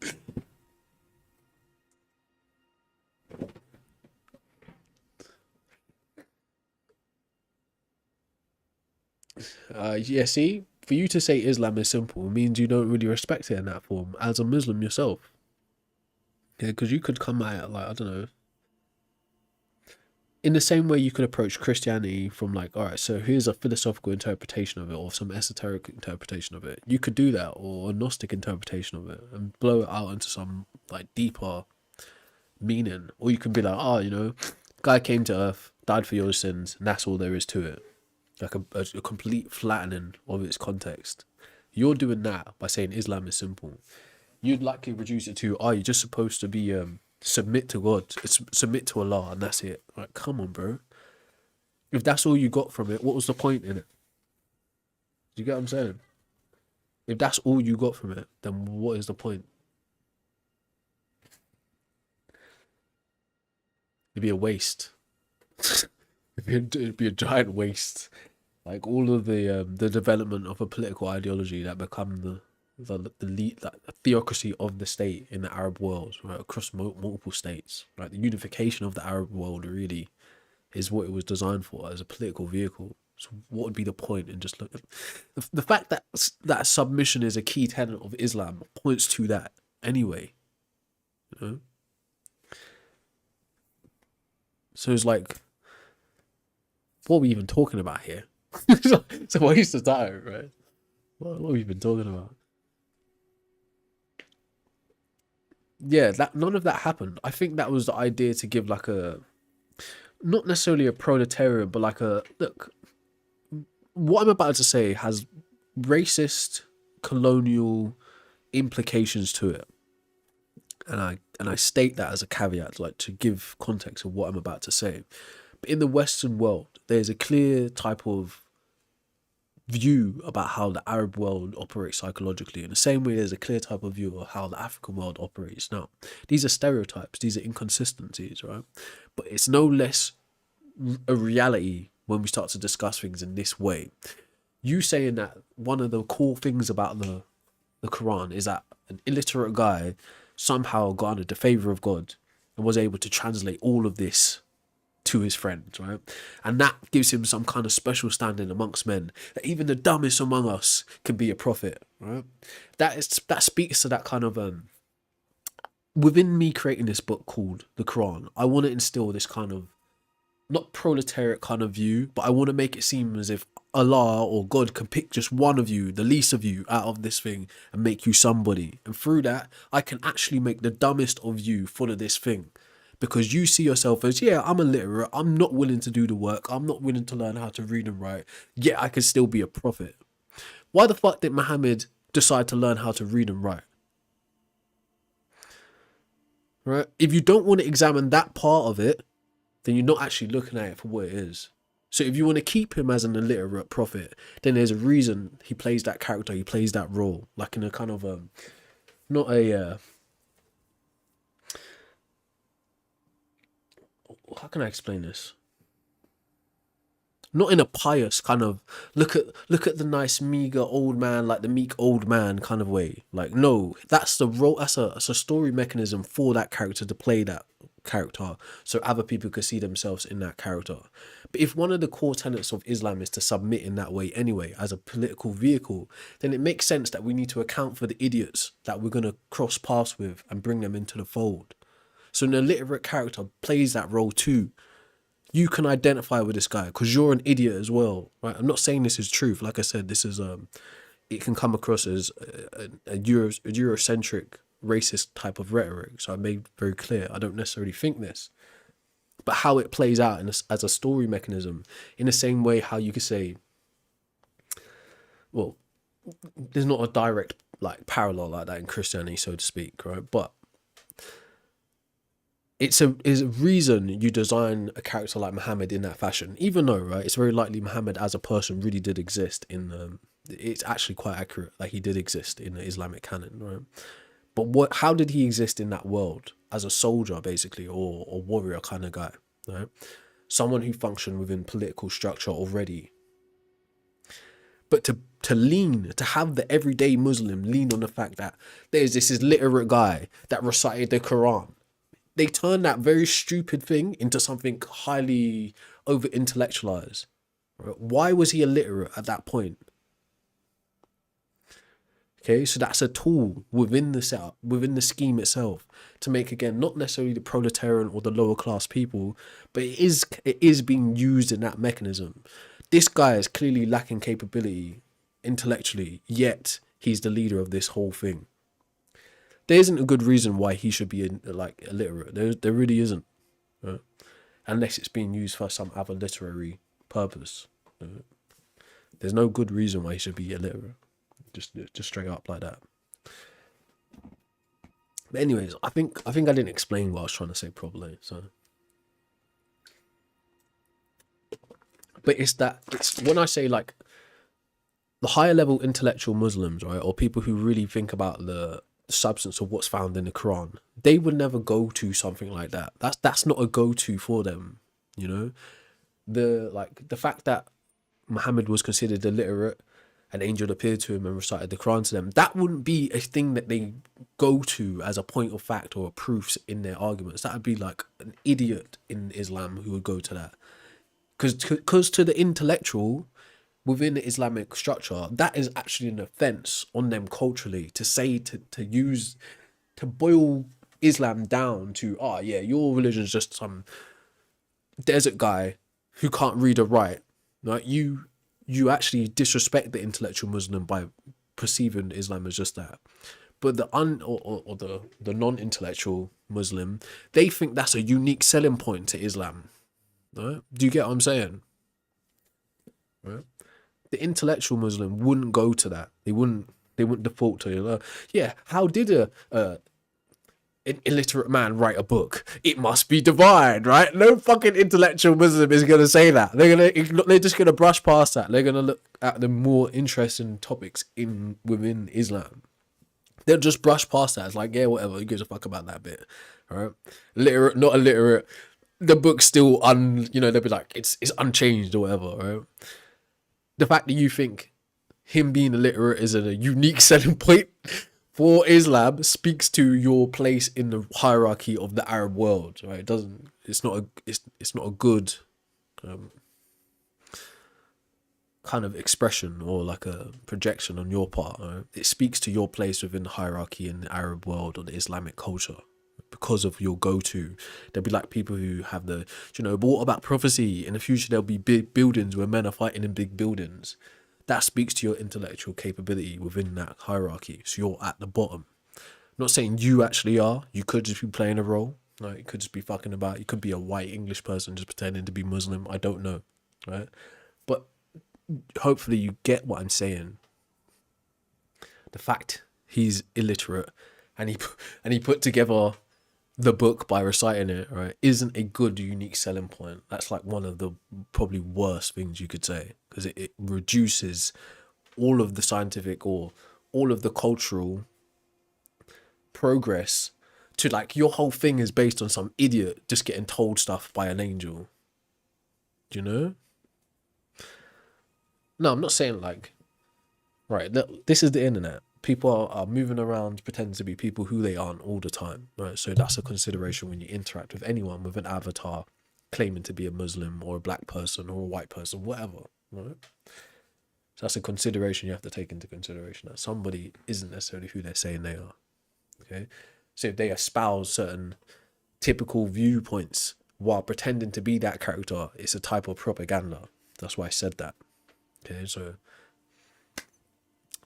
Yeah, see? For you to say Islam is simple means you don't really respect it in that form as a Muslim yourself. Yeah, because you could come at it like, I don't know. in the same way you could approach Christianity from like, all right, so here's a philosophical interpretation of it or some esoteric interpretation of it. You could do that, or a Gnostic interpretation of it, and blow it out into some like deeper meaning. Or you could be like, oh, you know, guy came to Earth, died for your sins, and that's all there is to it. Like a complete flattening of its context. You're doing that by saying Islam is simple. You'd likely reduce it to, oh, you're just supposed to be submit to God, submit to Allah, and that's it. Like, come on, bro. If that's all you got from it, what was the point in it? Do you get what I'm saying? If that's all you got from it, then what is the point? It'd be a waste. It'd be a giant waste. Like all of the development of a political ideology that become the lead, like the theocracy of the state in the Arab world, right, across multiple states, right? The unification of the Arab world really is what it was designed for, as a political vehicle. So what would be the point in just look at the fact that that submission is a key tenet of Islam points to that anyway, you know? So it's like, what are we even talking about here? It's a waste of time, right? What have we been talking about? Yeah, that none of that happened. I think that was the idea, to give like a, not necessarily a proletariat, but like a, look, what I'm about to say has racist, colonial implications to it. And I state that as a caveat, like to give context of what I'm about to say. But in the Western world, there's a clear type of view about how the Arab world operates psychologically. In the same way, there's a clear type of view of how the African world operates. Now, these are stereotypes, these are inconsistencies, right? But it's no less a reality when we start to discuss things in this way. You saying that one of the cool things about the Quran is that an illiterate guy somehow garnered the favor of God and was able to translate all of this to his friends, right? And that gives him some kind of special standing amongst men, that even the dumbest among us can be a prophet, right? That speaks to that kind of within me creating this book called the Quran. I want to instill this kind of, not proletariat kind of view, but I want to make it seem as if Allah or God can pick just one of you, the least of you, out of this thing and make you somebody. And through that, I can actually make the dumbest of you follow this thing. Because you see yourself as, yeah, I'm illiterate, I'm not willing to do the work, I'm not willing to learn how to read and write, yet I can still be a prophet. Why the fuck did Muhammad decide to learn how to read and write? Right? If you don't want to examine that part of it, then you're not actually looking at it for what it is. So if you want to keep him as an illiterate prophet, then there's a reason he plays that character, he plays that role, like in a kind of not a how can I explain this? Not in a pious kind of look at the nice meager old man, like the meek old man kind of way. Like, no, that's the role. That's a story mechanism for that character to play that character, so other people could see themselves in that character. But if one of the core tenets of Islam is to submit in that way anyway, as a political vehicle, then it makes sense that we need to account for the idiots that we're going to cross paths with and bring them into the fold. So an illiterate character plays that role too. You can identify with this guy because you're an idiot as well, right? I'm not saying this is truth. Like I said, this is it can come across as a Eurocentric, racist type of rhetoric. So I made very clear I don't necessarily think this, but how it plays out as a story mechanism, in the same way how you could say, well, there's not a direct like parallel like that in Christianity, so to speak, right? But it's a reason you design a character like Muhammad in that fashion, even though, right, it's very likely Muhammad as a person really did exist in it's actually quite accurate, like he did exist in the Islamic canon, right? But how did he exist in that world as a soldier, basically, or warrior kind of guy, right? Someone who functioned within political structure already. But to have the everyday Muslim lean on the fact that there's this literate guy that recited the Quran. They turned that very stupid thing into something highly over intellectualized. Right? Why was he illiterate at that point? Okay, so that's a tool within the setup, within the scheme itself, to make, again, not necessarily the proletarian or the lower class people, but it is being used in that mechanism. This guy is clearly lacking capability intellectually, yet he's the leader of this whole thing. There isn't a good reason why he should be like illiterate. There really isn't, right? Unless it's being used for some other literary purpose. There's no good reason why he should be illiterate. Just straight up like that. But anyways, I think I didn't explain what I was trying to say properly. So, but it's when I say like the higher level intellectual Muslims, right, or people who really think about the substance of what's found in the Quran, they would never go to something like that. That's not a go-to for them, you know. The fact that Muhammad was considered illiterate, an angel appeared to him and recited the Quran to them, that wouldn't be a thing that they go to as a point of fact or proofs in their arguments. That would be like an idiot in Islam who would go to that. Because to the intellectual within the Islamic structure, that is actually an offense on them culturally to say, to use, to boil Islam down to, oh yeah, your religion is just some desert guy who can't read or write. Right? You actually disrespect the intellectual Muslim by perceiving Islam as just that. But the the non-intellectual Muslim, they think that's a unique selling point to Islam. Right? Do you get what I'm saying? Right? The intellectual Muslim wouldn't go to that. They wouldn't default to it. Yeah, how did an illiterate man write a book? It must be divine, right? No fucking intellectual Muslim is gonna say that. They're just gonna brush past that. They're gonna look at the more interesting topics within Islam. They'll just brush past that. It's like, yeah, whatever. Who gives a fuck about that bit? All right, literate, not illiterate. The book's still they'll be like, it's unchanged or whatever, right? The fact that you think him being illiterate is a unique selling point for Islam speaks to your place in the hierarchy of the Arab world, right? It's not a good kind of expression or like a projection on your part, right? It speaks to your place within the hierarchy in the Arab world or the Islamic culture. Because of your go-to, there'll be like people who have but what about prophecy? In the future, there'll be big buildings where men are fighting in big buildings. That speaks to your intellectual capability within that hierarchy. So you're at the bottom. I'm not saying you actually are. You could just be playing a role. Like, you could just be fucking about. You could be a white English person just pretending to be Muslim. I don't know, right? But hopefully you get what I'm saying. The fact he's illiterate and he put together the book by reciting it, right, isn't a good unique selling point. That's like one of the probably worst things you could say, because it reduces all of the scientific or all of the cultural progress to like your whole thing is based on some idiot just getting told stuff by an angel. Do you know? No, I'm not saying like, right, this is the internet. People are moving around pretending to be people who they aren't all the time, right? So that's a consideration when you interact with anyone with an avatar claiming to be a Muslim or a black person or a white person, whatever, right? So that's a consideration you have to take into consideration, that somebody isn't necessarily who they're saying they are, okay? So if they espouse certain typical viewpoints while pretending to be that character, it's a type of propaganda. That's why I said that, okay? So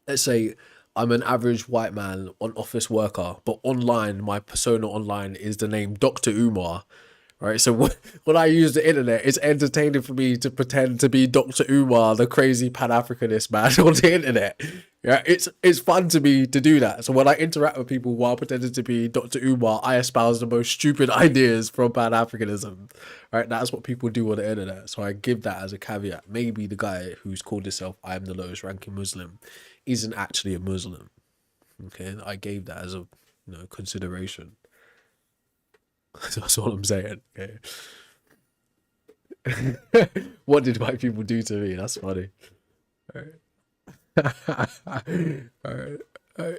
let's say I'm an average white man, an office worker, but online, my persona online is the name Dr. Umar, right? So when I use the internet, it's entertaining for me to pretend to be Dr. Umar, the crazy Pan-Africanist man on the internet. Yeah, it's fun to me to do that. So when I interact with people while pretending to be Dr. Umar, I espouse the most stupid ideas from Pan-Africanism, right? That's what people do on the internet. So I give that as a caveat. Maybe the guy who's called himself I am the lowest ranking Muslim isn't actually a Muslim. Okay, I gave that as a consideration. That's all I'm saying. Okay. What did white people do to me? That's funny. All right. All right.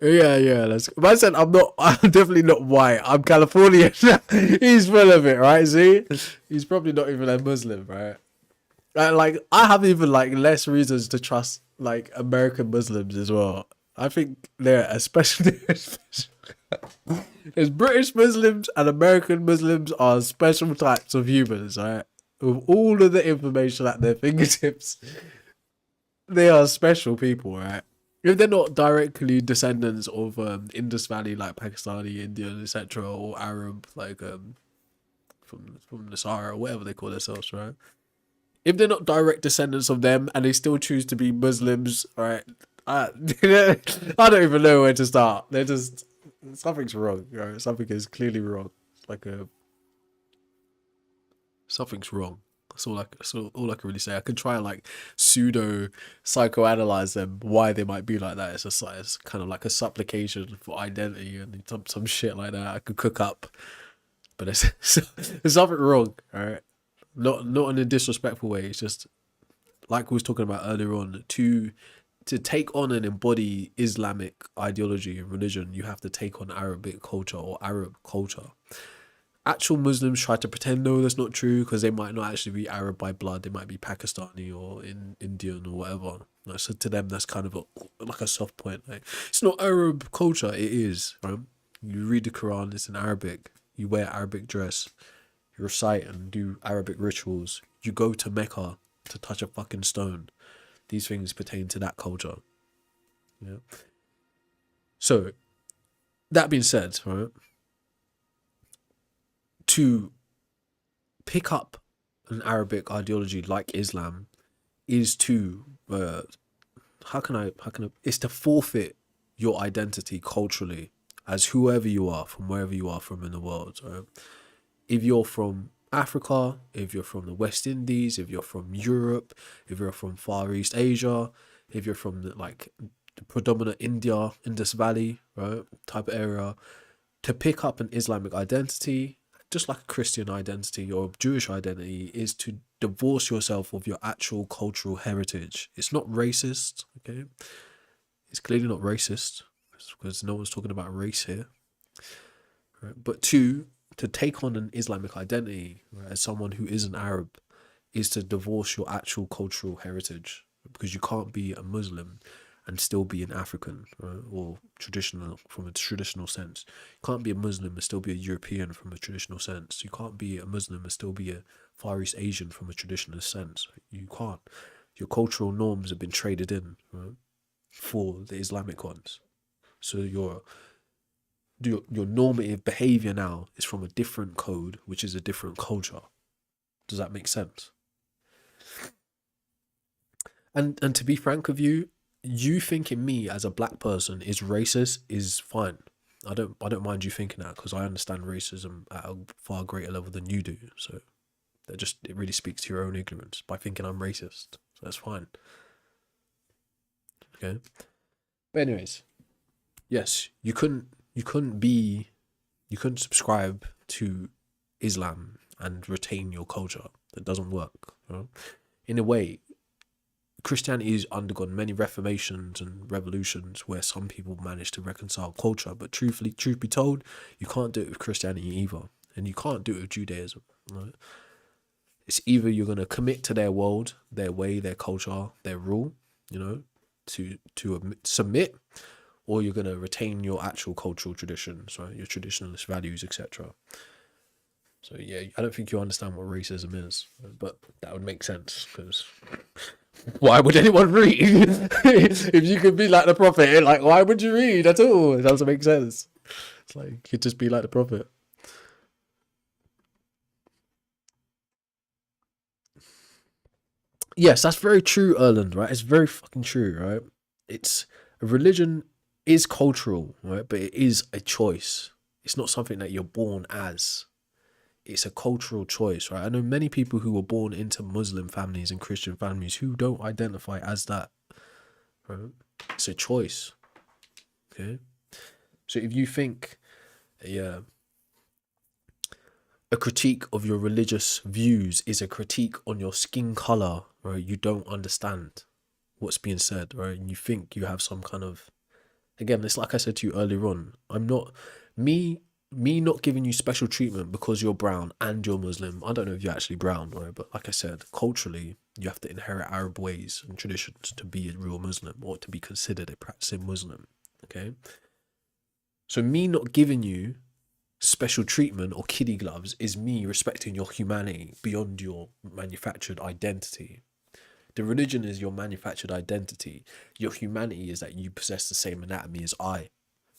Yeah. Man said I'm definitely not white. I'm Californian. He's full of it, right? See, he's probably not even a Muslim, right? Like I have even like less reasons to trust like American Muslims as well. I think they're especially there's British Muslims and American Muslims are special types of humans, right? With all of the information at their fingertips, they are special people, right? If they're not directly descendants of Indus Valley, like Pakistani, Indian, etc., or Arab, like from the Sahara, or whatever they call themselves, right? If they're not direct descendants of them and they still choose to be Muslims, right? I don't even know where to start. They're just something's wrong, right? Something is clearly wrong. It's like something's wrong. That's all I can really say. I can try and like pseudo psychoanalyze them why they might be like that. It's just like it's kind of like a supplication for identity and some shit like that I could cook up. But there's something wrong, all right? Not in a disrespectful way. It's just like we was talking about earlier on. To take on and embody Islamic ideology and religion, you have to take on Arabic culture or Arab culture. Actual Muslims try to pretend no, that's not true because they might not actually be Arab by blood. They might be Pakistani or Indian or whatever. Like, so to them, that's kind of like a soft point. Like, it's not Arab culture. It is. Right? You read the Quran. It's in Arabic. You wear Arabic dress. You recite and do Arabic rituals. You go to Mecca to touch a fucking stone. These things pertain to that culture. Yeah. So, that being said, right? To pick up an Arabic ideology like Islam is to how can I it's to forfeit your identity culturally as whoever you are from wherever you are from in the world, right? If you're from Africa, if you're from the West Indies, if you're from Europe, if you're from Far East Asia, if you're from the predominant India, Indus Valley, right, type of area, to pick up an Islamic identity, just like a Christian identity or a Jewish identity, is to divorce yourself of your actual cultural heritage. It's not racist, okay? It's clearly not racist because no one's talking about race here, right? But to take on an Islamic identity, right, as someone who isn't Arab, is to divorce your actual cultural heritage, because you can't be a Muslim and still be an African, right? Or traditional from a traditional sense. You can't be a Muslim and still be a European from a traditional sense. You can't be a Muslim and still be a Far East Asian from a traditional sense. You can't. Your cultural norms have been traded in, right, for the Islamic ones. So your normative behavior now is from a different code, which is a different culture. Does that make sense? And to be frank with you, you thinking me as a black person is racist is fine. I don't mind you thinking that because I understand racism at a far greater level than you do. So it really speaks to your own ignorance by thinking I'm racist. So that's fine. Okay. But anyways, yes, you couldn't subscribe to Islam and retain your culture. That doesn't work. You know? In a way, Christianity has undergone many reformations and revolutions where some people manage to reconcile culture, but truth be told, you can't do it with Christianity either, and you can't do it with Judaism. Right? It's either you're going to commit to their world, their way, their culture, their rule, you know, to submit, or you're going to retain your actual cultural traditions, right? Your traditionalist values, etc. So yeah, I don't think you understand what racism is, but that would make sense because why would anyone read if you could be like the prophet? Like, why would you read at all? It doesn't make sense. It's like you'd just be like the prophet. Yes, that's very true, Erland, right? It's very fucking true, right? It's religion is cultural, right? But it is a choice. It's not something that you're born as. It's a cultural choice, right? I know many people who were born into Muslim families and Christian families who don't identify as that, right? It's a choice, okay? So if you think a critique of your religious views is a critique on your skin color, right? You don't understand what's being said, right? And you think you have some kind of, again, it's like I said to you earlier on, I'm not, me not giving you special treatment because you're brown and you're Muslim. I don't know if you're actually brown, right? But like I said, culturally, You have to inherit Arab ways and traditions to be a real Muslim or to be considered a practicing Muslim. Okay. So me not giving you special treatment or kiddie gloves is me respecting your humanity beyond your manufactured identity. The religion is your manufactured identity. Your humanity is that you possess the same anatomy as I,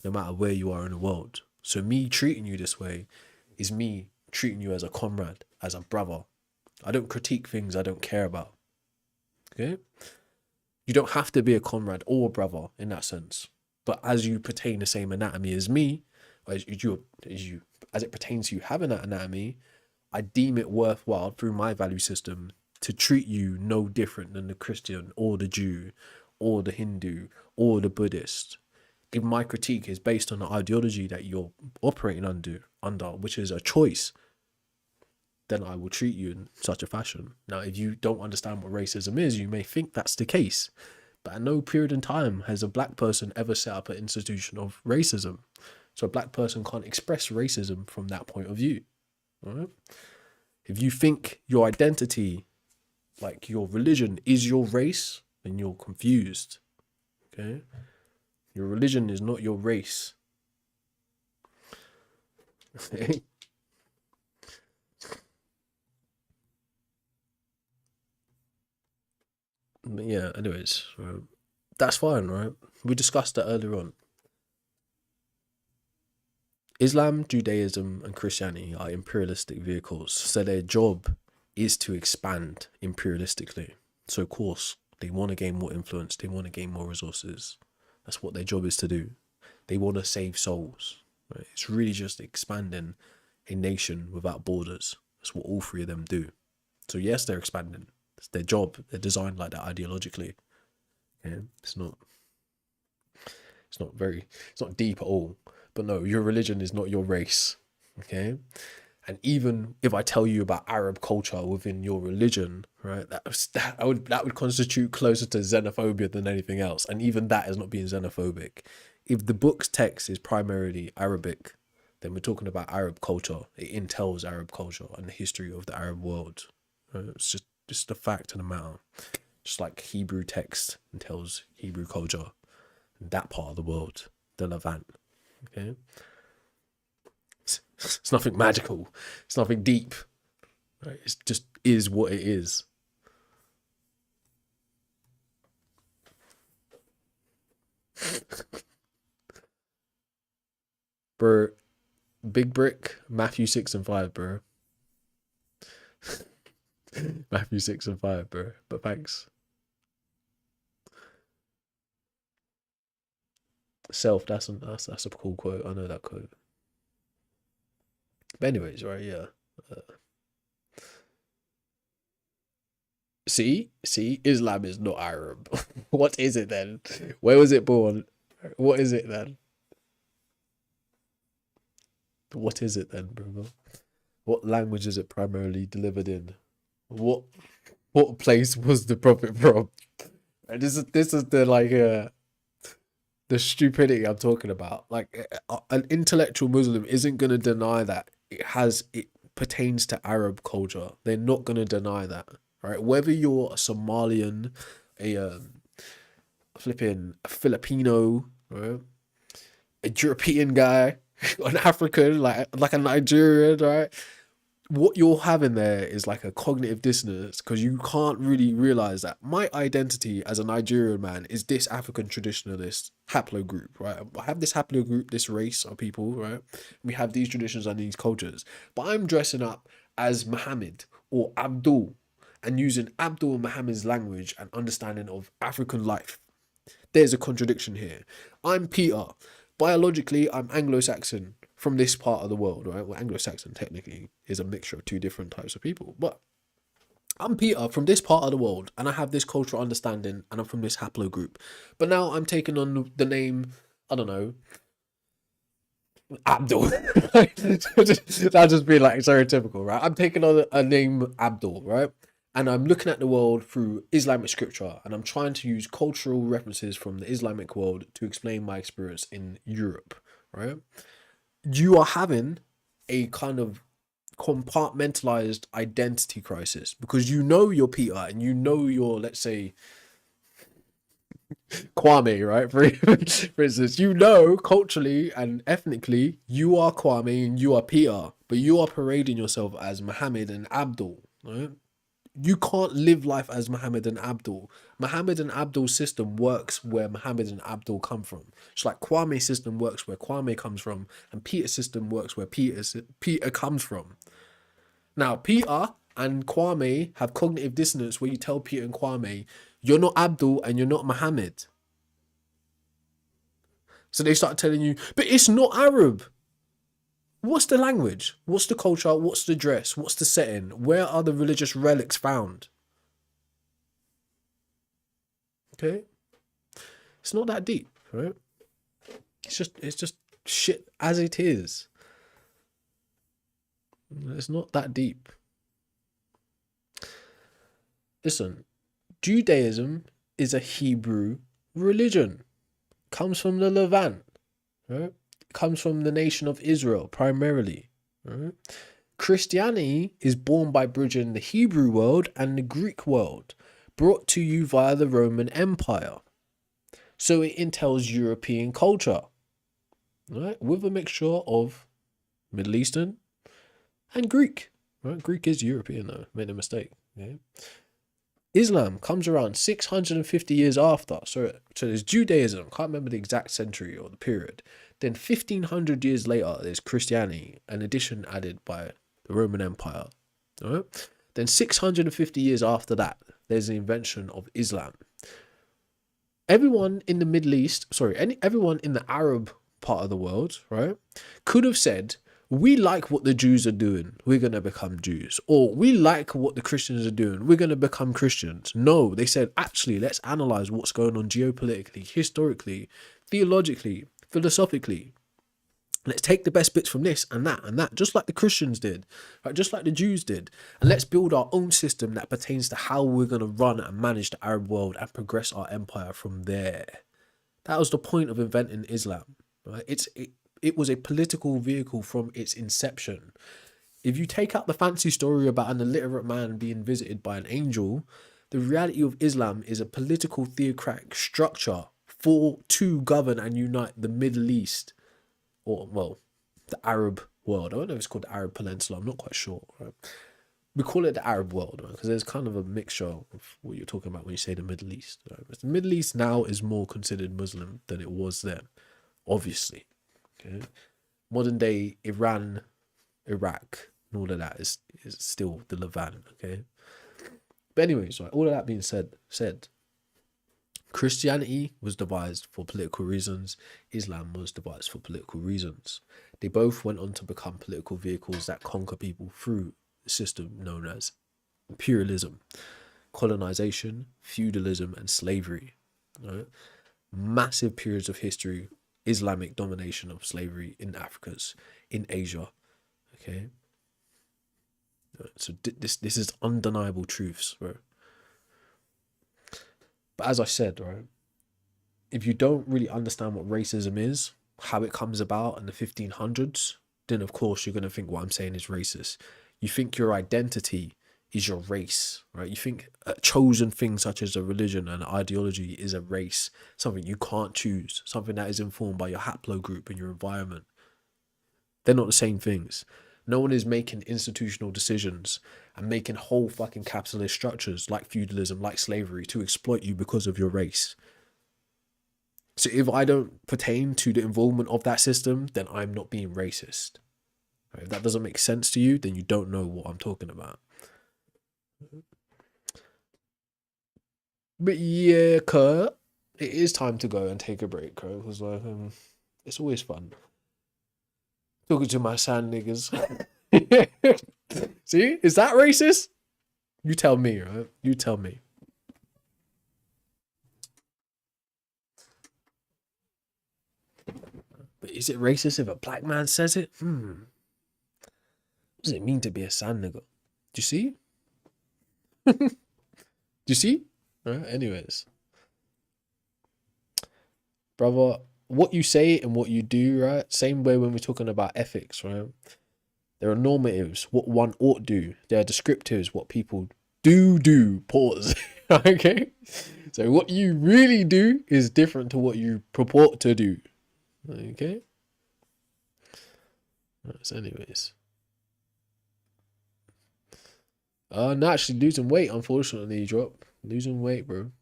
no matter where you are in the world. So me treating you this way is me treating you as a comrade, as a brother. I don't critique things I don't care about. Okay? You don't have to be a comrade or a brother in that sense. But as you pertain the same anatomy as me, as it pertains to you having that anatomy, I deem it worthwhile through my value system to treat you no different than the Christian or the Jew or the Hindu or the Buddhist. If my critique is based on the ideology that you're operating under, which is a choice, then I will treat you in such a fashion. Now, if you don't understand what racism is, you may think that's the case. But at no period in time has a black person ever set up an institution of racism. So a black person can't express racism from that point of view. All right? If you think your identity, like your religion, is your race, then you're confused. Okay? Your religion is not your race. Okay? But yeah, anyways, that's fine, right? We discussed that earlier on. Islam, Judaism, and Christianity are imperialistic vehicles, so their job is to expand imperialistically. So, of course, they want to gain more influence, they want to gain more resources. That's what their job is to do. They want to save souls. Right? It's really just expanding a nation without borders. That's what all three of them do. So, yes, they're expanding. It's their job. They're designed like that ideologically. Yeah, it's not deep at all. But no, your religion is not your race. Okay. And even if I tell you about Arab culture within your religion, right, that would constitute closer to xenophobia than anything else. And even that is not being xenophobic. If the book's text is primarily Arabic, then we're talking about Arab culture. It entails Arab culture and the history of the Arab world. Right? It's just a fact of the matter. Just like Hebrew text entails Hebrew culture, that part of the world, the Levant. Okay, it's nothing magical. It's nothing deep. Right? It just is what it is. Bro, Big Brick, Matthew 6 and 5, bro. Matthew 6 and 5, bro. But thanks. Self, that's a cool quote. I know that quote. But anyways, right, yeah. See, Islam is not Arab. What is it then? Where was it born? What is it then? What is it then, bro? What language is it primarily delivered in? What place was the prophet from? And this is the like the stupidity I'm talking about. Like an intellectual Muslim isn't gonna deny that it pertains to Arab culture. They're not gonna deny that, right? Whether you're a Somalian, a flipping Filipino, right? A European guy, an African, like a Nigerian, right? What you're having there is like a cognitive dissonance because you can't really realize that my identity as a Nigerian man is this African traditionalist haplogroup, right? I have this haplogroup, this race of people, right? We have these traditions and these cultures, but I'm dressing up as Muhammad or Abdul and using Abdul and Muhammad's language and understanding of African life. There's a contradiction here. I'm Peter. Biologically, I'm Anglo-Saxon from this part of the world, right? Well, Anglo-Saxon technically is a mixture of two different types of people, but I'm Peter from this part of the world and I have this cultural understanding and I'm from this haplogroup. But now I'm taking on the name, I don't know, Abdul. That'll just be like stereotypical, right? I'm taking on a name Abdul, right? And I'm looking at the world through Islamic scripture and I'm trying to use cultural references from the Islamic world to explain my experience in Europe, right? You are having a kind of compartmentalized identity crisis, because you know you're Peter and you know you're, let's say, Kwame, right? For instance, you know culturally and ethnically you are Kwame and you are Peter, but you are parading yourself as Muhammad and Abdul, right? You can't live life as Muhammad and Abdul. Muhammad and Abdul's system works where Muhammad and Abdul come from. It's like Kwame's system works where Kwame comes from, and Peter's system works where Peter comes from. Now, Peter and Kwame have cognitive dissonance where you tell Peter and Kwame, you're not Abdul and you're not Muhammad. So they start telling you, but it's not Arab. What's the language? What's the culture? What's the dress? What's the setting? Where are the religious relics found? Okay. It's not that deep, right? It's just shit as it is. It's not that deep. Listen, Judaism is a Hebrew religion. Comes from the Levant, right? Comes from the nation of Israel primarily, right? Christianity is born by bridging the Hebrew world and the Greek world, brought to you via the Roman Empire. So it entails European culture, right? With a mixture of Middle Eastern and Greek, right? Greek is European though, made a mistake. Okay? Islam comes around 650 years after. So there's Judaism, can't remember the exact century or the period. Then 1500 years later, there's Christianity, an addition added by the Roman Empire. All right? Then 650 years after that, there's the invention of Islam. Everyone in the Middle East, everyone in the Arab part of the world, right, could have said, we like what the Jews are doing, we're going to become Jews. Or we like what the Christians are doing, we're going to become Christians. No, they said, actually, let's analyze what's going on geopolitically, historically, theologically, philosophically. Let's take the best bits from this and that, just like the Christians did, right? Just like the Jews did. And let's build our own system that pertains to how we're going to run and manage the Arab world and progress our empire from there. That was the point of inventing Islam, right? It was a political vehicle from its inception. If you take out the fancy story about an illiterate man being visited by an angel, the reality of Islam is a political theocratic structure to govern and unite the Middle East, or, well, the Arab world. I don't know if it's called the Arab Peninsula, I'm not quite sure. Right? We call it the Arab world, right? Because there's kind of a mixture of what you're talking about when you say the Middle East. Right? The Middle East now is more considered Muslim than it was then, obviously. Okay. Modern day Iran, Iraq, and all of that is still the Levant. Okay. But anyways, right, all of that being said, Christianity was devised for political reasons. Islam was devised for political reasons. They both went on to become political vehicles that conquer people through the system known as imperialism, colonization, feudalism, and slavery. Right? Massive periods of history. Islamic domination of slavery in Africa's, in Asia, okay? So this is undeniable truths, bro. But as I said, right, if you don't really understand what racism is, how it comes about in the 1500s, then of course you're going to think what I'm saying is racist. You think your identity is your race, right? You think a chosen thing such as a religion and ideology is a race, something you can't choose, something that is informed by your haplogroup and your environment. They're not the same things. No one is making institutional decisions and making whole fucking capitalist structures like feudalism, like slavery, to exploit you because of your race. So if I don't pertain to the involvement of that system, then I'm not being racist. Right? If that doesn't make sense to you, then you don't know what I'm talking about. But yeah, Kurt, it is time to go and take a break, Kurt, because like it's always fun talking to my sand niggas. See, is that racist? You tell me, right? You tell me. But is it racist if a black man says it? What does it mean to be a sand nigga? Do you see? Do you see? Right, anyways. Brother, what you say and what you do, right? Same way when we're talking about ethics, right? There are normatives, what one ought do. There are descriptives, what people do. Pause. Okay? So what you really do is different to what you purport to do. Okay? Right, so anyways. No, actually losing weight, unfortunately, drop. Losing weight, bro.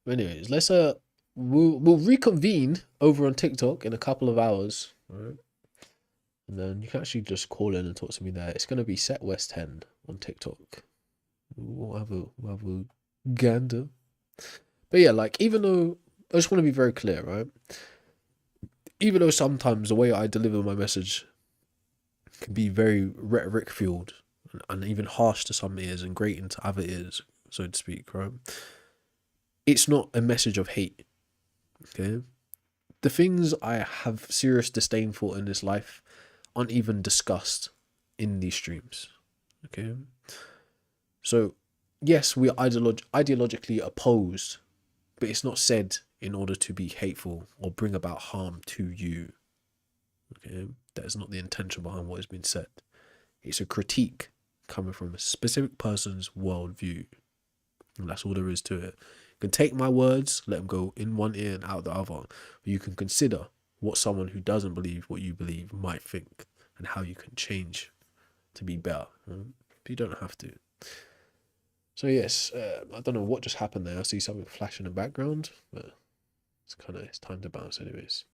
Anyways, let's we'll reconvene over on TikTok in a couple of hours, right? And then you can actually just call in and talk to me there. It's gonna be Set West 10 on TikTok. We'll have a gander. But yeah, like, even though I just want to be very clear, right? Even though sometimes the way I deliver my message can be very rhetoric fueled and even harsh to some ears and grating to other ears, so to speak, right? It's not a message of hate. Okay? The things I have serious disdain for in this life aren't even discussed in these streams. Okay? So, yes, we are ideologically opposed, but it's not said in order to be hateful or bring about harm to you. Okay? That is not the intention behind what has been said. It's a critique coming from a specific person's worldview. And that's all there is to it. You can take my words, let them go in one ear and out the other. But you can consider what someone who doesn't believe what you believe might think and how you can change to be better. But you don't have to. So yes, I don't know what just happened there. I see something flash in the background, but it's time to bounce anyways.